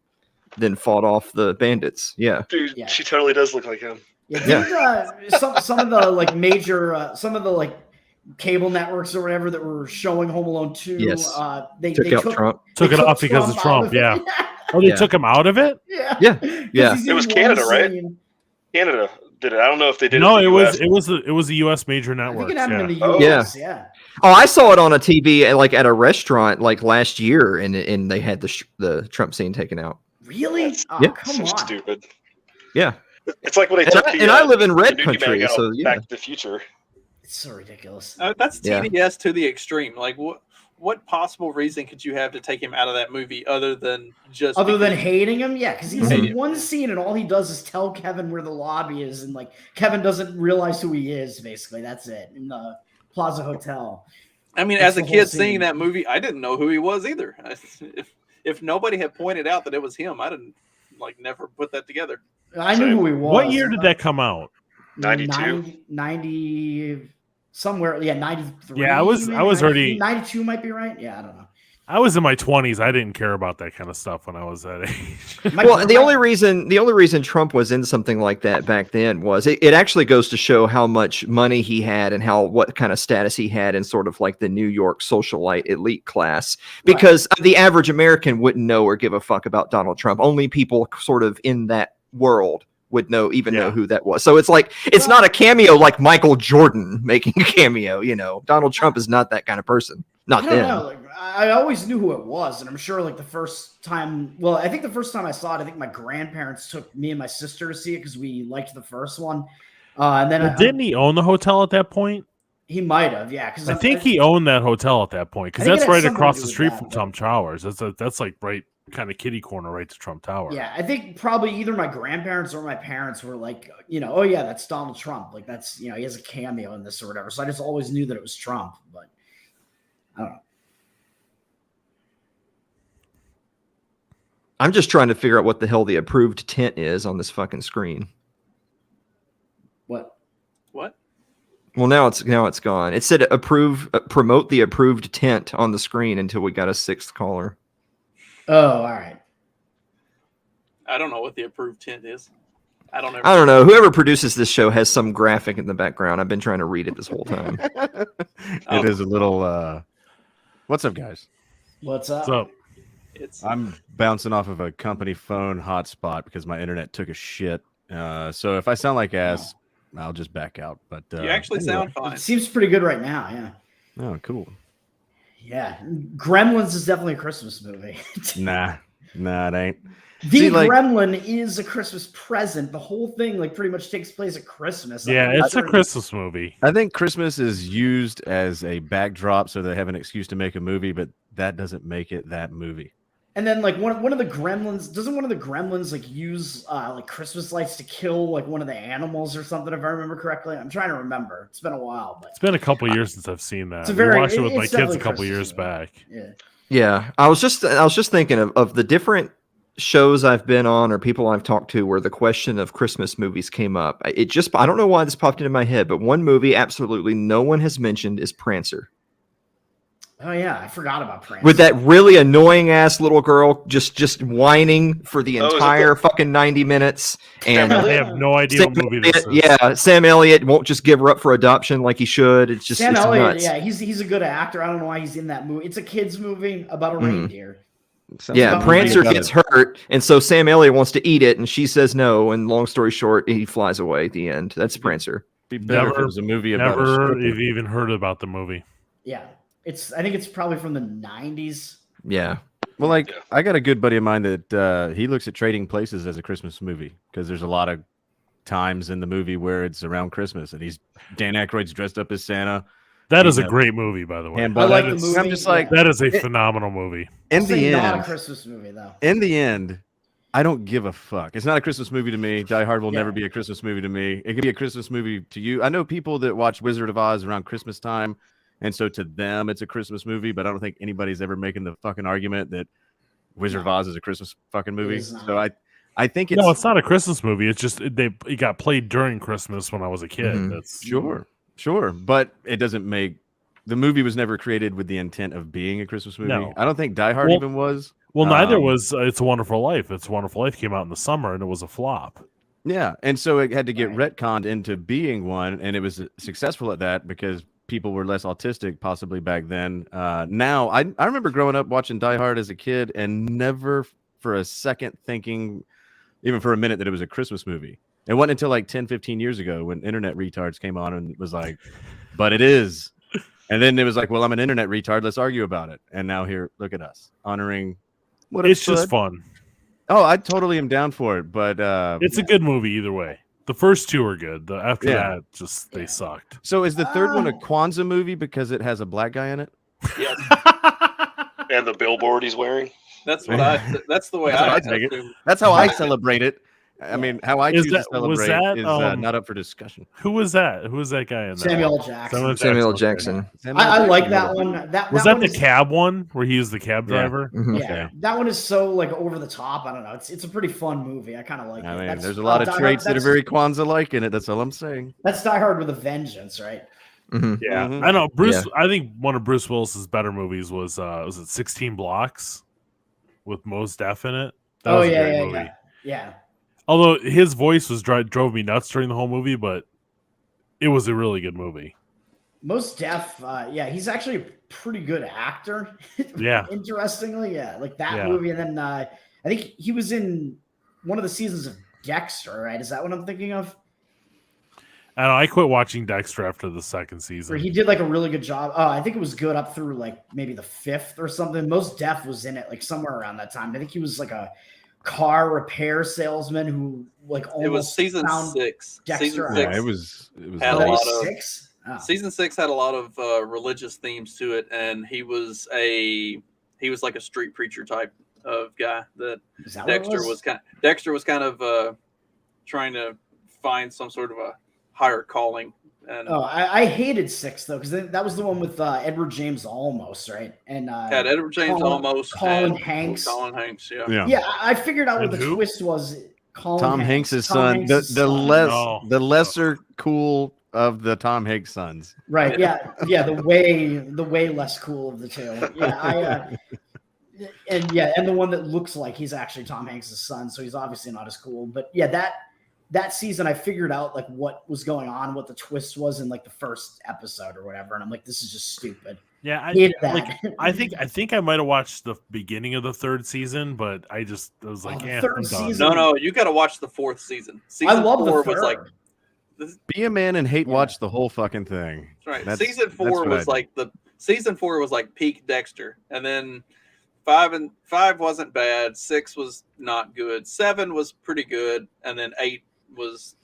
then fought off the bandits. Yeah, dude, she totally does look like him. Yeah. Some of the like major some of the like cable networks or whatever that were showing Home Alone 2. Yes. They took out Trump. Took it off because of Trump. Yeah. Oh, they took him out of it. Yeah. It was Canada, right? Canada did it. I don't know if they did. No, it was the U.S. major network. In the US, yeah. Oh, I saw it on a TV like at a restaurant like last year, and they had the Trump scene taken out. Really? Oh, yeah. Come on. Stupid. Yeah. It's like when they took I live in red country, so yeah. Back to the Future. It's so ridiculous. That's TDS to the extreme. Like, what possible reason could you have to take him out of that movie other than hating him? Yeah, because he's in one scene and all he does is tell Kevin where the lobby is, and like Kevin doesn't realize who he is. Basically, that's it in the Plaza Hotel. I mean, as a kid seeing that movie, I didn't know who he was either. If nobody had pointed out that it was him, I didn't never put that together. I knew who he was. What year did that come out? 92. 90 somewhere. Yeah, 93. Yeah, I was already 92 might be right. Yeah, I don't know. I was in my 20s. I didn't care about that kind of stuff when I was that age. Well, the only reason Trump was in something like that back then was it actually goes to show how much money he had and what kind of status he had in sort of like the New York socialite elite class. Because the average American wouldn't know or give a fuck about Donald Trump. Only people sort of in that world would know who that was. So it's like it's not a cameo like Michael Jordan making a cameo. Donald Trump is not that kind of person. Not then. No, I always knew who it was, and I'm sure like the first time. Well, I think the first time I saw it, I think my grandparents took me and my sister to see it because we liked the first one. And then didn't he own the hotel at that point? He might have, yeah. Because I think he owned that hotel at that point because that's right across the street from Trump Towers. That's like right kind of kitty corner right to Trump Tower. Yeah, I think probably either my grandparents or my parents were like, oh yeah, that's Donald Trump. Like that's he has a cameo in this or whatever. So I just always knew that it was Trump, but I don't know. I'm just trying to figure out what the hell the approved tent is on this fucking screen. What? Well, now it's gone. It said promote the approved tent on the screen until we got a sixth caller. Oh, all right. I don't know what the approved tent is. I don't know. Whoever produces this show has some graphic in the background. I've been trying to read it this whole time. It is a little. What's up, guys? What's up? So I'm bouncing off of a company phone hotspot because my internet took a shit. So if I sound like ass, I'll just back out. But you actually sound fine. It seems pretty good right now. Yeah. Oh, cool. Yeah, Gremlins is definitely a Christmas movie. Nah, it ain't. Gremlin is a Christmas present. The whole thing pretty much takes place at Christmas. Yeah, it's a Christmas movie. I think Christmas is used as a backdrop so they have an excuse to make a movie, but that doesn't make it that movie. And then one of the Gremlins use Christmas lights to kill one of the animals or something, if I remember correctly. I'm trying to remember. It's been a while, but it's been a couple years since I've seen that. I watched it with my kids a couple years back. Yeah. I was just thinking of the different shows I've been on or people I've talked to where the question of Christmas movies came up. I don't know why this popped into my head, but one movie absolutely no one has mentioned is Prancer. Oh yeah, I forgot about Prancer. with that really annoying ass little girl just whining for the Oh, is it entire fucking 90 minutes. And Sam I have no idea what movie this is. yeah, Sam Elliott won't just give her up for adoption like he should. It's just Sam it's Elliott, nuts. yeah, he's a good actor. I don't know why he's in that movie. It's a kids movie about a reindeer. Yeah, about Prancer movie. gets hurt, and so Sam Elliott wants to eat it, and she says no. And long story short, he flies away at the end. That's Prancer. Be better if it was a movie about a Never stripper. have even heard about the movie. Yeah, I think it's probably from the 90s. Yeah. Well, like Yeah. I got a good buddy of mine that he looks at Trading Places as a Christmas movie because there's a lot of times in the movie where it's around Christmas and Dan Aykroyd's dressed up as Santa. That is a Yeah. great movie, by the way. And I like That the is- movie. I'm just like, That is a It- phenomenal movie. in I'll say the not a end, Christmas movie though. in the end, I don't give a fuck. It's not a Christmas movie to me. Die Hard will Yeah. never be a Christmas movie to me. It could be a Christmas movie to you. I know people that watch Wizard of Oz around Christmas time, and so to them it's a Christmas movie. But I don't think anybody's ever making the fucking argument that Wizard of Oz is a Christmas fucking movie. is not. So I think it's No, it's not a Christmas movie. It's just it got played during Christmas when I was a kid. Mhm. That's sure, but it doesn't make the movie was never created with the intent of being a Christmas movie. No. I don't think Die Hard Well- even was. Well, neither Um, was It's a Wonderful Life. It's a Wonderful Life came out in the summer and it was a flop. Yeah, and so it had to get Right. retconned into being one, and it was successful at that because people were less autistic possibly back then. Now, I remember growing up watching Die Hard as a kid and never for a second thinking, even for a minute, that it was a Christmas movie. It wasn't until like 10, 15 years ago when internet retards came on and was like, but it is. And then it was like, well, I'm an internet retard. Let's argue about it. And now here, look at us honoring what It's just fun. Oh, I totally am down for it, but It's a good movie either way. The first two are good. After Yeah. that, just they sucked. so is the third one a Oh. Kwanzaa movie because it has a black guy in it? And the billboard he's wearing. That's what that's the way That's how I I take it. assume. That's how I celebrate it. I mean, how I Is choose that- to was celebrate that, is not up for discussion. Who was that? Who was that guy in that? Samuel one? Jackson. Samuel okay. Jackson. I like that one. Was that one the is- cab one where he was the cab Yeah. driver? Mhm. Yeah, Okay. that one is so like over the top. I don't know. It's a pretty fun movie. I kind of like I it. mean, That's- there's a lot of Die Hard- traits that are that's- very Kwanzaa-like in it. That's all I'm saying. That's Die Hard with a Vengeance, right? Mhm. Yeah, Mhm. I know. Bruce. Yeah. I think one of Bruce Willis's better movies was it 16 Blocks with Mos Def in it. That Oh was a yeah, great yeah, movie. yeah, yeah. Although his voice was drove me nuts during the whole movie, but it was a really good movie. Most Def, yeah, he's actually a pretty good actor. Yeah. Interestingly, yeah, like that Yeah. movie, and then I think he was in one of the seasons of Dexter, right? Is that what I'm thinking of? I don't know, I quit watching Dexter after the second season. Where he did like a really good job. Oh, I think it was good up through like maybe the 5th or something. Most Def was in it like somewhere around that time. I think he was like a car repair salesman who like almost It was season found 6. Dexter Season out. 6 Yeah, it was Had a Oh, that lot was of- 6. Oh. Season 6 had a lot of religious themes to it, and he was like a street preacher type of guy that Is that what it Dexter was kind of trying to find some sort of a higher calling. And Oh, I hated 6 though, because that was the one with Edward James Olmos, right? And had Edward James Colin- almost Colin and Hanks. Colin Hanks, yeah. yeah. yeah, I figured out what And the who? twist was. Tom Hanks' Tom son, Hanks' the son. No. lesser cool of the Tom Hanks sons. Right. Yeah. The way less cool of the two. Yeah. And the one that looks like he's actually Tom Hanks' son, so he's obviously not as cool. But yeah, that season I figured out like what was going on, what the twist was in like the first episode or whatever, and I'm like, this is just stupid. Yeah, Hated that. like, I think I might have watched the beginning of the third season, but I was like, the yeah, third I'm done. season- No, you got to watch the 4th season. Season I love the 4 third. was like Be a man and hate Yeah. watch the whole fucking thing. right. That's- Season that's 4 what I was do. like season 4 was like peak Dexter, and then 5 wasn't bad. 6 was not good. 7 was pretty good, and then 8 was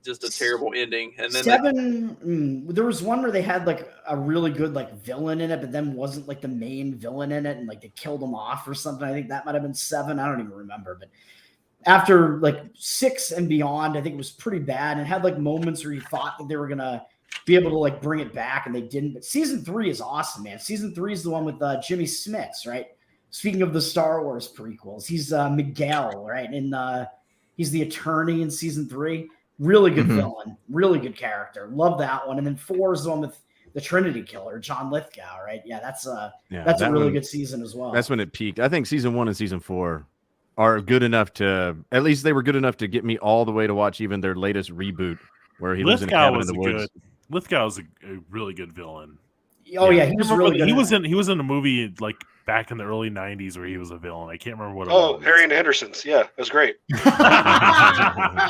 just a terrible ending. And then 7, there was one where they had like a really good like villain in it, but then wasn't like the main villain in it, and like they killed him off or something. I think that might have been 7. I don't even remember. But after like 6 and beyond, I think it was pretty bad, and had like moments where you thought that they were gonna be able to like bring it back, and they didn't. But season 3 is awesome, man. Season 3 is the one with Jimmy Smits, right? Speaking of the Star Wars prequels, he's Miguel, right? And he's the attorney in season 3. Really good Mhm. villain, really good character. Love that one. And then 4 is the one with the Trinity Killer, John Lithgow, right? Yeah, that's a that really one- good season as well. That's when it peaked. I think season 1 and season 4 are good enough to, at least they were good enough to get me all the way to watch even their latest reboot where he lives in a Lithgow cabin in was the a woods. good. Lithgow's a really good villain. Oh yeah, he I was can't remember really good. he was in a movie like back in the early '90s where he was a villain. I can't remember what it Oh, was. Harry and the Hendersons. Yeah, it was great.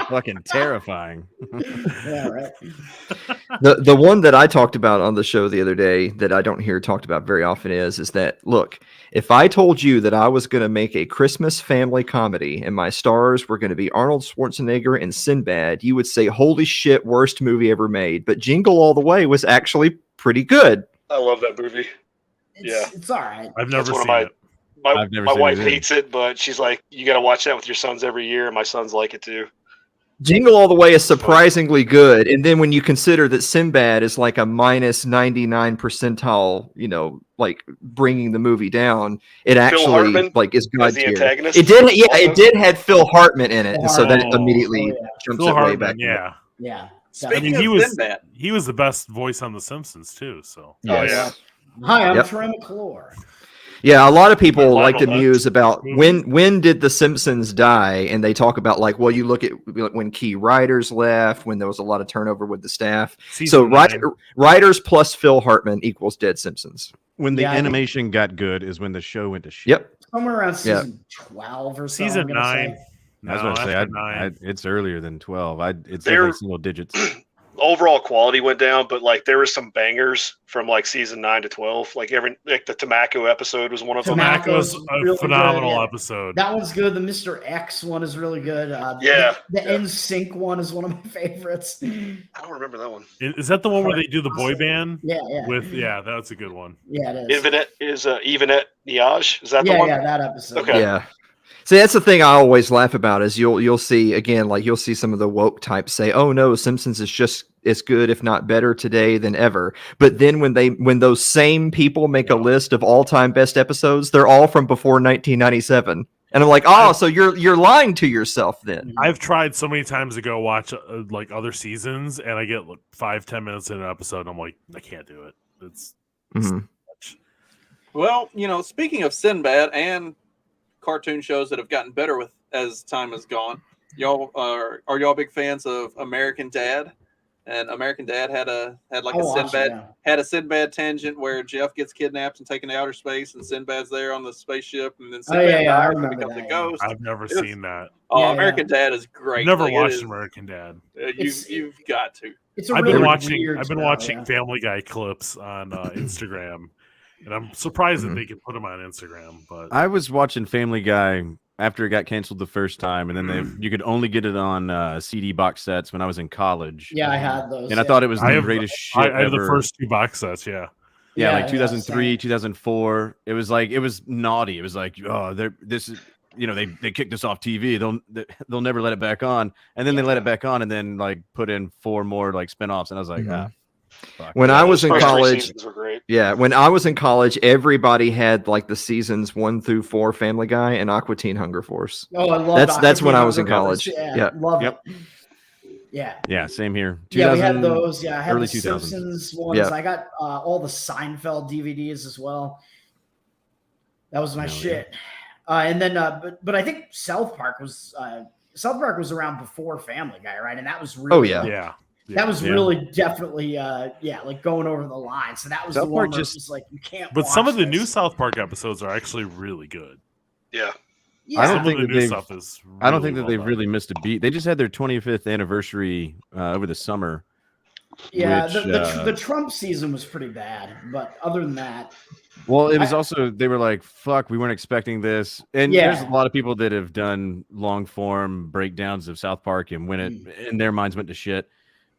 Fucking terrifying. Yeah, right. The one that I talked about on the show the other day that I don't hear talked about very often is that, look, if I told you that I was going to make a Christmas family comedy and my stars were going to be Arnold Schwarzenegger and Sinbad, you would say, holy shit, worst movie ever made. But Jingle All the Way was actually pretty good. I love that movie. It's all right. I've never That's one of seen my- it. I've never My seen wife it either. hates it, but she's like, you got to watch that with your sons every year. And my sons like it too. Jingle All the Way is surprisingly good. And then when you consider that Sinbad is like a minus 99 percentile, like bringing the movie down, it actually Hartman like is God as the tier. antagonist? It did, Also? it did have Phil Hartman in it, and so that Oh. immediately jumps Phil it way Hartman, back. yeah. Yeah. Speaking he of was Sinbad, he was the best voice on The Simpsons too. So Yes. Hi, I'm Yep. Troy McClure. Yeah, a lot of people Lionel like to Hutz. muse about Movie. when did the Simpsons die, and they talk about like, well, you look at when key writers left, when there was a lot of turnover with the staff. Season 9. Writers plus Phil Hartman equals dead Simpsons. When the Yeah, I think- animation got good is when the show went to shit. Yep. Somewhere around Yeah. season 12 or so. Season I'm gonna 9. say. I was about to say, after 9. it's earlier than 12. It's They're- definitely single digits. Overall quality went down, but like there were some bangers from like season 9 to 12. Like the Tobacco episode was one of them. Tobacco's Tobacco's a really phenomenal good, yeah. episode. That one's good. The Mr. X one is really good. Yeah, The yeah. NSYNC one is one of my favorites. I don't remember that one. Is that the one where they do the boy band? Yeah. That's a good one. Yeah, it is. Yvonne Niage. Is that the Yeah, one? yeah, that episode. Okay. Yeah. See, that's the thing I always laugh about is you'll see again, like you'll see some of the woke types say, "Oh no, Simpsons is just as good, if not better, today than ever." But then when those same people make a list of all-time best episodes, they're all from before 1997, and I'm like, "Oh, so you're lying to yourself then." I've tried so many times to go watch like other seasons, and I get like 5-10 minutes in an episode, and I'm like, I can't do it. It's Mhm. well, speaking of Sinbad and cartoon shows that have gotten better with as time has gone, are y'all big fans of American Dad? And American Dad had like a Sinbad tangent where Jeff gets kidnapped and taken to outer space, and Sinbad's there on the spaceship, and then Sinbad I dies and remember becomes that, a yeah. ghost. I've never seen that. Oh, Yeah, American Dad is great. I've never Like, it watched is- American Dad. You've got to. It's a I've really been watching weird style, yeah. Family Guy clips on Instagram, and I'm surprised Mhm. that they can put them on Instagram. But I was watching Family Guy after it got canceled the first time, and then you could only get it on CD box sets when I was in college. Yeah, I had those. And I thought it was I the have- greatest shit I have the ever. first 2 box sets. Yeah, Yeah, Yeah, like yeah, 2003, same. 2004. It was naughty. It was like, oh, this is, they kicked us off TV. They'll never let it back on. And then they let it back on, and then like put in 4 more like spinoffs. And I was like, Mhm. fuck. When I was in First 3 college, seasons were great. yeah, when I was in college, everybody had like the seasons 1 through 4 Family Guy and Aqua Teen Hunger Force. Oh, I love That's when I was in college. Yeah, Yeah. love Yep. it. Yeah. Yeah, same here. Yeah, we had 2000 those. Yeah, I had early the 2000s. Simpsons ones. Yeah. I got all the Seinfeld DVDs as well. That was my Hell yeah. shit. And then, but I think South Park was around before Family Guy, right? And that was really, Oh, yeah. yeah. that was Yeah. really definitely, like going over the line. So that was South the one Park where just- it's like you can't. But some watch of the this. new South Park episodes are actually really good. Yeah. Yeah. I don't Some think of the that new they've- stuff is. I don't think that well they've done. really missed a beat. They just had their 25th anniversary over the summer. Yeah, which, the Trump season was pretty bad, but other than that, Well, it was I- also, they were like, fuck, we weren't expecting this. And Yeah. there's a lot of people that have done long form breakdowns of South Park, and when it in their minds went to shit.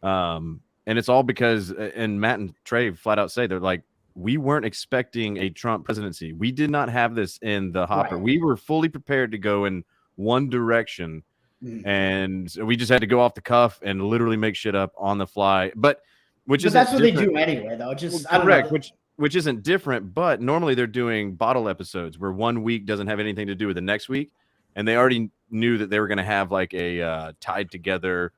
And it's all because, and Matt and Trey flat out say, they're like, we weren't expecting a Trump presidency. We did not have this in the hopper. Right. We were fully prepared to go in one direction. Mhm. And so we just had to go off the cuff and literally make shit up on the fly. But but isn't that's what they different- do anyway, though. Just Well, I don't know. correct, which isn't different, but normally they're doing bottle episodes where one week doesn't have anything to do with the next week, and they already knew that they were going to have like a tied together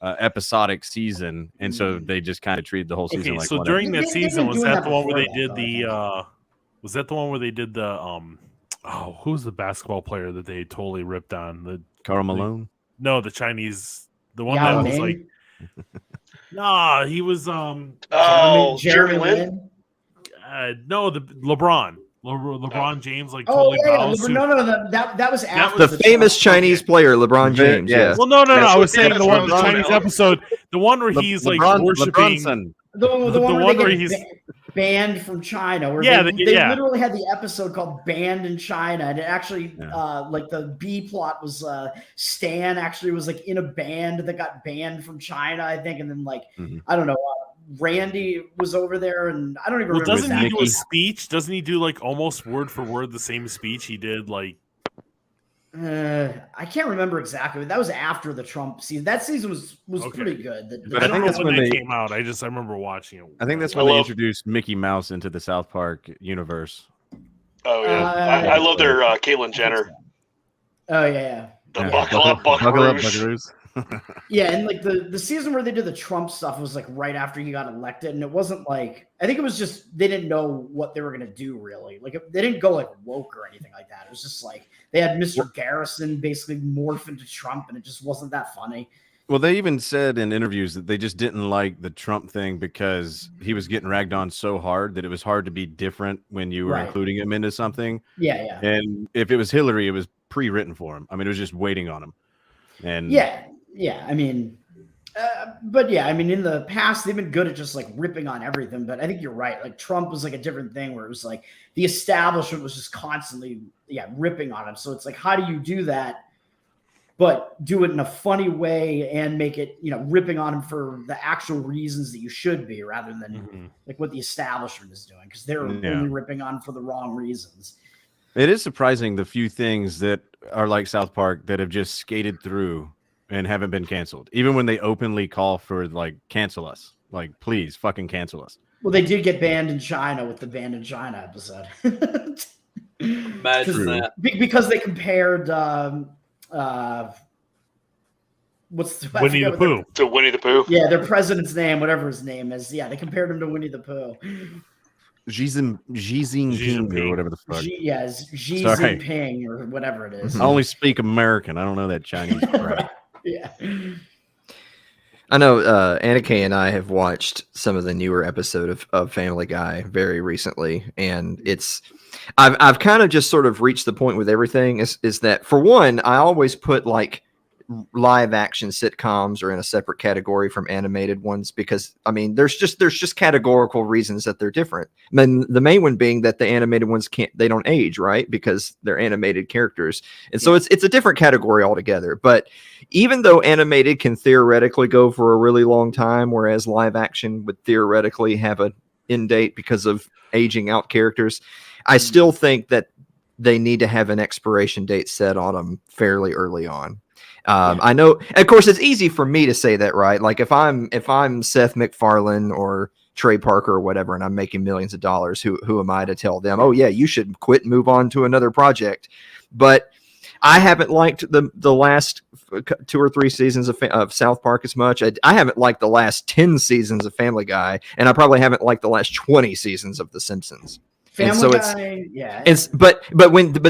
episodic season, and so they just kind of treated the whole season Okay, like so whatever. during that They've season, been was doing that that the one where they before did that, though, I the was that the one where they did the who's the basketball player that they totally ripped on? Carl Malone. No, the Chinese, the one Yao that was Ming? like, nah, he was Oh, Jeremy Jeremy Lin. no, the LeBron James like Oh totally yeah, bows to. that was after The famous Trump- Chinese player LeBron James. Yes. Well, no, That's I was saying that's the what one, I was the Chinese talking about. episode, the one where he's like worshiping. LeBronson. The one one where where they he's- get banned from China, where Yeah, they yeah. literally had the episode called "Banned in China," and it actually, like the B plot was Stan actually was like in a band that got banned from China, I think, and then like I don't know, Randy was over there, and I don't even Well, remember. doesn't he do a Mickey. speech? Doesn't he do like almost word for word the same speech he did like? I can't remember exactly, but that was after the Trump season. That season was Okay. pretty good. But I I don't think know that's when when that they- came out. I remember watching it. I think that's I when they love- introduced Mickey Mouse into the South Park universe. Oh yeah, I love their Caitlyn Jenner. Oh yeah. The Yeah. buckle up, Buckaroos. Yeah, and like the season where they did the Trump stuff was like right after he got elected, and it wasn't like, I think it was just they didn't know what they were gonna do really. Like they didn't go like woke or anything like that. It was just like they had Mr. Garrison basically morph into Trump, and it just wasn't that funny. Well, they even said in interviews that they just didn't like the Trump thing because he was getting ragged on so hard that it was hard to be different when you were Right. including him into something. Yeah. And if it was Hillary, it was pre-written for him. I mean, it was just waiting on him. And Yeah. I mean, but yeah, I mean, in the past they've been good at just like ripping on everything. But I think you're right. Like Trump was like a different thing where it was like the establishment was just constantly, ripping on him. So it's like, how do you do that, but do it in a funny way and make it, ripping on him for the actual reasons that you should be, rather than like what the establishment is doing, because they're only ripping on for the wrong reasons. it is surprising the few things that are like South Park that have just skated through and haven't been canceled, even when they openly call for like cancel us, like please fucking cancel us. Well, they did get banned in China with the Banned in China episode. Imagine that. Because they compared what's the Winnie the Pooh. To Winnie the Pooh. Yeah, their president's name, whatever his name is. Yeah, they compared him to Winnie the Pooh. Xi Jinping or whatever the fuck. Xi Sorry. Jinping or whatever it is. I only speak American. I don't know that Chinese crap. Yeah. I know Annika and I have watched some of the newer episode of Family Guy very recently, and I've kind of just sort of reached the point with everything is that, for one, I always put like live action sitcoms are in a separate category from animated ones, because I mean there's just categorical reasons that they're different. I mean, the main one being that the animated ones they don't age, right, because they're animated characters, and so it's a different category altogether. But even though animated can theoretically go for a really long time, whereas live action would theoretically have an end date because of aging out characters, I still think that they need to have an expiration date set on them fairly early on. I know, of course, it's easy for me to say that, right? Like if I'm Seth MacFarlane or Trey Parker or whatever, and I'm making millions of dollars, who am I to tell them, oh yeah, you should quit and move on to another project? But I haven't liked the last 2 or 3 seasons of South Park as much. I haven't liked the last 10 seasons of Family Guy, and I probably haven't liked the last 20 seasons of The Simpsons. Family Guy, yeah. But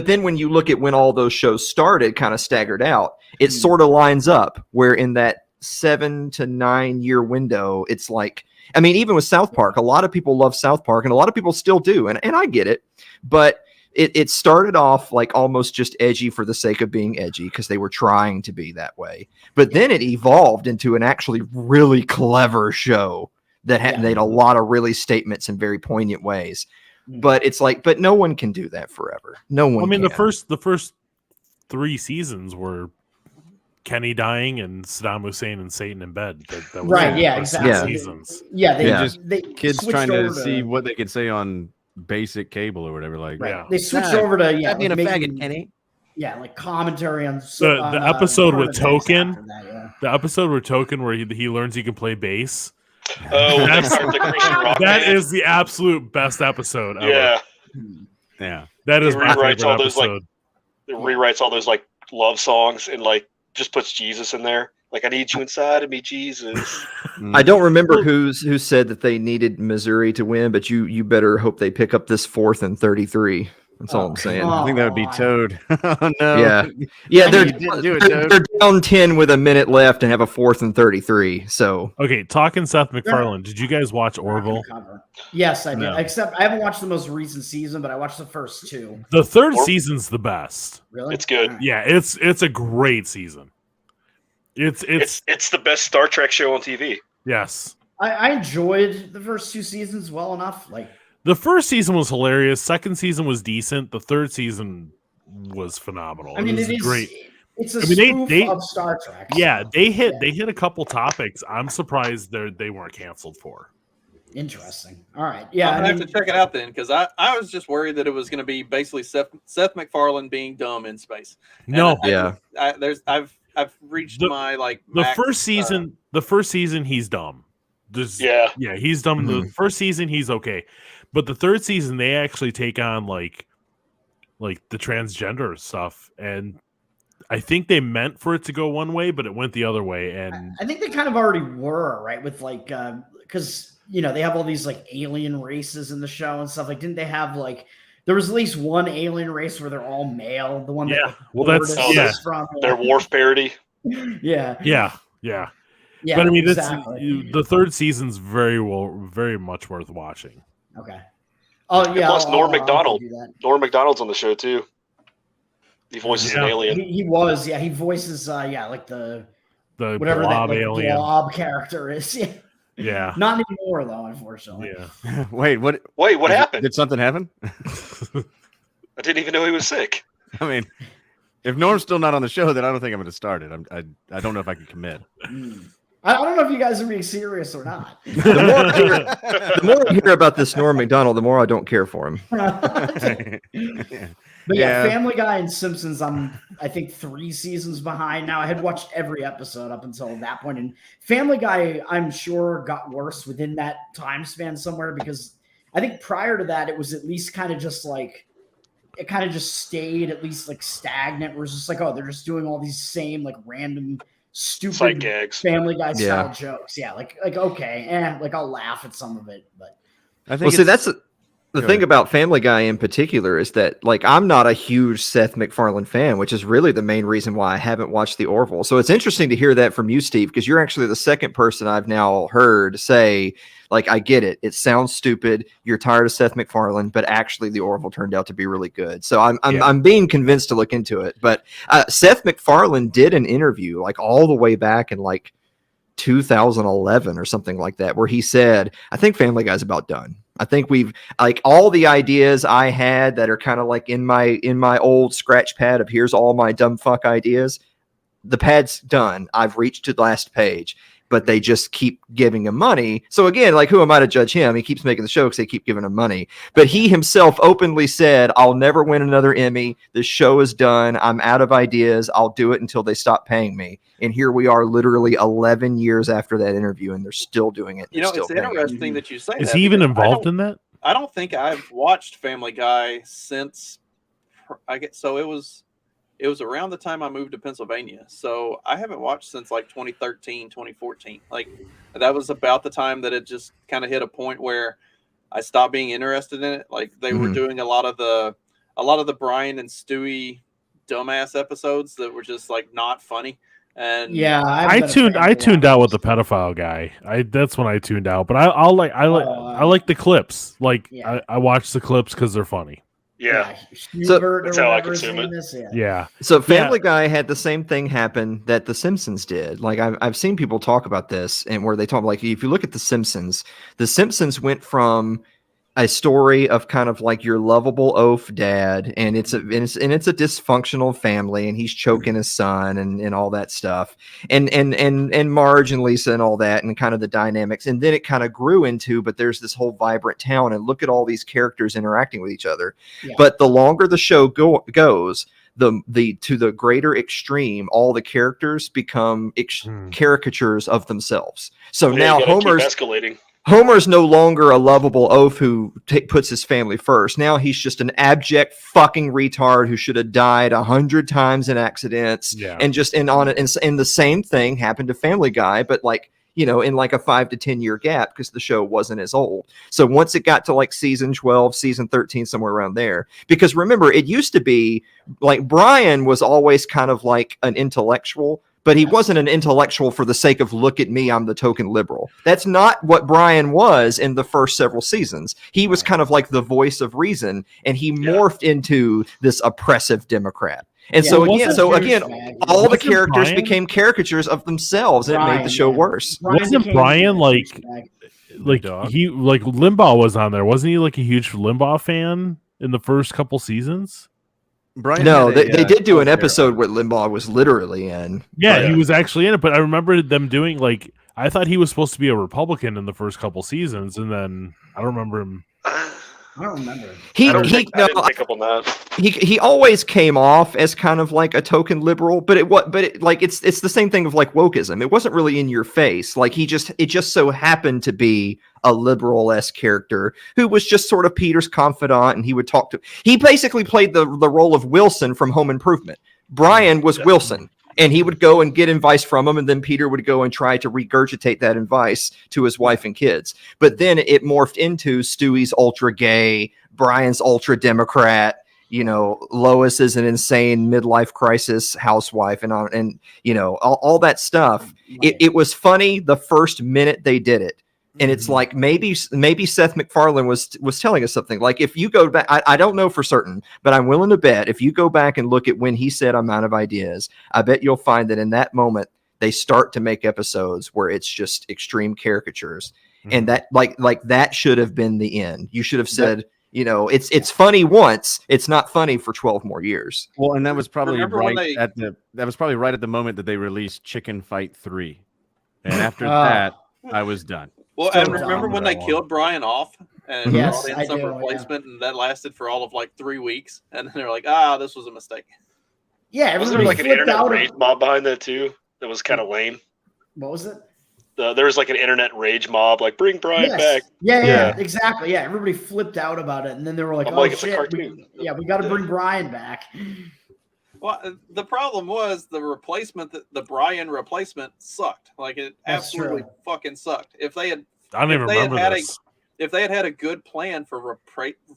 then when you look at when all those shows started, kind of staggered out, it sort of lines up where in that 7 to 9 year window, it's like, I mean, even with South Park, a lot of people love South Park, and a lot of people still do, and I get it, but it started off like almost just edgy for the sake of being edgy because they were trying to be that way, but then it evolved into an actually really clever show that made a lot of really statements in very poignant ways. But it's like, but no one can do that forever. No one. I mean, can. the first 3 seasons were Kenny dying and Saddam Hussein and Satan in bed. That was Right, the yeah, first exactly. Seasons. Yeah, they kids switched trying to over see what they could say on basic cable or whatever. Like, Right. They switched over to being a making- faggot, Kenny. Yeah, like commentary on The episode with Token, after that, yeah. the episode with Token where he learns he can play bass. Oh, That's- the Christian rock That band. is the absolute best episode ever. Yeah. Yeah. That is He my rewrites favorite all those, like, episode. It rewrites all those like love songs and like just puts Jesus in there. Like, I need you inside of me, Jesus. I don't remember who said that they needed Missouri to win, but you better hope they pick up this 4th and 33. That's all I'm saying. I think that would be Toad. Oh no. Yeah, You didn't do it, Toad. they're down 10 with a minute left and have a 4th and 33. So Okay, talking Seth MacFarlane, did you guys watch Orville? Yes, I did. No. Except I haven't watched the most recent season, but I watched the first 2. The 3rd season's the best. Really? It's good. Yeah, it's a great season. It's the best Star Trek show on TV. yes. I enjoyed the first 2 seasons well enough. Like, The first season was hilarious. Second season was decent. The third season was phenomenal. I mean, it was it is great. It's a spoof of Star Trek. Yeah, so, they hit a couple topics. I'm surprised they weren't canceled for. Interesting. All right. Yeah, I'm gonna have to check it out then, because I was just worried that it was going to be basically Seth MacFarlane being dumb in space. No, I've reached my like the max, first season. The first season, he's dumb. Yeah, he's dumb. Mm-hmm. The first season, he's okay, but the third season, they actually take on like the transgender stuff, and I think they meant for it to go one way, but it went the other way. And I think they kind of already were, right? With like, because they have all these like alien races in the show and stuff. Like, didn't they have like there was at least one alien race where they're all male? The one that that's from their Worf parody. Yeah. But I mean, exactly. the third season's very much worth watching. Okay. Oh yeah. Plus, Norm I'll Macdonald. do that. Norm Macdonald's on the show too. He voices an alien. He was. Yeah, he voices. Like the whatever blob that alien. blob character is. Yeah. Yeah. Not anymore though, unfortunately. Yeah. Wait, what happened? Did something happen? I didn't even know he was sick. I mean, if Norm's still not on the show, then I don't think I'm going to start it. I don't know if I can commit. I don't know if you guys are being serious or not. The more I hear about this Norm Macdonald, the more I don't care for him. But yeah, Family Guy and Simpsons, I think 3 seasons behind now. I had watched every episode up until that point, and Family Guy, I'm sure, got worse within that time span somewhere, because I think prior to that, it was at least kind of just like it kind of just stayed at least like stagnant, where it's just like, oh, they're just doing all these same like random stupid sight gags, Family Guy style jokes. Yeah, like okay, like I'll laugh at some of it, but I think that's the thing about Family Guy in particular is that, like, I'm not a huge Seth MacFarlane fan, which is really the main reason why I haven't watched The Orville. So it's interesting to hear that from you, Steve, because you're actually the second person I've now heard say, like, I get it. It sounds stupid. You're tired of Seth MacFarlane, but actually The Orville turned out to be really good. So I'm being convinced to look into it. But Seth MacFarlane did an interview, like, all the way back in, like, 2011 or something like that, where he said, I think Family Guy's about done. I think we've like all the ideas I had that are kind of like in my old scratch pad of here's all my dumb fuck ideas. The pad's done. I've reached to the last page, but they just keep giving him money. So again, like, who am I to judge him? He keeps making the show because they keep giving him money. But he himself openly said, I'll never win another Emmy. This show is done. I'm out of ideas. I'll do it until they stop paying me. And here we are literally 11 years after that interview, and they're still doing it. It's interesting that you say that. Is he even involved in that? I don't think I've watched Family Guy since it was around the time I moved to Pennsylvania. So I haven't watched since like 2013, 2014. Like that was about the time that it just kind of hit a point where I stopped being interested in it. Like they were doing a lot of the Brian and Stewie dumbass episodes that were just like not funny. And yeah, I tuned out with the pedophile guy. That's when I tuned out. But I like the clips. Like I watch the clips because they're funny. Yeah. So that's how I consume it. Yeah. So Family Guy had the same thing happen that The Simpsons did. Like I've seen people talk about this, and where they talk like, if you look at The Simpsons went from a story of kind of like your lovable oaf dad, and it's a dysfunctional family, and he's choking his son and all that stuff, and Marge and Lisa and all that, and kind of the dynamics, and then it kind of grew into, but there's this whole vibrant town, and look at all these characters interacting with each other. Yeah. But the longer the show goes, to the greater extreme, all the characters become caricatures of themselves. So now Homer's escalating. Homer's no longer a lovable oaf who puts his family first. Now he's just an abject fucking retard who should have died 100 times in accidents. Yeah. And just and the same thing happened to Family Guy, but like, you know, in like a 5 to 10 year gap because the show wasn't as old. So once it got to like season 12, season 13, somewhere around there, because remember, it used to be like Brian was always kind of like an intellectual, but he wasn't an intellectual for the sake of look at me, I'm the token liberal. That's not what Brian was in the first several seasons. He was kind of like the voice of reason, and he morphed into this oppressive Democrat. And so again, all the characters became caricatures of themselves, and it made the show worse. Wasn't Brian like Limbaugh was on there? Wasn't he like a huge Limbaugh fan in the first couple seasons? Brian they did do an episode where Limbaugh was literally in. Yeah, he was actually in it, but I remember them doing like, I thought he was supposed to be a Republican in the first couple seasons, and then I don't remember him. I don't remember. I didn't pick up on that. He always came off as kind of like a token liberal, but it's the same thing of like wokeism. It wasn't really in your face. Like it just so happened to be a liberal-esque character who was just sort of Peter's confidant, and he basically played the role of Wilson from Home Improvement. Brian was Wilson, and he would go and get advice from him, and then Peter would go and try to regurgitate that advice to his wife and kids. But then it morphed into Stewie's ultra gay, Brian's ultra Democrat, you know, Lois is an insane midlife crisis housewife, and you know, all that stuff. It was funny the first minute they did it. And it's like maybe Seth MacFarlane was telling us something. Like if you go back, I don't know for certain, but I'm willing to bet if you go back and look at when he said I'm out of ideas, I bet you'll find that in that moment they start to make episodes where it's just extreme caricatures, and that like that should have been the end. You should have said, you know, it's funny once, it's not funny for 12 more years. Well, and that was probably right at the moment that they released Chicken Fight 3, and after that, I was done. Well, and remember when they killed Brian off and Yes, brought in I some do, replacement, and that lasted for all of like 3 weeks, and then they're like, this was a mistake. Yeah, Was there like an internet rage mob behind that too? That was kind of lame. What was it? There was like an internet rage mob, like bring Brian back. Yeah, exactly. Yeah, everybody flipped out about it, and then they were like, I'm "Oh like, it's a shit, cartoon." we got to bring Brian back." Well, the problem was the replacement, the Brian replacement sucked. Like it absolutely fucking sucked. If they had, I don't even remember this. If they had a good plan for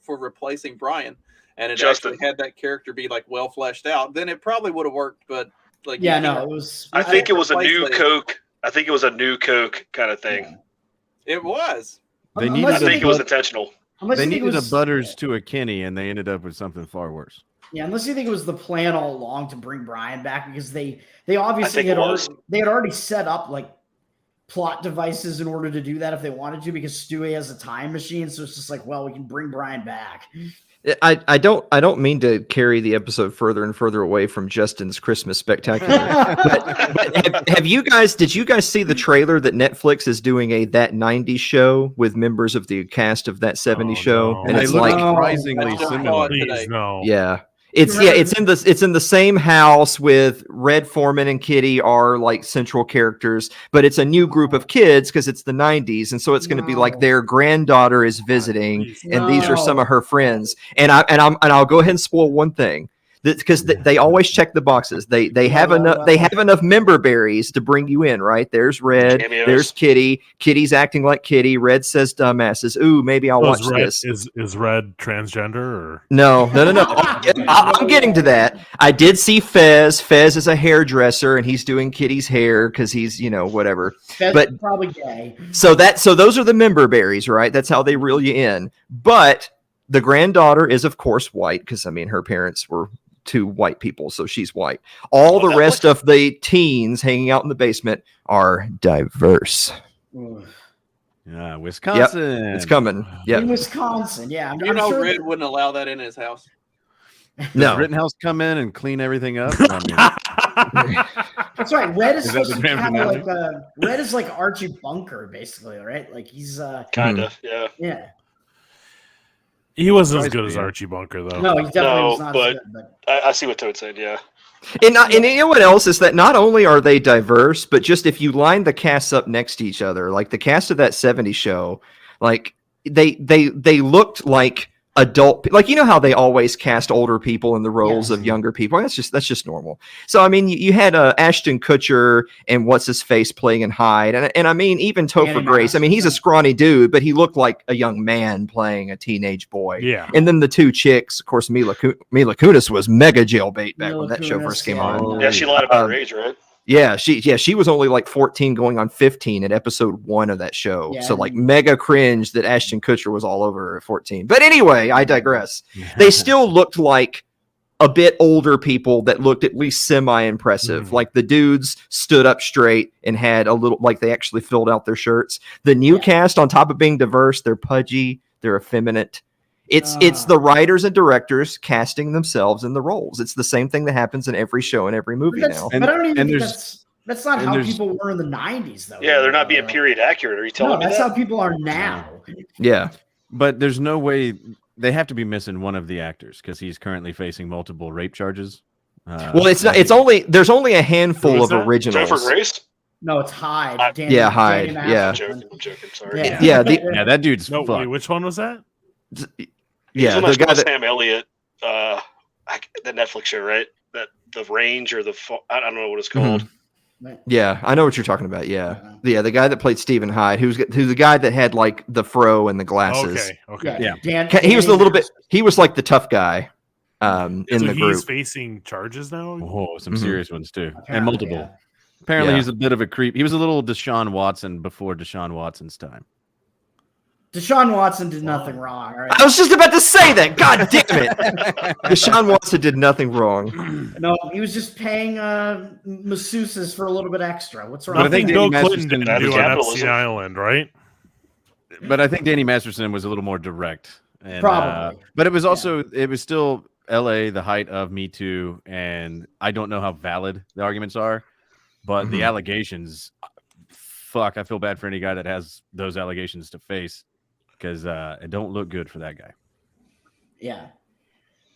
replacing Brian, and it Justin. actually had that character be like well fleshed out, then it probably would have worked. But like, Yeah, no, it was. I think it was a new replace it. Coke. I think it was a new Coke kind of thing. It was. They Unless needed I think it was intentional. Unless They you think it needed was- a Butters to a Kenny, and they ended up with something far worse. Yeah, unless you think it was the plan all along to bring Brian back, because they I obviously think it was. they had already set up like plot devices in order to do that if they wanted to, because Stewie has a time machine, so it's just like, well, we can bring Brian back. I don't mean to carry the episode further and further away from Justin's Christmas Spectacular. but did you guys see the trailer that Netflix is doing that 90s show with members of the cast of that 70s show? no. And They it's look like, surprisingly I just similar. saw it Please, today. no. yeah. It's in the same house with Red Foreman and Kitty are like central characters, but it's a new group of kids because it's the 90s, and so it's going to be like their granddaughter is visiting, and these are some of her friends. And I'll go ahead and spoil one thing. Because they always check the boxes. They have enough member berries to bring you in, right? There's Red, Cameos. there's Kitty. Kitty's acting like Kitty. Red says dumbasses. Ooh, maybe I'll watch this. Is Red transgender or No. I'm getting to that. I did see Fez. Fez is a hairdresser, and he's doing Kitty's hair because he's, whatever. That's But- probably gay. So those are the member berries, right? That's how they reel you in. But the granddaughter is, of course, white because, her parents were two white people, so she's white. All the rest of the teens hanging out in the basement are diverse. Yeah, Wisconsin. It's coming. In Yep. Wisconsin, yeah. I'm sure Red wouldn't allow that in his house. No. Rittenhouse come in and clean everything up. that's right. Red is Is that supposed the to be grand kind of like finale? Red is like Archie Bunker, basically, right? Like he's Kind of, yeah. yeah. he wasn't as good as Archie Bunker though? No, he definitely No, was not but- as good, but I see what Toad said. Yeah. And you know what else is that not only are they diverse, but just if you line the casts up next to each other, like the cast of that '70s show, like they looked like adult, like you know how they always cast older people in the roles of younger people. That's just normal. So I mean, you had Ashton Kutcher and what's his face playing in Hyde, and I mean even Topher Grace. I mean he's a scrawny dude, but he looked like a young man playing a teenage boy. Yeah. And then the two chicks, of course, Mila Kunis was mega jailbait back when that show first came on. Yeah, she lied about her age, right? Yeah, she was only like 14 going on 15 at episode 1 of that show. Yeah. So like mega cringe that Ashton Kutcher was all over her at 14. But anyway, I digress. They still looked like a bit older people that looked at least semi-impressive. Like the dudes stood up straight and had a little, like they actually filled out their shirts. The new cast, on top of being diverse, they're pudgy, they're effeminate. It's the writers and directors casting themselves in the roles. It's the same thing that happens in every show and every movie now. But I don't even think that's not how people were in the 90s, though. Yeah, they're not being period accurate. Are you telling me that's that? how people are now. Yeah. But there's no way they have to be missing one of the actors because he's currently facing multiple rape charges. Well, it's not. It's there's only a handful of originals. Topher Grace? No, it's Hyde. Hyde. Danny Yeah. I'm joking. Sorry. Yeah. That dude's no. Wait, which one was that? Yeah, the guy that Sam Elliott, the Netflix show, right? That the Range or I don't know what it's called. Yeah, I know what you're talking about. Yeah, the guy that played Stephen Hyde, who's the guy that had like the fro and the glasses. Okay. Yeah. He was a little bit. He was like the tough guy in the group. He's facing charges now. Oh, some serious ones too, Apparently, and multiple. yeah. Apparently, he's a bit of a creep. He was a little Deshaun Watson before Deshaun Watson's time. Deshaun Watson did nothing wrong. All right? I was just about to say that. God damn it. Deshaun Watson did nothing wrong. No, he was just paying masseuses for a little bit extra. What's wrong? But I think Bill Danny Clinton didn't Masterson- do on capitalism. Epstein Island, right? But I think Danny Masterson was a little more direct. And, Probably. But it was also it was still LA, the height of Me Too, and I don't know how valid the arguments are, but the allegations, fuck, I feel bad for any guy that has those allegations to face because it don't look good for that guy. Yeah.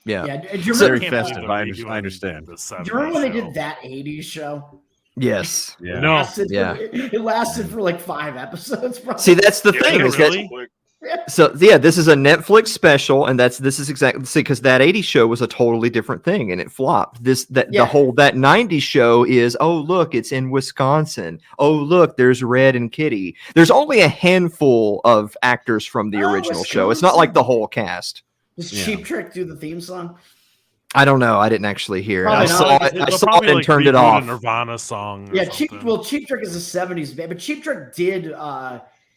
Yeah. Do you Very remember, festive. I understand. do you remember when they did that 80s show? Yes. Yeah. No. It lasted for like 5 episodes. Probably. See, that's the thing. Is really? So yeah, this is a Netflix special, and this is exactly because that 80s show was a totally different thing and it flopped. The whole that 90s show is, oh look, it's in Wisconsin. Oh look, there's Red and Kitty. There's only a handful of actors from the original show. It's not like the whole cast. Does Cheap Trick do the theme song? I don't know. I didn't actually hear it. Probably I saw not. it. I saw it and turned it off. A Nirvana song. Yeah, Cheap Trick is a 70s band, but Cheap Trick did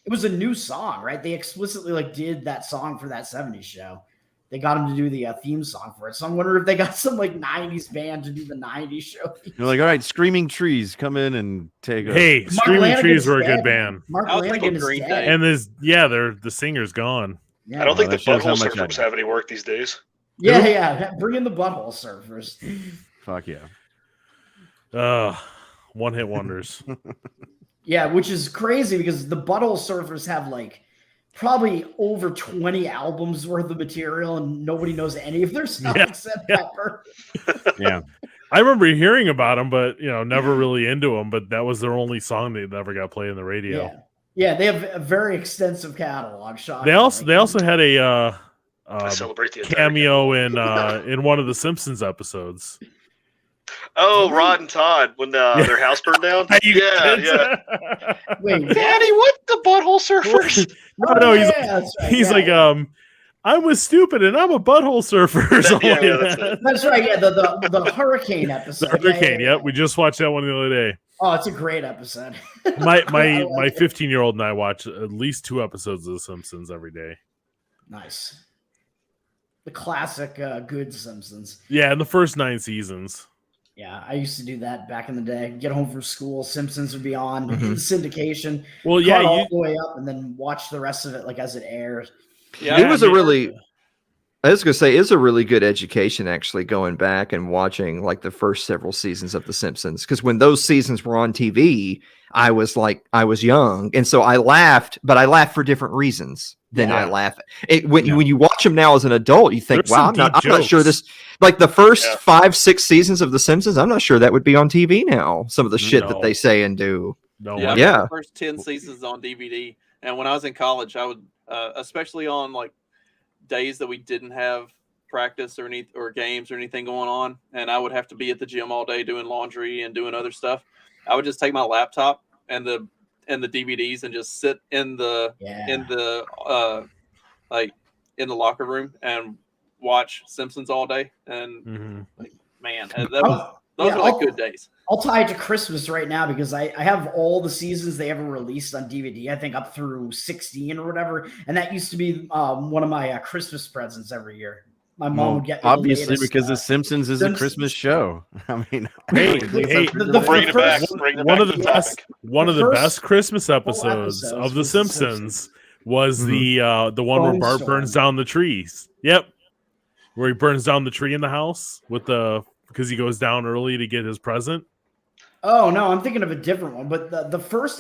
it was a new song, right? They explicitly like did that song for that 70s show. They got him to do the theme song for it. So I'm wondering if they got some like 90s band to do the 90s show. You're like, all right, Screaming Trees, come in and take a Hey, Screaming Trees were a good band. Mark I was thinking Lanigan is Green dead. Day. And the singer's gone. Yeah. I don't think the that shows how Butthole much I Surfers know. have any work these days. Yeah. Bring in the Butthole Surfers. fuck yeah. One hit wonders. Yeah, which is crazy because the Butthole Surfers have like probably over 20 albums worth of material and nobody knows any of their stuff except Pepper. Yeah. I remember hearing about them, but never really into them. But that was their only song they never got played on the radio. Yeah, they have a very extensive catalog. They also had a I celebrate the cameo in one of the Simpsons episodes. Oh, Rod and Todd when their house burned down. Yeah. Wait, Daddy, what the Butthole Surfers? No, he's right, like, I was stupid and I'm a butthole surfer. Or something like that's that. it. That's right. Yeah, the Hurricane episode. The Hurricane. Yeah. Yep, we just watched that one the other day. Oh, it's a great episode. My I like it. 15-year-old and I watch at least 2 episodes of The Simpsons every day. Nice. The classic good Simpsons. Yeah, in the first 9 seasons. Yeah, I used to do that back in the day. Get home from school, Simpsons would be on syndication. Well, all the way up, and then watch the rest of it like as it airs. It was a really I was gonna say it's a really good education actually going back and watching like the first several seasons of The Simpsons, because when those seasons were on TV, I was young, and so I laughed, but I laughed for different reasons than I laugh. When you watch them now as an adult, you think, There's wow, some I'm not deep sure jokes. this, like the first 5-6 seasons of The Simpsons, I'm not sure that would be on TV now. Some of the shit that they say and do. No, Yeah, I yeah. got the first 10 seasons on DVD, and when I was in college, I would, especially on like days that we didn't have practice or games or anything going on, and I would have to be at the gym all day doing laundry and doing other stuff, I would just take my laptop and the DVDs and just sit in the like in the locker room and watch Simpsons all day. And like, man, those were like good days. I'll tie it to Christmas right now because I have all the seasons they ever released on DVD, I think up through 16 or whatever. And that used to be one of my Christmas presents every year. My mom would get me obviously because The Simpsons is a Christmas show. I mean, hey, bring it back. One of the best Christmas episodes of The Simpsons was the one where Bart burns down the trees. Yep, where he burns down the tree in the house because he goes down early to get his present. Oh no, I'm thinking of a different one. But the first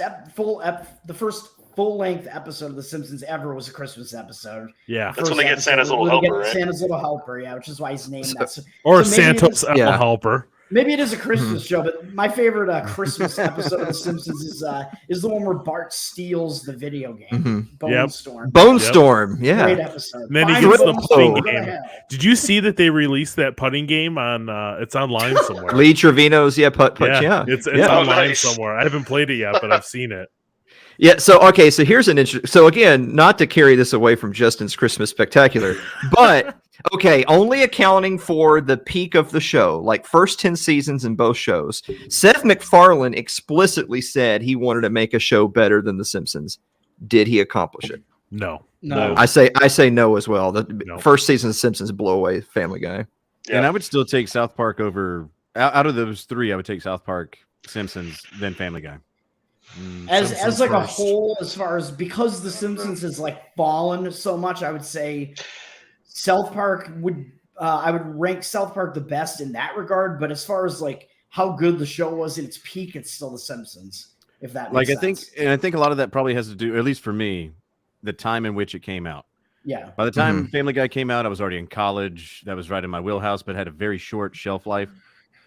full-length episode of The Simpsons ever was a Christmas episode. Yeah, that's when they get Santa's little helper, right? Santa's little helper, yeah, which is why he's named that. Or Santa's little helper. Maybe it is a Christmas show, but my favorite Christmas episode of The Simpsons is the one where Bart steals the video game, Bone Storm. Bone Storm, yeah. Great episode. And then he gets the putting game. Did you see that they released that putting game on? It's online somewhere. Lee Trevino's, putt, yeah. It's online somewhere. I haven't played it yet, but I've seen it. Yeah. So okay. So here's an interesting. So again, not to carry this away from Justin's Christmas Spectacular, but. Okay, only accounting for the peak of the show, like first 10 seasons in both shows. Seth MacFarlane explicitly said he wanted to make a show better than The Simpsons. Did he accomplish it? No. I say no as well. The first season of Simpsons blow away Family Guy. Yeah. And I would still take South Park over. Out of those three, I would take South Park, Simpsons, then Family Guy. As like a whole, as far as because The Simpsons has like fallen so much, I would say South Park I would rank South Park the best in that regard, but as far as like how good the show was in its peak, it's still The Simpsons. If that makes sense. I think a lot of that probably has to do, at least for me, the time in which it came out. Yeah. By the time Family Guy came out, I was already in college. That was right in my wheelhouse, but had a very short shelf life.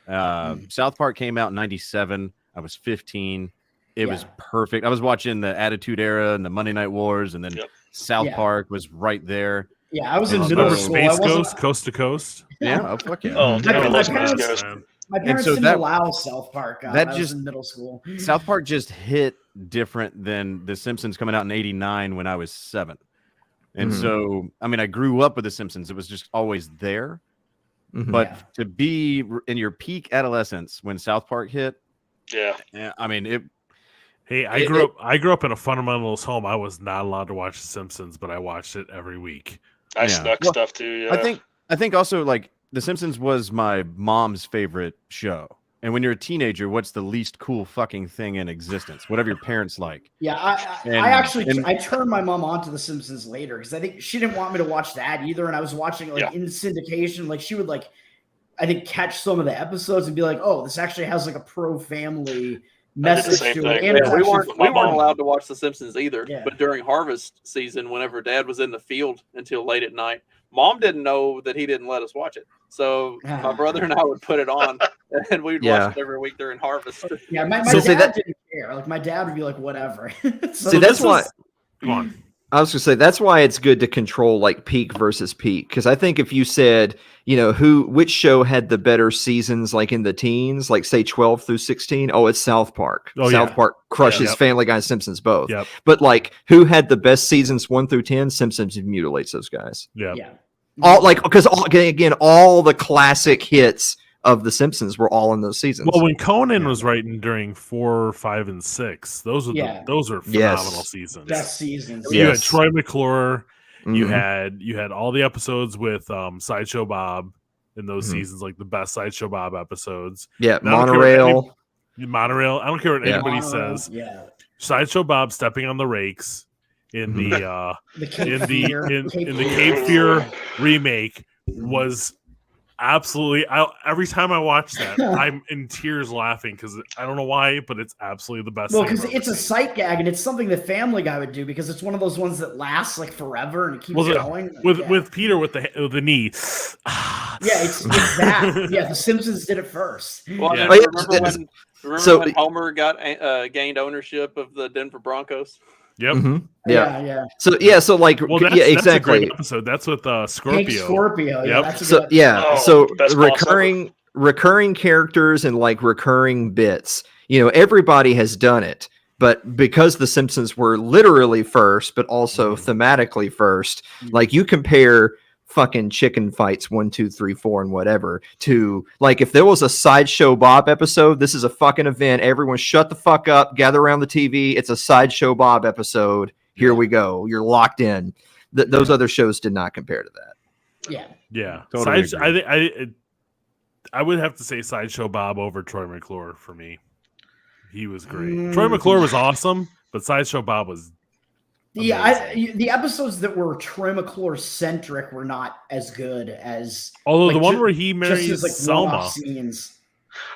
South Park came out in '97. I was 15. It was perfect. I was watching the Attitude Era and the Monday Night Wars, and then South Park was right there. Yeah, I was in middle school. Space Ghost, Coast to Coast. Yeah, oh, fuck yeah. Oh, my parents didn't allow South Park. I was in middle school. South Park just hit different than The Simpsons coming out in '89 when I was 7. And so, I mean, I grew up with The Simpsons. It was just always there. But to be in your peak adolescence when South Park hit, I mean, it. Hey, I grew up in a fundamentalist home. I was not allowed to watch The Simpsons, but I watched it every week. I snuck stuff too. Yeah. I think also like The Simpsons was my mom's favorite show. And when you're a teenager, what's the least cool fucking thing in existence? Whatever your parents like. Yeah, I turned my mom on to The Simpsons later because I think she didn't want me to watch that either, and I was watching it in syndication. Like she would I think catch some of the episodes and be like, "Oh, this actually has like a pro family message to it." And we weren't allowed to watch The Simpsons either. Yeah. But during harvest season, whenever Dad was in the field until late at night, Mom didn't know that he didn't let us watch it. So my brother and I would put it on, and we'd watch it every week during harvest. Yeah, my dad didn't care. Like my dad would be like, "Whatever." That's why. Come on. I was gonna say that's why it's good to control like peak versus peak, because I think if you said, which show had the better seasons, like in the teens, like say 12 through 16, it's South Park. South Park crushes Family Guy and Simpsons both. Yep. But like, who had the best seasons 1 through 10? Simpsons mutilates those guys. Yeah. Because all the classic hits of The Simpsons were all in those seasons. Well, when Conan was writing during 4, 5, and 6, those are phenomenal seasons. Best seasons. You had Troy McClure. You had all the episodes with Sideshow Bob in those seasons, like the best Sideshow Bob episodes. Yeah, Monorail. I don't care what anybody says. Yeah. Sideshow Bob stepping on the rakes. in the Cape Fear. in the Cape Fear remake was absolutely. Every time I watch that, I'm in tears laughing because I don't know why, but it's absolutely the best. Well, thing because I've it's ever a seen. sight gag, and it's something the Family Guy would do because it's one of those ones that lasts like forever and it keeps going. With Peter with the knee. Yeah, it's that. Yeah, The Simpsons did it first. Well, Yeah. and remember So- when Homer got gained ownership of the Denver Broncos? Yep. Mhm. Yeah. So like, Well, that's a exactly. great episode. That's with Hank Scorpio. Scorpio. Yeah, Yep. that's a So good yeah, Oh, so best boss ever. recurring characters and like recurring bits. Everybody has done it, but because the Simpsons were literally first, but also thematically first, like you compare fucking chicken fights 1, 2, 3, 4, and whatever to like if there was a Sideshow Bob episode, this is a fucking event. Everyone shut the fuck up, gather around the TV. It's a Sideshow Bob episode. Here we go. You're locked in. Those other shows did not compare to that. Yeah. Totally I would have to say Sideshow Bob over Troy McClure for me. He was great. Troy McClure was awesome, but Sideshow Bob was amazing. the episodes that were Troy McClure centric were not as good as. Although like, the one where he marries just his, Selma. one-off scenes.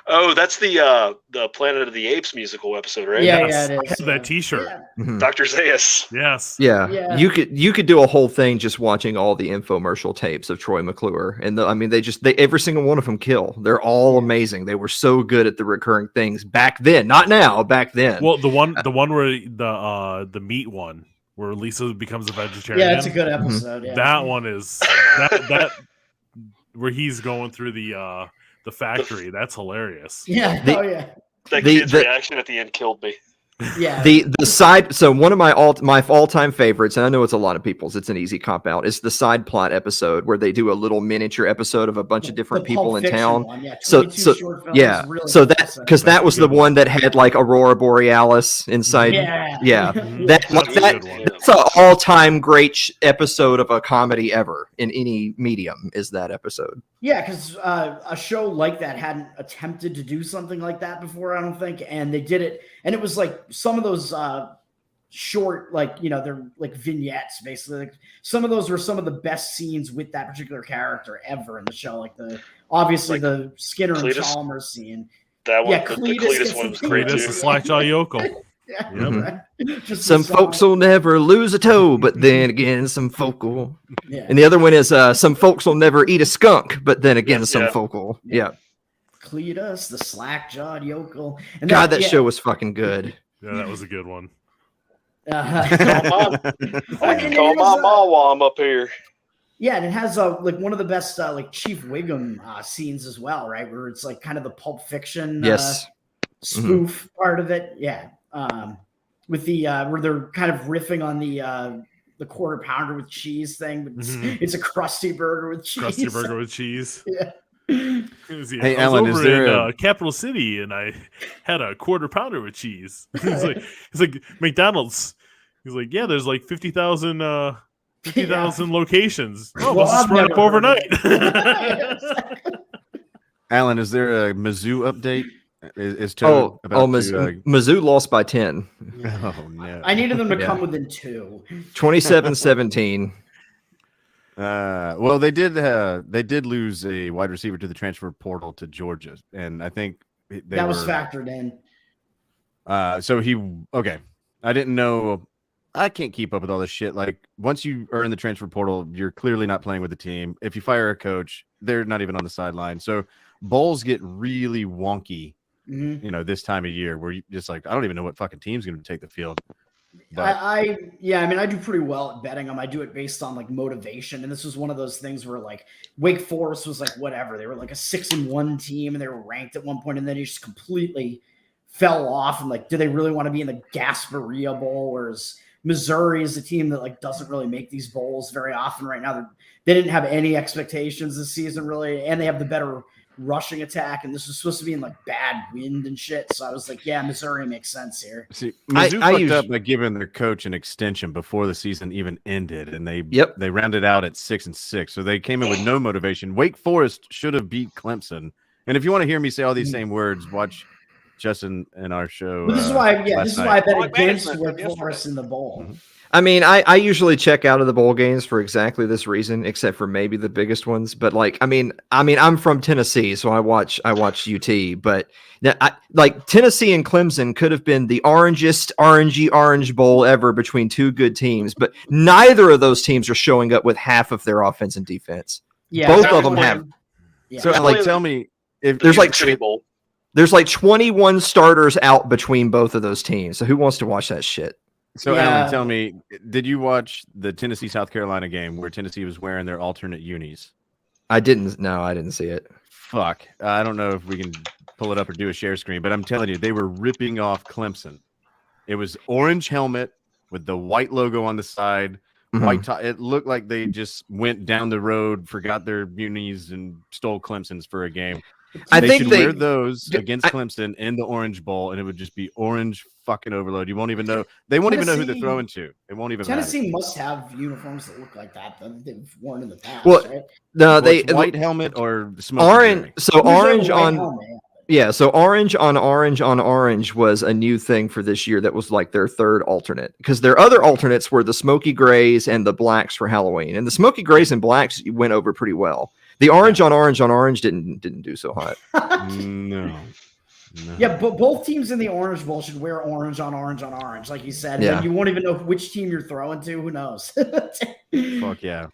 Oh, that's the Planet of the Apes musical episode, right? Yeah, Yes, it I is. have that T-shirt. Mhm. Dr. Zayas. Yes. Yeah. You could do a whole thing just watching all the infomercial tapes of Troy McClure, and they every single one of them kill. They're all amazing. They were so good at the recurring things back then, not now. Back then. Well, the one where the meat one where Lisa becomes a vegetarian. Yeah, it's a good episode. Yeah. That one is that where he's going through the factory. That's hilarious. Yeah. That The- kid's the- reaction at the end killed me. Yeah. The side, so one of my all-time favorites, and I know it's a lot of people's, it's an easy cop out, is the side plot episode where they do a little miniature episode of a bunch of different The people Pulp in Fiction town. one, yeah, So 22 short films, yeah, really so good that episode. because that was the one that had like Aurora Borealis inside. Yeah. Yeah. That's a good one. That's an all-time great episode of a comedy ever in any medium. Is that episode? Yeah, because a show like that hadn't attempted to do something like that before, I don't think, and they did it, and it was like some of those short, like they're like vignettes, basically. Like some of those were some of the best scenes with that particular character ever in the show, like obviously the Skinner and Cletus? Chalmers scene. That one, Yeah, the Cletus Cletus gets one was the- great This too. is Slackjaw Yokel. Yeah, Yep. right. Just Some the song. folks will never lose a toe, but then again, some folk will. Yeah. And the other one is some folks will never eat a skunk, but then again, some Yeah. folk will. Yeah. Cletus, the slack-jawed yokel. And God, that yeah. show was fucking good. Yeah, that was a good one. I can call my mom mom while I'm up here. Yeah, and it has like one of the best like Chief Wiggum scenes as well, right? Where it's like kind of the Pulp Fiction Yes. spoof part of it. Yeah, with the where they're kind of riffing on the quarter pounder with cheese thing, but it's a crusty burger with cheese. Crusty burger with cheese. Yeah. Hey, I Alan, was is over there in a- Capital City and I had a quarter pounder with cheese. He's like McDonald's. He's like, yeah, there's like 50,000 locations. Oh, Well, must have I've spread up never heard overnight. Alan, is there a Mizzou update? Is Toad about to, Mizzou lost by 10. Oh no! I needed them to Yeah. come within 2. 27-17. Well, they did lose a wide receiver to the transfer portal to Georgia, and I think That was factored in. Okay. I didn't know. I can't keep up with all this shit. Like, once you are in the transfer portal, you're clearly not playing with the team. If you fire a coach, they're not even on the sideline. So bowls get really wonky, this time of year where you just like, I don't even know what fucking team's going to take the field. But I do pretty well at betting them. I do it based on like motivation, and this was one of those things where like Wake Forest was like whatever. They were like a 6-1 team, and they were ranked at one point, and then they just completely fell off. And like, do they really want to be in the Gasparilla Bowl? Whereas Missouri is a team that like doesn't really make these bowls very often right now. They didn't have any expectations this season really, and they have the better rushing attack, and this was supposed to be in like bad wind and shit. So I was like, yeah, Missouri makes sense here. see, Mizzou fucked up by giving their coach an extension before the season even ended, and they rounded out at 6-6. So they came in with no motivation. Wake Forest should have beat Clemson. And if you want to hear me say all these same words, watch Justin in our show. But this is why, last this is night. why I bet Clock against management Wake from yesterday. Forest in the bowl. Mhm. I mean, I usually check out of the bowl games for exactly this reason, except for maybe the biggest ones. But like, I mean, I'm from Tennessee, so I watch UT. But like Tennessee and Clemson could have been the orangey orange bowl ever between two good teams, but neither of those teams are showing up with half of their offense and defense. Yeah, Both exactly. of them have. Yeah. So, And, like, like, tell me if there's like City Bowl. there's like 21 starters out between both of those teams. So who wants to watch that shit? so. Yeah. Alan, tell me, did you watch the Tennessee South Carolina game where Tennessee was wearing their alternate unis? I didn't see it. Fuck, I don't know if we can pull it up or do a share screen, but I'm telling you, they were ripping off Clemson. It was orange helmet with the white logo on the side. White top. It looked like they just went down the road, forgot their unis, and stole Clemson's for a game. I They think should they wear those against I- Clemson in the Orange Bowl, and it would just be orange fucking overload. You won't even know. They won't even know who they're Tennessee- throwing to. It won't even matter. Tennessee must have uniforms that look like that they've worn in the past, Well, right? No, Well, they it's white helmet or smoke. orange. So Usually orange a white on helmet, yeah. yeah. So orange on orange was a new thing for this year. That was like their third alternate because their other alternates were the smoky grays and the blacks for Halloween, and the smoky grays and blacks went over pretty well. The orange on orange didn't do so hot. No. Yeah, but both teams in the Orange Bowl should wear orange on orange, like you said. And Yeah. then you won't even know which team you're throwing to. Who knows? Fuck yeah.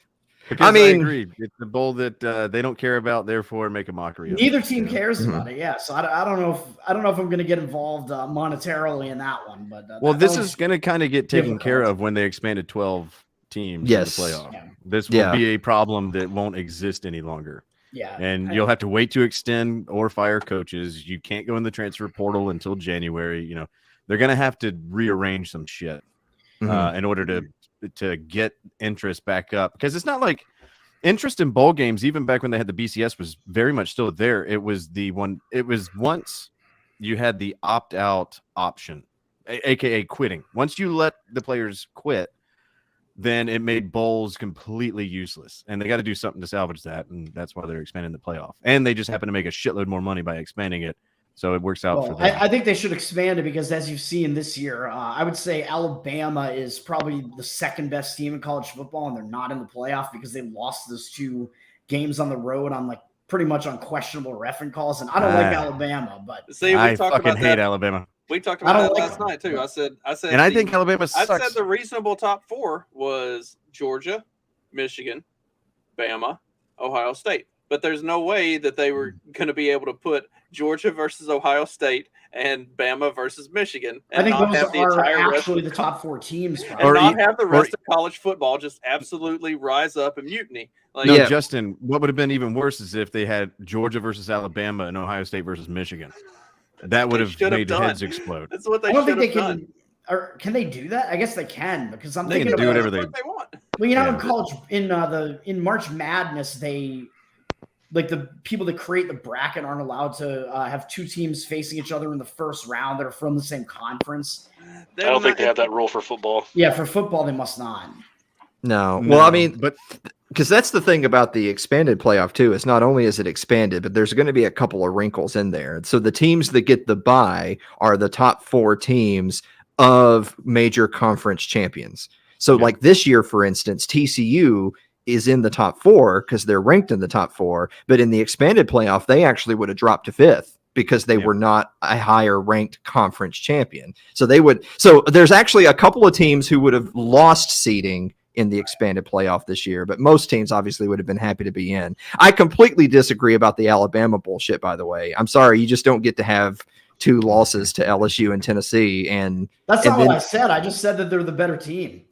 Because I mean- agree. It's the bowl that they don't care about, therefore make a mockery of. Neither it, team you know? cares Mhm. about it. Yeah, so I don't know if I'm going to get involved monetarily in that one. But Well, that this was is going to kind of get taken care difficult. of when they expanded 12 teams Yes. in the playoff. Yeah. This will Yeah. be a problem that won't exist any longer. Yeah, And you'll have to wait to extend or fire coaches. You can't go in the transfer portal until January. You know, they're going to have to rearrange some shit in order to get interest back up. Because it's not like interest in bowl games, even back when they had the BCS, was very much still there. It was once you had the opt-out option, aka quitting. Once you let the players quit, then it made bowls completely useless, and they got to do something to salvage that, and that's why they're expanding the playoff. And they just happen to make a shitload more money by expanding it, so it works out for Well, them. I think they should expand it because, as you've seen this year, I would say Alabama is probably the second best team in college football, and they're not in the playoff because they lost those two games on the road on like pretty much unquestionable reffing calls. And I don't like Alabama, but See, we I talked fucking about hate that. Alabama, We talked I about don't that like last them. night too. I said, and I think Alabama I sucks. said the reasonable top four was Georgia, Michigan, Bama, Ohio State. But there's no way that they were going to be able to put Georgia versus Ohio State and Bama versus Michigan and I think not those have the are entire rest actually of the top four teams. and Probably. not have the rest of college football just absolutely rise up and mutiny. Like, No, Yeah. Justin, what would have been even worse is if they had Georgia versus Alabama and Ohio State versus Michigan. That would They have should have made done. heads explode. that's what they I don't should think have they done. can. Or can they do that? I guess they can because I'm They thinking can do about whatever That's what they want. Well, you know, Yeah. in college, in March Madness, they like the people that create the bracket aren't allowed to have two teams facing each other in the first round that are from the same conference. I don't think they have that rule for football. Yeah, for football, they must not. No. Well, I mean, but because that's the thing about the expanded playoff too. Is not only is it expanded, but there's going to be a couple of wrinkles in there. So the teams that get the bye are the top four teams of major conference champions. So like this year, for instance, TCU is in the top four because they're ranked in the top four, but in the expanded playoff, they actually would have dropped to fifth because they were not a higher ranked conference champion. So they would, so there's actually a couple of teams who would have lost seeding in the expanded playoff this year, but most teams obviously would have been happy to be in. I completely disagree about the Alabama bullshit, by the way. I'm sorry, you just don't get to have two losses to LSU and Tennessee. And That's and not then- what I said. I just said that they're the better team.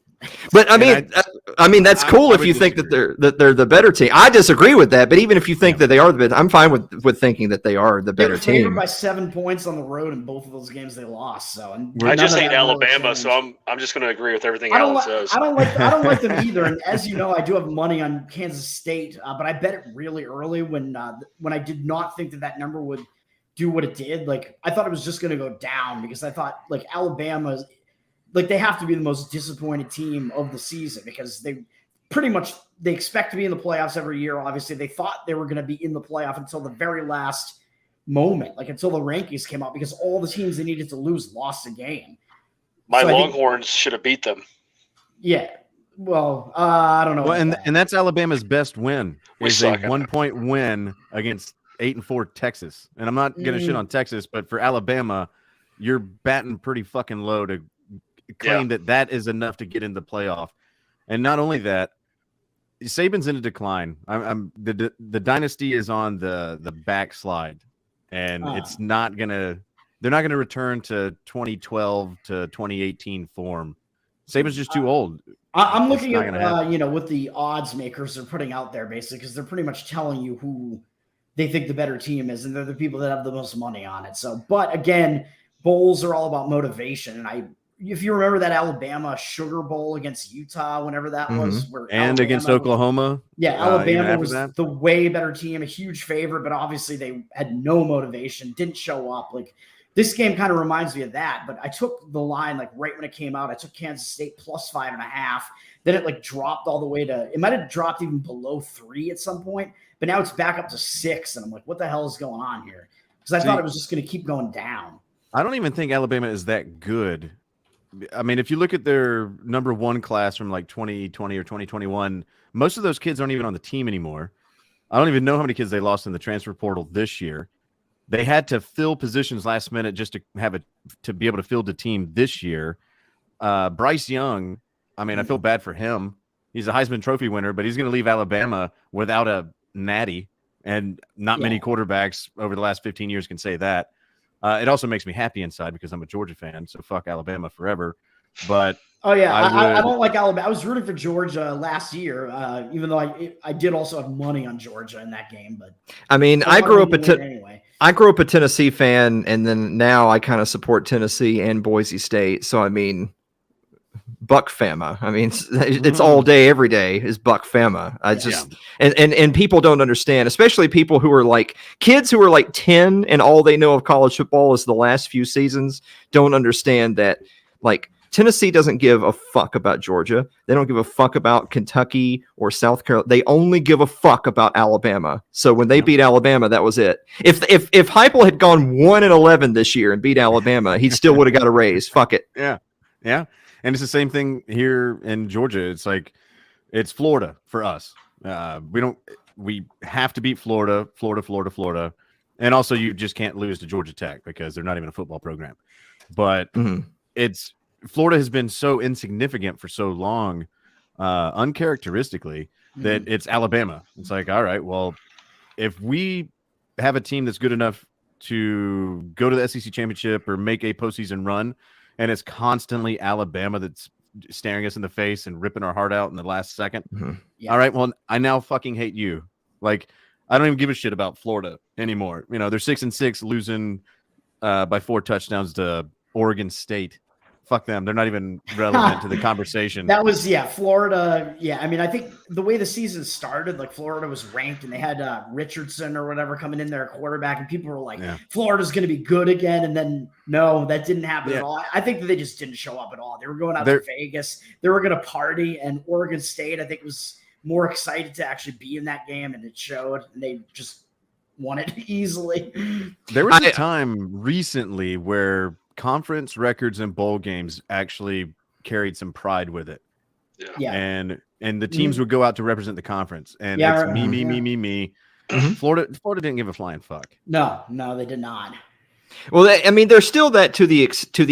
But I And mean, I mean that's cool I if would you think disagree. that they're the better team. I disagree with that, but even if you think that they are the better, I'm fine with thinking that they are the better They're favored team. by 7 points on the road in both of those games they lost. So and I none just of hate that really Alabama, changed. so I'm just going to agree with everything I don't, Alan like, says. I don't like them either. And as you know, I do have money on Kansas State, but I bet it really early when I did not think that number would do what it did. Like I thought it was just going to go down because I thought like Alabama's like they have to be the most disappointed team of the season because they expect to be in the playoffs every year. Obviously, they thought they were going to be in the playoff until the very last moment, like until the rankings came out, because all the teams they needed to lose lost a game. My So I think- Longhorns should have beat them. Yeah. Well, I don't know. Well, about that. and that's Alabama's best win. We Is a suck, I know. 1-point win against 8-4 Texas. And I'm not gonna shit on Texas, but for Alabama, you're batting pretty fucking low to claim that is enough to get in the playoff. And not only that, Saban's in a decline. The dynasty is on the backslide, and it's not gonna. They're not gonna return to 2012 to 2018 form. Saban's just too old. I'm looking at what the odds makers are putting out there, basically, because they're pretty much telling you who they think the better team is, and they're the people that have the most money on it. So, but again, bowls are all about motivation, and if you remember that Alabama Sugar Bowl against Utah, whenever that was, and against Oklahoma, Alabama was the way better team, a huge favorite, but obviously they had no motivation, didn't show up. Like, this game kind of reminds me of that, but I took the line like right when it came out. I took Kansas State plus 5.5. Then it like dropped all the way to, it might have dropped even below 3 at some point, but now it's back up to 6. And I'm like, what the hell is going on here? Because I thought it was just going to keep going down. I don't even think Alabama is that good. I mean, if you look at their number 1 class from like 2020 or 2021, most of those kids aren't even on the team anymore. I don't even know how many kids they lost in the transfer portal this year. They had to fill positions last minute just to be able to field the team this year. Bryce Young, I mean, I feel bad for him. He's a Heisman Trophy winner, but he's going to leave Alabama without a natty, and not many quarterbacks over the last 15 years can say that. It also makes me happy inside because I'm a Georgia fan, so fuck Alabama forever. But I don't like Alabama. I was rooting for Georgia last year, even though I did also have money on Georgia in that game. But I mean, I grew up anyway. I grew up a Tennessee fan, and then now I kind of support Tennessee and Boise State. So I mean, Buck Fama. I mean, it's all day, every day is Buck Fama. And people don't understand, especially people who are like kids who are like 10 and all they know of college football is the last few seasons. Don't understand that, like, Tennessee doesn't give a fuck about Georgia. They don't give a fuck about Kentucky or South Carolina. They only give a fuck about Alabama. So when they beat Alabama, that was it. If Heupel had gone 1-11 this year and beat Alabama, he still would have got a raise. Fuck it. Yeah. And it's the same thing here in Georgia. It's like it's Florida for us. We have to beat Florida, and also you just can't lose to Georgia Tech because they're not even a football program. But it's Florida has been so insignificant for so long, uncharacteristically, that it's Alabama. It's like, all right, well, if we have a team that's good enough to go to the SEC championship or make a postseason run, and it's constantly Alabama that's staring us in the face and ripping our heart out in the last second. All right, well, I now fucking hate you. Like, I don't even give a shit about Florida anymore. You know, they're 6-6, losing by 4 touchdowns to Oregon State. Fuck them. They're not even relevant to the conversation. That was, Florida. Yeah, I mean, I think the way the season started, like Florida was ranked and they had Richardson or whatever coming in there, quarterback, and people were like, Florida's going to be good again. And then, no, that didn't happen at all. I think that they just didn't show up at all. They were going out to Vegas. They were going to party, and Oregon State, I think, was more excited to actually be in that game, and it showed. And they just won it easily. There was a time recently where conference records and bowl games actually carried some pride with it. And the teams would go out to represent the conference, and it's me. Florida didn't give a flying fuck. No, they did not. Well, I mean, there's still that to the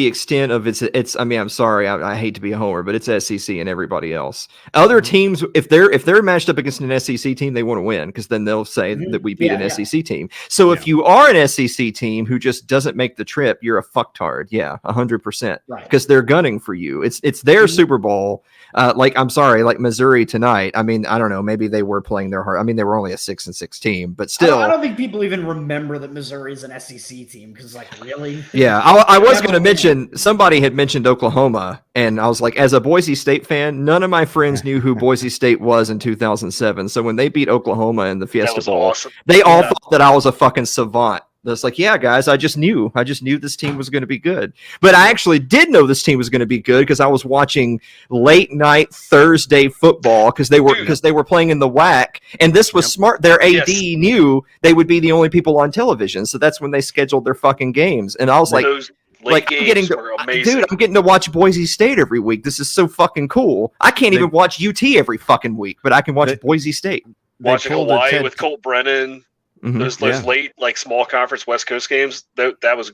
extent of it's. I mean, I'm sorry, I hate to be a homer, but it's SEC and everybody else. Other teams, if they're matched up against an SEC team, they want to win because then they'll say that we beat an SEC team. So if you are an SEC team who just doesn't make the trip, you're a fucktard. 100%. Right. Because they're gunning for you. It's their Super Bowl. I'm sorry, like Missouri tonight. I mean, I don't know. Maybe they were playing their heart. I mean, they were only a 6-6 team, but still. I don't think people even remember that Missouri is an SEC team because, like, really? Yeah, I was going to mention, somebody had mentioned Oklahoma, and I was like, as a Boise State fan, none of my friends knew who Boise State was in 2007. So when they beat Oklahoma in the Fiesta Bowl, they all thought that I was a fucking savant. That's like, yeah, guys, I just knew this team was going to be good. But I actually did know this team was going to be good because I was watching late night Thursday football because they were playing in the WAC, and this was smart. Their AD knew they would be the only people on television, so that's when they scheduled their fucking games. And I was like, Those late games were amazing. dude, I'm getting to watch Boise State every week. This is so fucking cool. I can't even watch UT every fucking week, but I can watch Boise State. Watching Hawaii with Colt Brennan. Those late small conference West Coast games, that was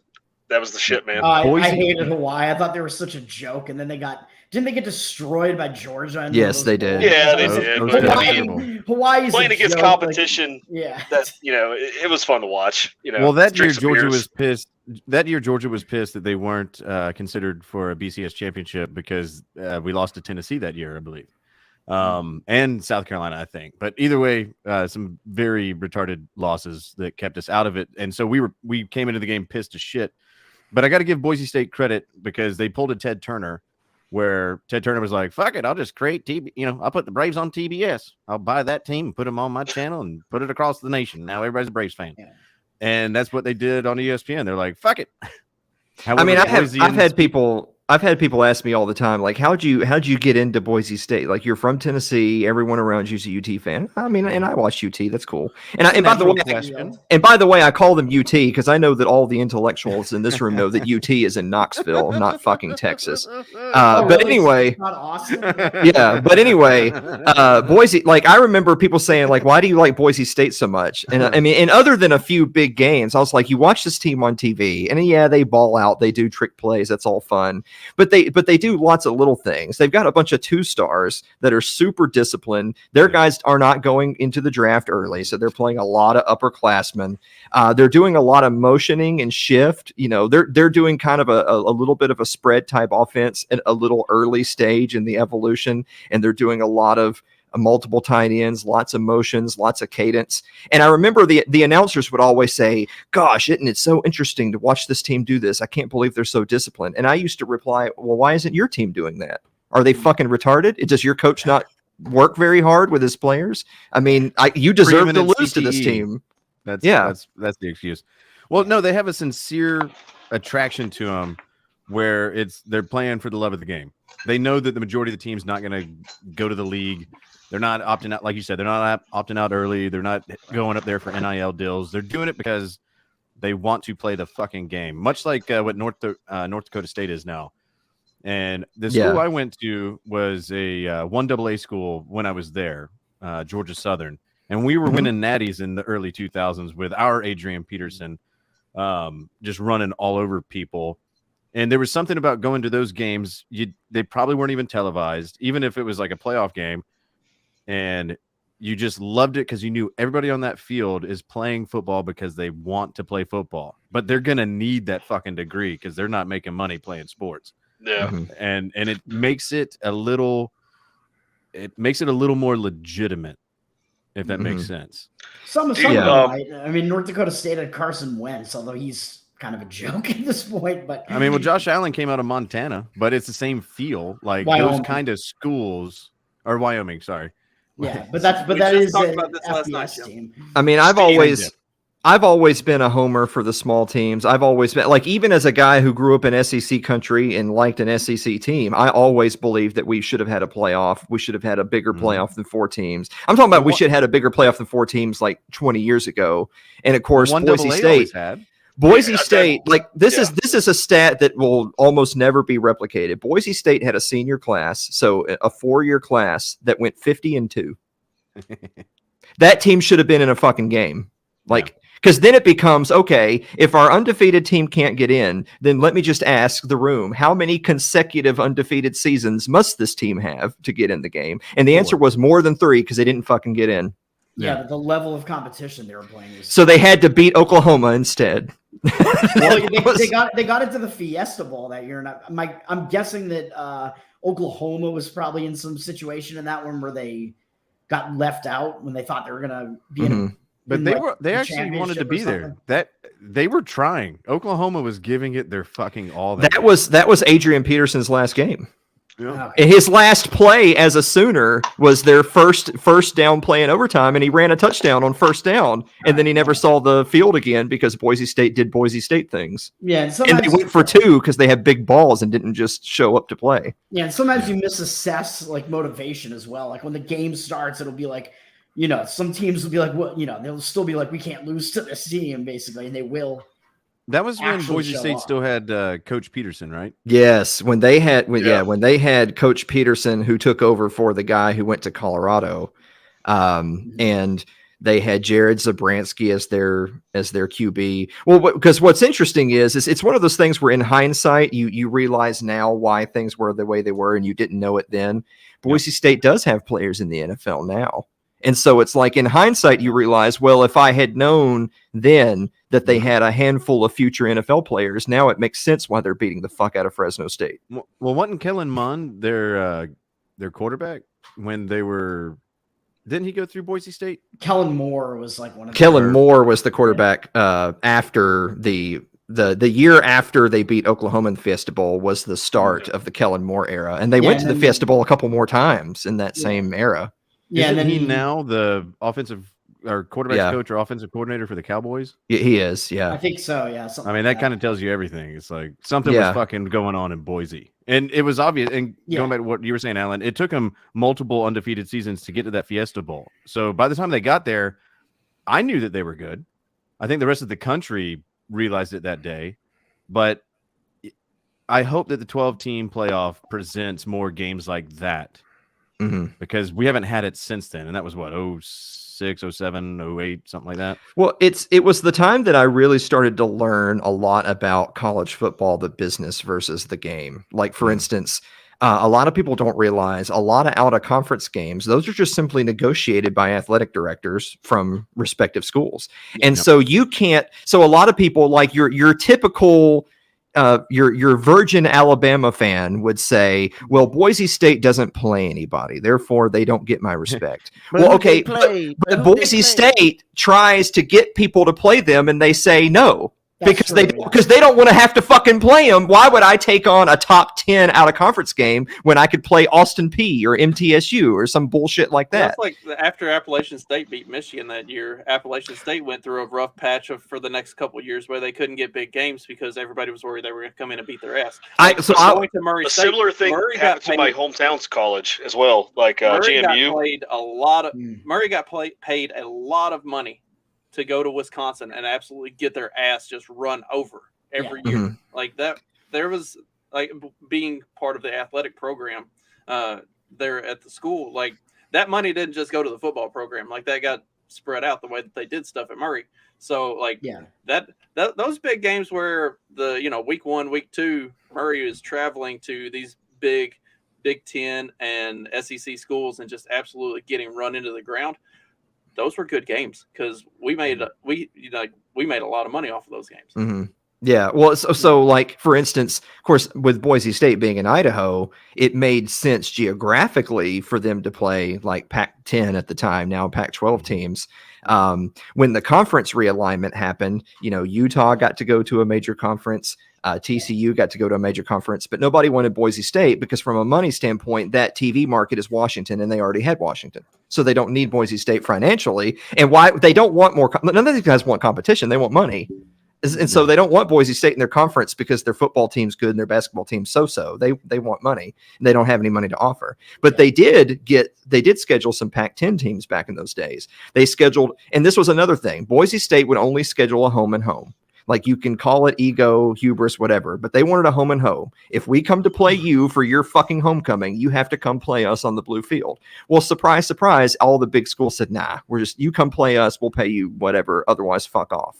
the shit, man. I hated Hawaii. I thought they were such a joke, and then didn't they get destroyed by Georgia? Yes, they did. Yeah, they did. But Hawaii's playing against competition. Like, that it was fun to watch. Well, that year Georgia was pissed. That year Georgia was pissed that they weren't considered for a BCS championship because we lost to Tennessee that year, I believe. And South Carolina, I think. But either way, some very retarded losses that kept us out of it. And so we came into the game pissed as shit. But I got to give Boise State credit because they pulled a Ted Turner where Ted Turner was like, fuck it, I'll just create I'll put the Braves on TBS. I'll buy that team, put them on my channel, and put it across the nation. Now everybody's a Braves fan. Yeah. And that's what they did on ESPN. They're like, fuck it. However, I mean, I've had people ask me all the time, like, how'd you get into Boise State? Like, you're from Tennessee, everyone around you's a UT fan. I mean, and I watch UT. That's cool. And by the way, I call them UT because I know that all the intellectuals in this room know that UT is in Knoxville, not fucking Texas. But anyway, not Austin. Yeah. But anyway, Boise. Like, I remember people saying, like, why do you like Boise State so much? And I mean, and other than a few big games, I was like, you watch this team on TV, and yeah, they ball out, they do trick plays, that's all fun. But they do lots of little things. They've got a bunch of 2-stars that are super disciplined. Their guys are not going into the draft early, so they're playing a lot of upperclassmen. They're doing a lot of motioning and shift. They're doing kind of a little bit of a spread type offense at a little early stage in the evolution, and they're doing a lot of multiple tight ends, lots of motions, lots of cadence. And I remember the announcers would always say, gosh, isn't it so interesting to watch this team do this? I can't believe they're so disciplined. And I used to reply, well, why isn't your team doing that? Are they fucking retarded? Does your coach not work very hard with his players? I mean, you deserve to lose to this team. That's the excuse. Well, no, they have a sincere attraction to them where they're playing for the love of the game. They know that the majority of the team's not going to go to the league. They're not opting out, like you said. They're not opting out early. They're not going up there for NIL deals. They're doing it because they want to play the fucking game, much like what North Dakota State is now. And the school I went to was a 1AA school when I was there, Georgia Southern, and we were winning natties in the early 2000s with our Adrian Peterson, just running all over people. And there was something about going to those games. They probably weren't even televised, even if it was like a playoff game. And you just loved it because you knew everybody on that field is playing football because they want to play football. But they're going to need that fucking degree because they're not making money playing sports. Yeah. And it makes it a little more legitimate, if that makes sense. Some of them, right? I mean, North Dakota State had Carson Wentz, although he's kind of a joke at this point. But I mean, well, Josh Allen came out of Montana, but it's the same feel. Like Wyoming. Those kind of schools, or Wyoming, sorry. Yeah, but that is an FBS team. I mean, I've always been a homer for the small teams. I've always been, like, even as a guy who grew up in SEC country and liked an SEC team, I always believed that we should have had a playoff. We should have had a bigger playoff than 4 teams. I'm talking about we should have had a bigger playoff than 4 teams like 20 years ago. And of course, Boise State, like this is a stat that will almost never be replicated. Boise State had a senior class, so a 4-year class that went 50-2. That team should have been in a fucking game. Like, because then it becomes, okay, if our undefeated team can't get in, then let me just ask the room, how many consecutive undefeated seasons must this team have to get in the game? And the answer was more than 3 because they didn't fucking get in. Yeah, but the level of competition they were playing was so they had to beat Oklahoma instead. Well, they got into the Fiesta Bowl that year, and I'm guessing that Oklahoma was probably in some situation in that one where they got left out when they thought they were gonna be in. But they actually wanted to be there. That they were trying. Oklahoma was giving it their fucking all. That was Adrian Peterson's last game. And his last play as a Sooner was their first down play in overtime, and he ran a touchdown on first down, and then he never saw the field again because Boise State did Boise State things. Yeah, and they went for 2 because they had big balls and didn't just show up to play. Yeah, and sometimes you misassess like motivation as well. Like when the game starts, it'll be like, some teams will be like, what, they'll still be like, we can't lose to this team, basically, and they will. That was when Boise State still had Coach Peterson, right? Yes, when they had Coach Peterson, who took over for the guy who went to Colorado, and they had Jared Zabransky as their QB. Well, because what's interesting is it's one of those things where in hindsight you realize now why things were the way they were, and you didn't know it then. Boise State does have players in the NFL now. And so it's like in hindsight, you realize, well, if I had known then that they had a handful of future NFL players, now it makes sense why they're beating the fuck out of Fresno State. Well, wasn't Kellen Mond their quarterback when they were? Didn't he go through Boise State? Kellen Moore was like one of. Kellen Moore was the quarterback after the year after they beat Oklahoma in the Fiesta Bowl was the start of the Kellen Moore era, and they went to the Fiesta Bowl a couple more times in that same era. Yeah, isn't he now the offensive or quarterback coach or offensive coordinator for the Cowboys? He is, yeah. I think so, yeah. I mean, that kind of tells you everything. It's like something was fucking going on in Boise. And it was obvious. And going back to what you were saying, Alan, it took them multiple undefeated seasons to get to that Fiesta Bowl. So by the time they got there, I knew that they were good. I think the rest of the country realized it that day. But I hope that the 12-team playoff presents more games like that. Because we haven't had it since then, and that was what 06, 07, 08, something like that. Well, it was the time that I really started to learn a lot about college football, the business versus the game. Like for instance, a lot of people don't realize a lot of out-of-conference games; those are just simply negotiated by athletic directors from respective schools, and so you can't. So a lot of people, like your typical. Your Virgin Alabama fan would say, well, Boise State doesn't play anybody, therefore they don't get my respect. Well, okay, but Boise State tries to get people to play them, and they say no. Because they don't want to have to fucking play them. Why would I take on a top 10 out of conference game when I could play Austin Peay or MTSU or some bullshit like that? That's like after Appalachian State beat Michigan that year. Appalachian State went through a rough patch for the next couple of years where they couldn't get big games because everybody was worried they were going to come in and beat their ass. A similar thing happened to my hometown's college as well, like GMU. Murray got paid a lot of money to go to Wisconsin and absolutely get their ass just run over every year. Like that, there was like being part of the athletic program there at the school. Like that money didn't just go to the football program. Like that got spread out the way that they did stuff at Murray. So like that those big games where the week 1, week 2, Murray is traveling to these big Big Ten and SEC schools and just absolutely getting run into the ground. Those were good games because we made a lot of money off of those games. Yeah, well, so like for instance, of course, with Boise State being in Idaho, it made sense geographically for them to play like Pac-10 at the time, now Pac-12 teams. When the conference realignment happened, Utah got to go to a major conference. TCU got to go to a major conference, but nobody wanted Boise State because from a money standpoint, that TV market is Washington, and they already had Washington. So they don't need Boise State financially. And why they don't want more, none of these guys want competition. They want money. And so they don't want Boise State in their conference because their football team's good and their basketball team's so-so. They want money, and they don't have any money to offer. But they did schedule some Pac-10 teams back in those days. They scheduled, and this was another thing, Boise State would only schedule a home and home. Like you can call it ego, hubris, whatever, but they wanted a home and home. If we come to play you for your fucking homecoming, you have to come play us on the blue field. Well, surprise, surprise, all the big schools said, nah, you come play us, we'll pay you whatever, otherwise fuck off.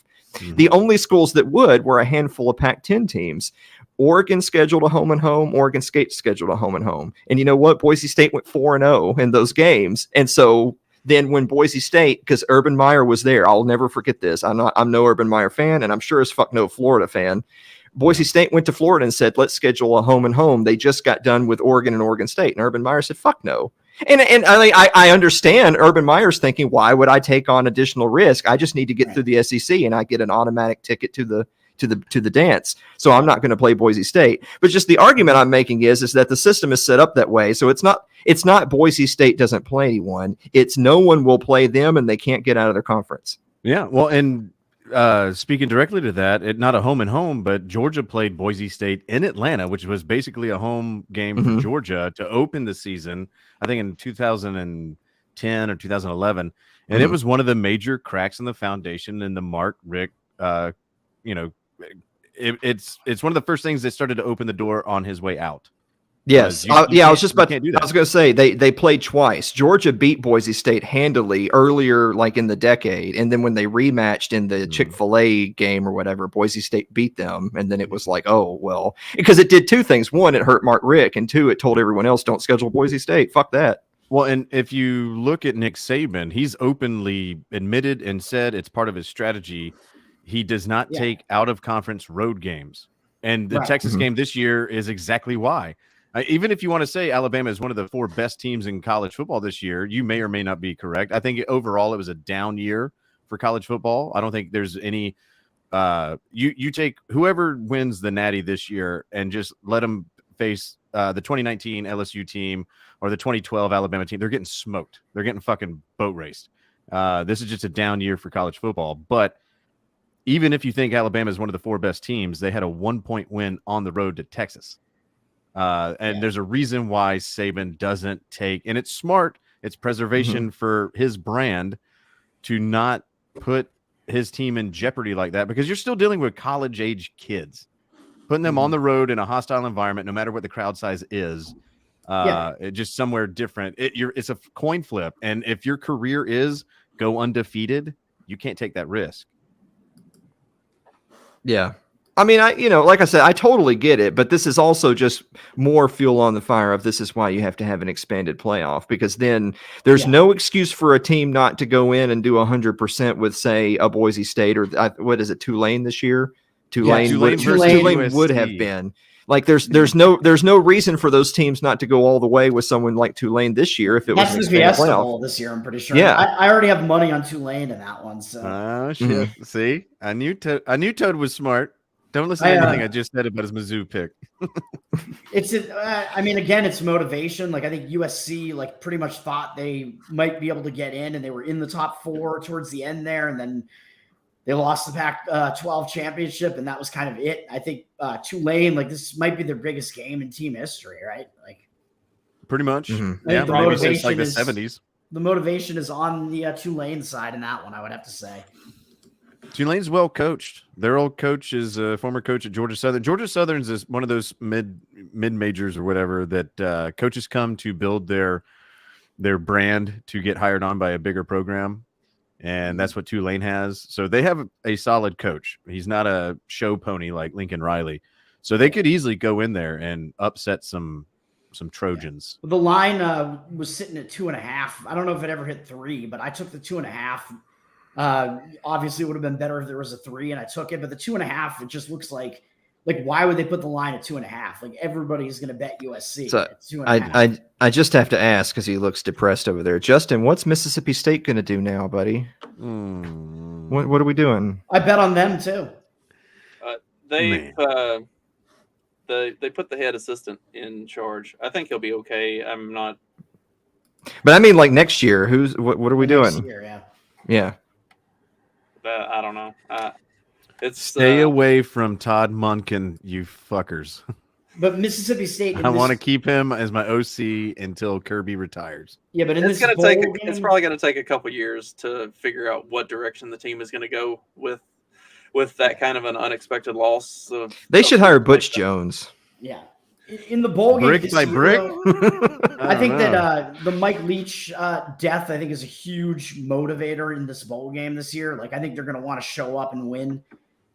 The only schools that would were a handful of Pac-10 teams. Oregon scheduled a home and home. Oregon State scheduled a home and home. And you know what? Boise State went 4-0 in those games. And so then when Boise State, because Urban Meyer was there, I'll never forget this. I'm no Urban Meyer fan, and I'm sure as fuck no Florida fan. Boise State went to Florida and said, let's schedule a home and home. They just got done with Oregon and Oregon State. And Urban Meyer said, fuck no. And I understand Urban Meyer's thinking, why would I take on additional risk? I just need to get through the SEC, and I get an automatic ticket to the to the dance. So I'm not going to play Boise State. But just the argument I'm making is that the system is set up that way. So it's not Boise State doesn't play anyone. It's no one will play them and they can't get out of their conference. Yeah, well, and speaking directly to that, not a home and home, but Georgia played Boise State in Atlanta, which was basically a home game for Georgia to open the season, I think in 2010 or 2011. And it was one of the major cracks in the foundation in the Mark Richt, it's one of the first things that started to open the door on his way out. Yes. I was going to say they played twice. Georgia beat Boise State handily earlier, like in the decade. And then when they rematched in the Chick-fil-A game or whatever, Boise State beat them. And then it was like, oh, well, because it did two things. One, it hurt Mark Richt. And two, it told everyone else, don't schedule Boise State. Fuck that. Well, and if you look at Nick Saban, he's openly admitted and said it's part of his strategy. He does not take out of conference road games. And the Texas game this year is exactly why. Even if you want to say Alabama is one of the 4 best teams in college football this year, you may or may not be correct. I think overall it was a down year for college football. I don't think there's any you take whoever wins the Natty this year and just let them face the 2019 LSU team or the 2012 Alabama team. They're getting smoked. They're getting fucking boat raced. This is just a down year for college football. But even if you think Alabama is one of the 4 best teams, they had a 1-point win on the road to Texas. There's a reason why Saban doesn't take, and it's smart. It's preservation for his brand to not put his team in jeopardy like that, because you're still dealing with college age kids, putting them on the road in a hostile environment, no matter what the crowd size is, just somewhere different. It's a coin flip. And if your career is go undefeated, you can't take that risk. Yeah. I mean, like I said, I totally get it, but this is also just more fuel on the fire of this is why you have to have an expanded playoff, because then there's no excuse for a team not to go in and do 100% with, say, a Boise State or what is it, Tulane this year? Tulane would have been like there's no reason for those teams not to go all the way with someone like Tulane this year if it was an expanded playoff. This year, I'm pretty sure. Yeah, I already have money on Tulane in that one. So oh shit! See, I knew Toad was smart. Don't listen to anything I just said about his Mizzou pick. Again, it's motivation. Like I think USC pretty much thought they might be able to get in, and they were in the top 4 towards the end there, and then they lost the Pac-12 championship, and that was kind of it. I think Tulane, this might be their biggest game in team history, right? Pretty much. Yeah, probably since the 70s. The motivation is on the Tulane side in that one, I would have to say. Tulane's well coached. Their old coach is a former coach at Georgia Southern. Georgia Southern's is one of those mid majors or whatever that coaches come to build their brand to get hired on by a bigger program, and that's what Tulane has. So they have a solid coach. He's not a show pony like Lincoln Riley, so they could easily go in there and upset some Trojans. The line was sitting at 2.5. I don't know if it ever hit 3, but I took the 2.5. Obviously it would have been better if there was a 3 and I took it, but the 2.5, it just looks like why would they put the line at 2.5? Everybody's going to bet USC. So at 2.5. I just have to ask, because he looks depressed over there. Justin, what's Mississippi State going to do now, buddy? What are we doing? I bet on them too. They put the head assistant in charge. I think he'll be okay. I'm not. But I mean, next year, what are we doing? Next year, yeah. I don't know. Stay away from Todd Monken, you fuckers. But Mississippi State, I want to keep him as my OC until Kirby retires. Yeah, but it's probably going to take a couple years to figure out what direction the team is going to go with that kind of an unexpected loss. They should hire Butch Jones. Yeah. In the bowl game, brick by brick. I think that the Mike Leach death, I think, is a huge motivator in this bowl game this year. I think they're going to want to show up and win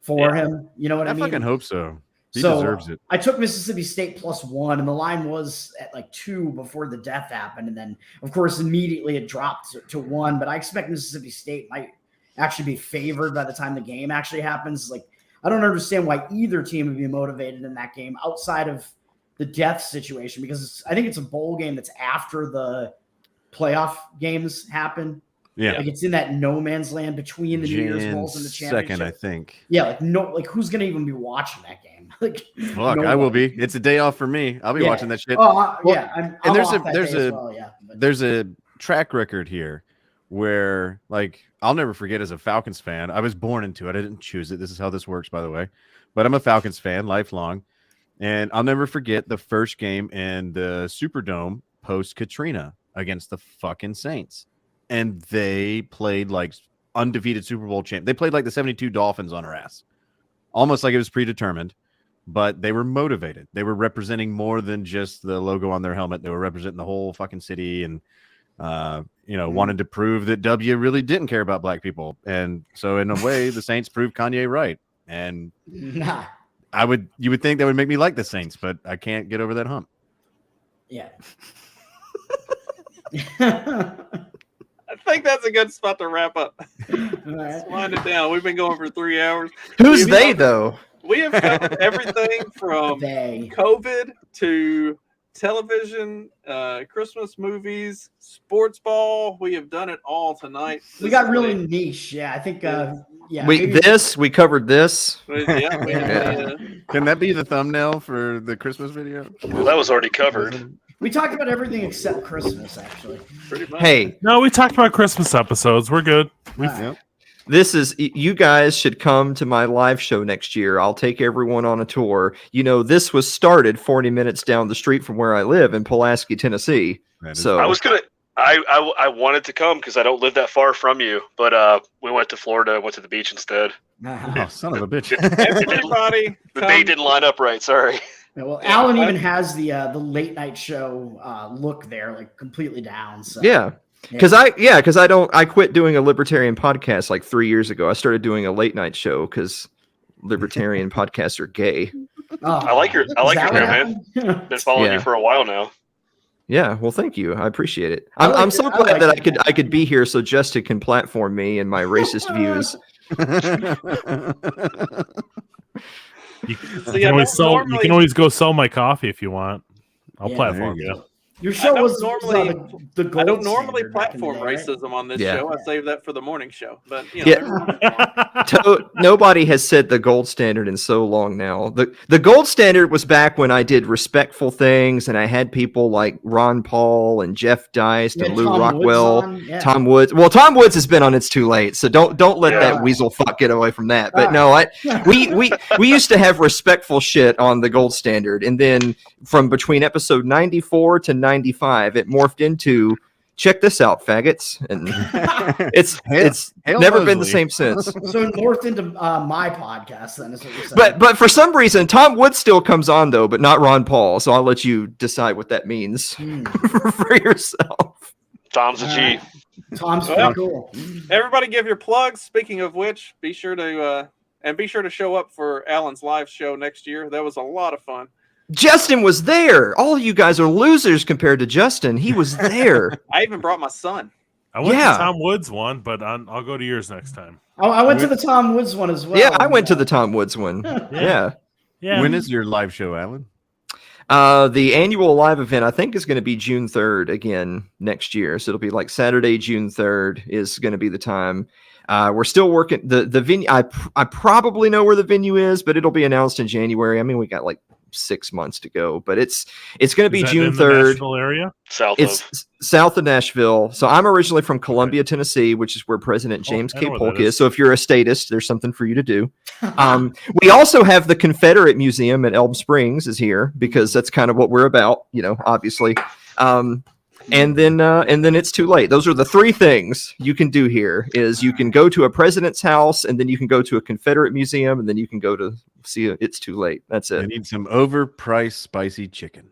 for him. You know what I mean? I fucking hope so. He deserves it. I took Mississippi State +1, and the line was at 2 before the death happened, and then of course immediately it dropped to 1. But I expect Mississippi State might actually be favored by the time the game actually happens. I don't understand why either team would be motivated in that game outside of the death situation, because I think it's a bowl game that's after the playoff games happen. Yeah. Like it's in that no man's land between the New Year's Bowls and the championship. Second, I think. Yeah, like who's gonna even be watching that game? Like, Fuck, I will be. It's a day off for me. I'll be watching that shit. Oh, Well, yeah. I'm and there's off a that there's day as a well, yeah. But there's a track record here where, like, I'll never forget as a Falcons fan. I was born into it. I didn't choose it. This is how this works, by the way. But I'm a Falcons fan, lifelong, and I'll never forget the first game in the Superdome post Katrina against the fucking Saints, and they played like undefeated Super Bowl champ. They played like the 72 Dolphins on our ass, almost like it was predetermined. But they were motivated. They were representing more than just the logo on their helmet. They were representing the whole fucking city, and wanted to prove that W really didn't care about black people. And so, in a way, the Saints proved Kanye right. And nah. you would think that would make me like the Saints, but I can't get over that hump. Yeah. I think that's a good spot to wrap up. Right. Let's wind it down. We've been going for 3 hours. Who's they though? We have covered everything from They. COVID to television, Christmas movies, sports ball. We have done it all tonight. We got really niche. Yeah, I think. Yeah. We covered this. Yeah. Can that be the thumbnail for the Christmas video? Well, that was already covered. We talked about everything except Christmas, actually. Pretty much. Hey, No, we talked about Christmas episodes. We're good. this is you guys should come to my live show next year. I'll take everyone on a tour. You know, this was started 40 minutes down the street from where I live in Pulaski, Tennessee. So I wanted to come because I don't live that far from you, but we went to Florida, went to the beach instead. Oh, son of a bitch. Everybody, The date didn't line up right. Sorry. Yeah, well, Alan even has the late night show look there, like completely down. So because I quit doing a libertarian podcast like 3 years ago. I started doing a late night show because libertarian podcasts are gay. I like your show, man. Been following you for a while now. Yeah, well, thank you. I appreciate it. I'm so glad that I could be here so Justin can platform me and my racist views. You can always go sell my coffee if you want. I'll platform you. Your show was normally the gold I don't normally standard back in the platform day, right? racism on this Yeah. show. I save that for the morning show. But Nobody has said the gold standard in so long now. The gold standard was back when I did respectful things and I had people like Ron Paul and Jeff Deist and Lou Tom Rockwell, Woods on, Tom Woods. Well, Tom Woods has been on It's Too Late, so don't let that weasel fuck get away from that. But no, we used to have respectful shit on the gold standard, and then from between episode 94 to 95, it morphed into check this out, faggots, and it's never been the same since. So it morphed into my podcast. Then is what you're saying. But for some reason, Tom Woods still comes on though, but not Ron Paul. So I'll let you decide what that means for yourself. Tom's a G. Tom's pretty cool. everybody, give your plugs. Speaking of which, be sure to show up for Alan's live show next year. That was a lot of fun. Justin was there. All of you guys are losers compared to Justin. He was there. I even brought my son. I went to Tom Woods one, but I'll go to yours next time. I went to the Tom Woods one as well. Yeah, I went to the Tom Woods one. Yeah. When is your live show, Alan? The annual live event, I think, is going to be June 3rd again next year. So it'll be like Saturday, June 3rd is going to be the time. We're still working the venue. I probably know where the venue is, but it'll be announced in January. I mean, we got like 6 months to go, but it's going to be June 3rd. Area? South of Nashville. So I'm originally from Columbia, Tennessee, which is where President James K. Polk is. So if you're a statist, there's something for you to do. We also have the Confederate Museum at Elm Springs is here because that's kind of what we're about, obviously. And then It's Too Late. Those are the three things you can do here is you can go to a president's house, and then you can go to a Confederate museum, and then you can go to see It's Too Late. That's it. I need some overpriced spicy chicken.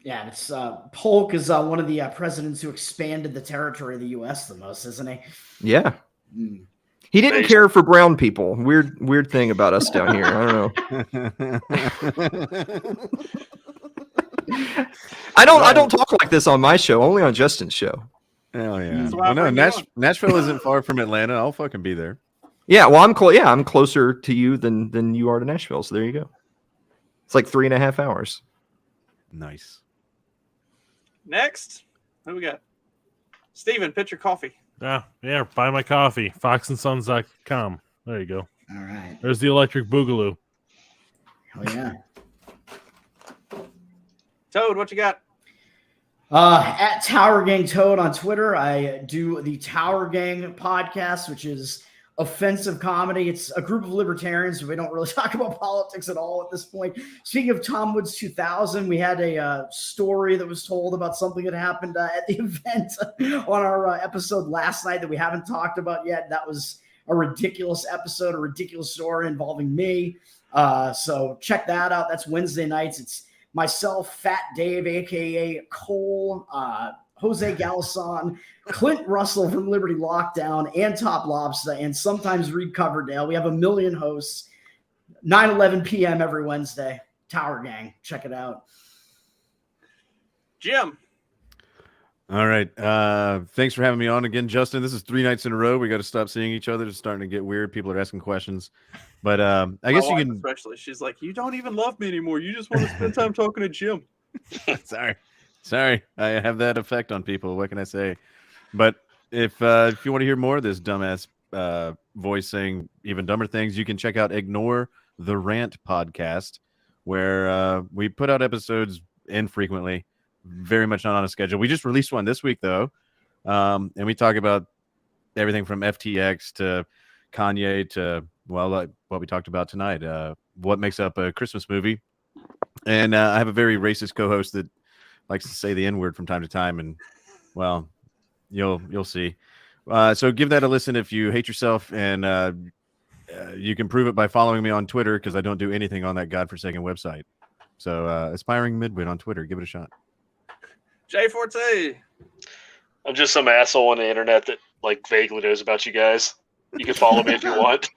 Yeah, it's Polk is one of the presidents who expanded the territory of the U.S. the most, isn't he? Yeah. He didn't care for brown people. Weird thing about us down here. I don't know. I don't talk like this on my show, only on Justin's show. Hell yeah. Well, no, Nashville isn't far from Atlanta. I'll fucking be there. Yeah, well, I'm closer to you than you are to Nashville, so there you go. It's like 3.5 hours. Nice. Next, who we got? Steven, pitch your coffee. Yeah. Buy my coffee. FoxandSons.com. There you go. All right. There's the electric boogaloo. Oh yeah. Toad, what you got? At Tower Gang Toad on Twitter. I do the Tower Gang podcast, which is offensive comedy. It's a group of libertarians, so we don't really talk about politics at all at this point. Speaking of Tom Woods 2000, we had a story that was told about something that happened at the event on our episode last night that we haven't talked about yet. That was a ridiculous episode, a ridiculous story involving me. So check that out. That's Wednesday nights. It's myself, Fat Dave, a.k.a. Cole, Jose Galison, Clint Russell from Liberty Lockdown, and Top Lobster, and sometimes Reed Coverdale. We have a million hosts. 9:11 p.m. every Wednesday. Tower Gang. Check it out. Jim. All right. Thanks for having me on again, Justin. This is 3 nights in a row. We got to stop seeing each other. It's starting to get weird. People are asking questions. But I guess you can. Especially, she's like, you don't even love me anymore. You just want to spend time talking to Jim. Sorry. I have that effect on people. What can I say? But if you want to hear more of this dumbass voice saying even dumber things, you can check out Ignore the Rant podcast, where we put out episodes infrequently, very much not on a schedule. We just released one this week, though, and we talk about everything from FTX to Kanye to, well, like what we talked about tonight, what makes up a Christmas movie. And I have a very racist co-host that likes to say the N-word from time to time, and, well, you'll see. So give that a listen if you hate yourself, and you can prove it by following me on Twitter, because I don't do anything on that godforsaken website. So Aspiring Midwit on Twitter. Give it a shot. Jay Forte. I'm just some asshole on the internet that like vaguely knows about you guys. You can follow me if you want.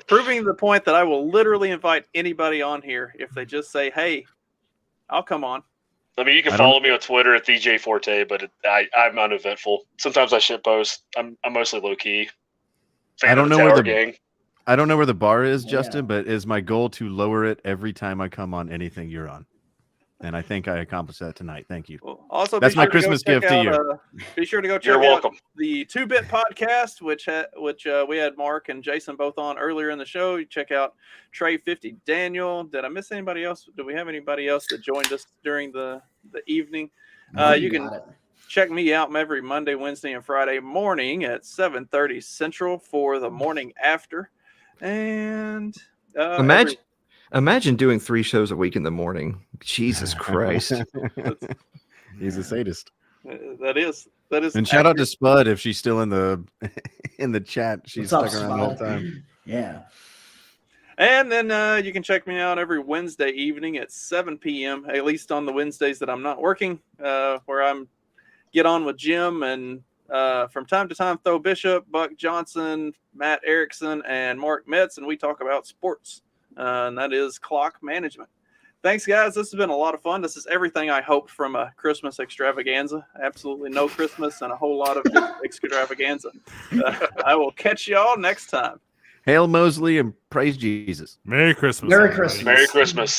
Proving the point that I will literally invite anybody on here if they just say, hey, I'll come on. I mean, you can follow me on Twitter at TheJForte, but I'm uneventful. Sometimes I shit post. I'm mostly low key. I don't know where the bar is, Justin, but is my goal to lower it every time I come on anything you're on. And I think I accomplished that tonight. Thank you. Well, also, that's my Christmas gift to you. Be sure to go check out the 2-Bit podcast, which we had Mark and Jason both on earlier in the show. You check out Trey 50 Daniel. Did I miss anybody else? Do we have anybody else that joined us during the evening? You can check me out every Monday, Wednesday, and Friday morning at 7:30 Central for the morning after. And Imagine doing 3 shows a week in the morning. Jesus Christ. He's a sadist. That is. And shout out to Spud if she's still in the chat. She's stuck around the whole time. Yeah. And then you can check me out every Wednesday evening at 7 p.m., at least on the Wednesdays that I'm not working, where I'm get on with Jim and from time to time Tho Bishop, Buck Johnson, Matt Erickson, and Mark Metz, and we talk about sports. And that is Clock Management. Thanks, guys. This has been a lot of fun. This is everything I hoped from a Christmas extravaganza. Absolutely no Christmas and a whole lot of extravaganza. I will catch y'all next time. Hail Mosley and praise Jesus. Merry Christmas. Merry Christmas. Merry Christmas.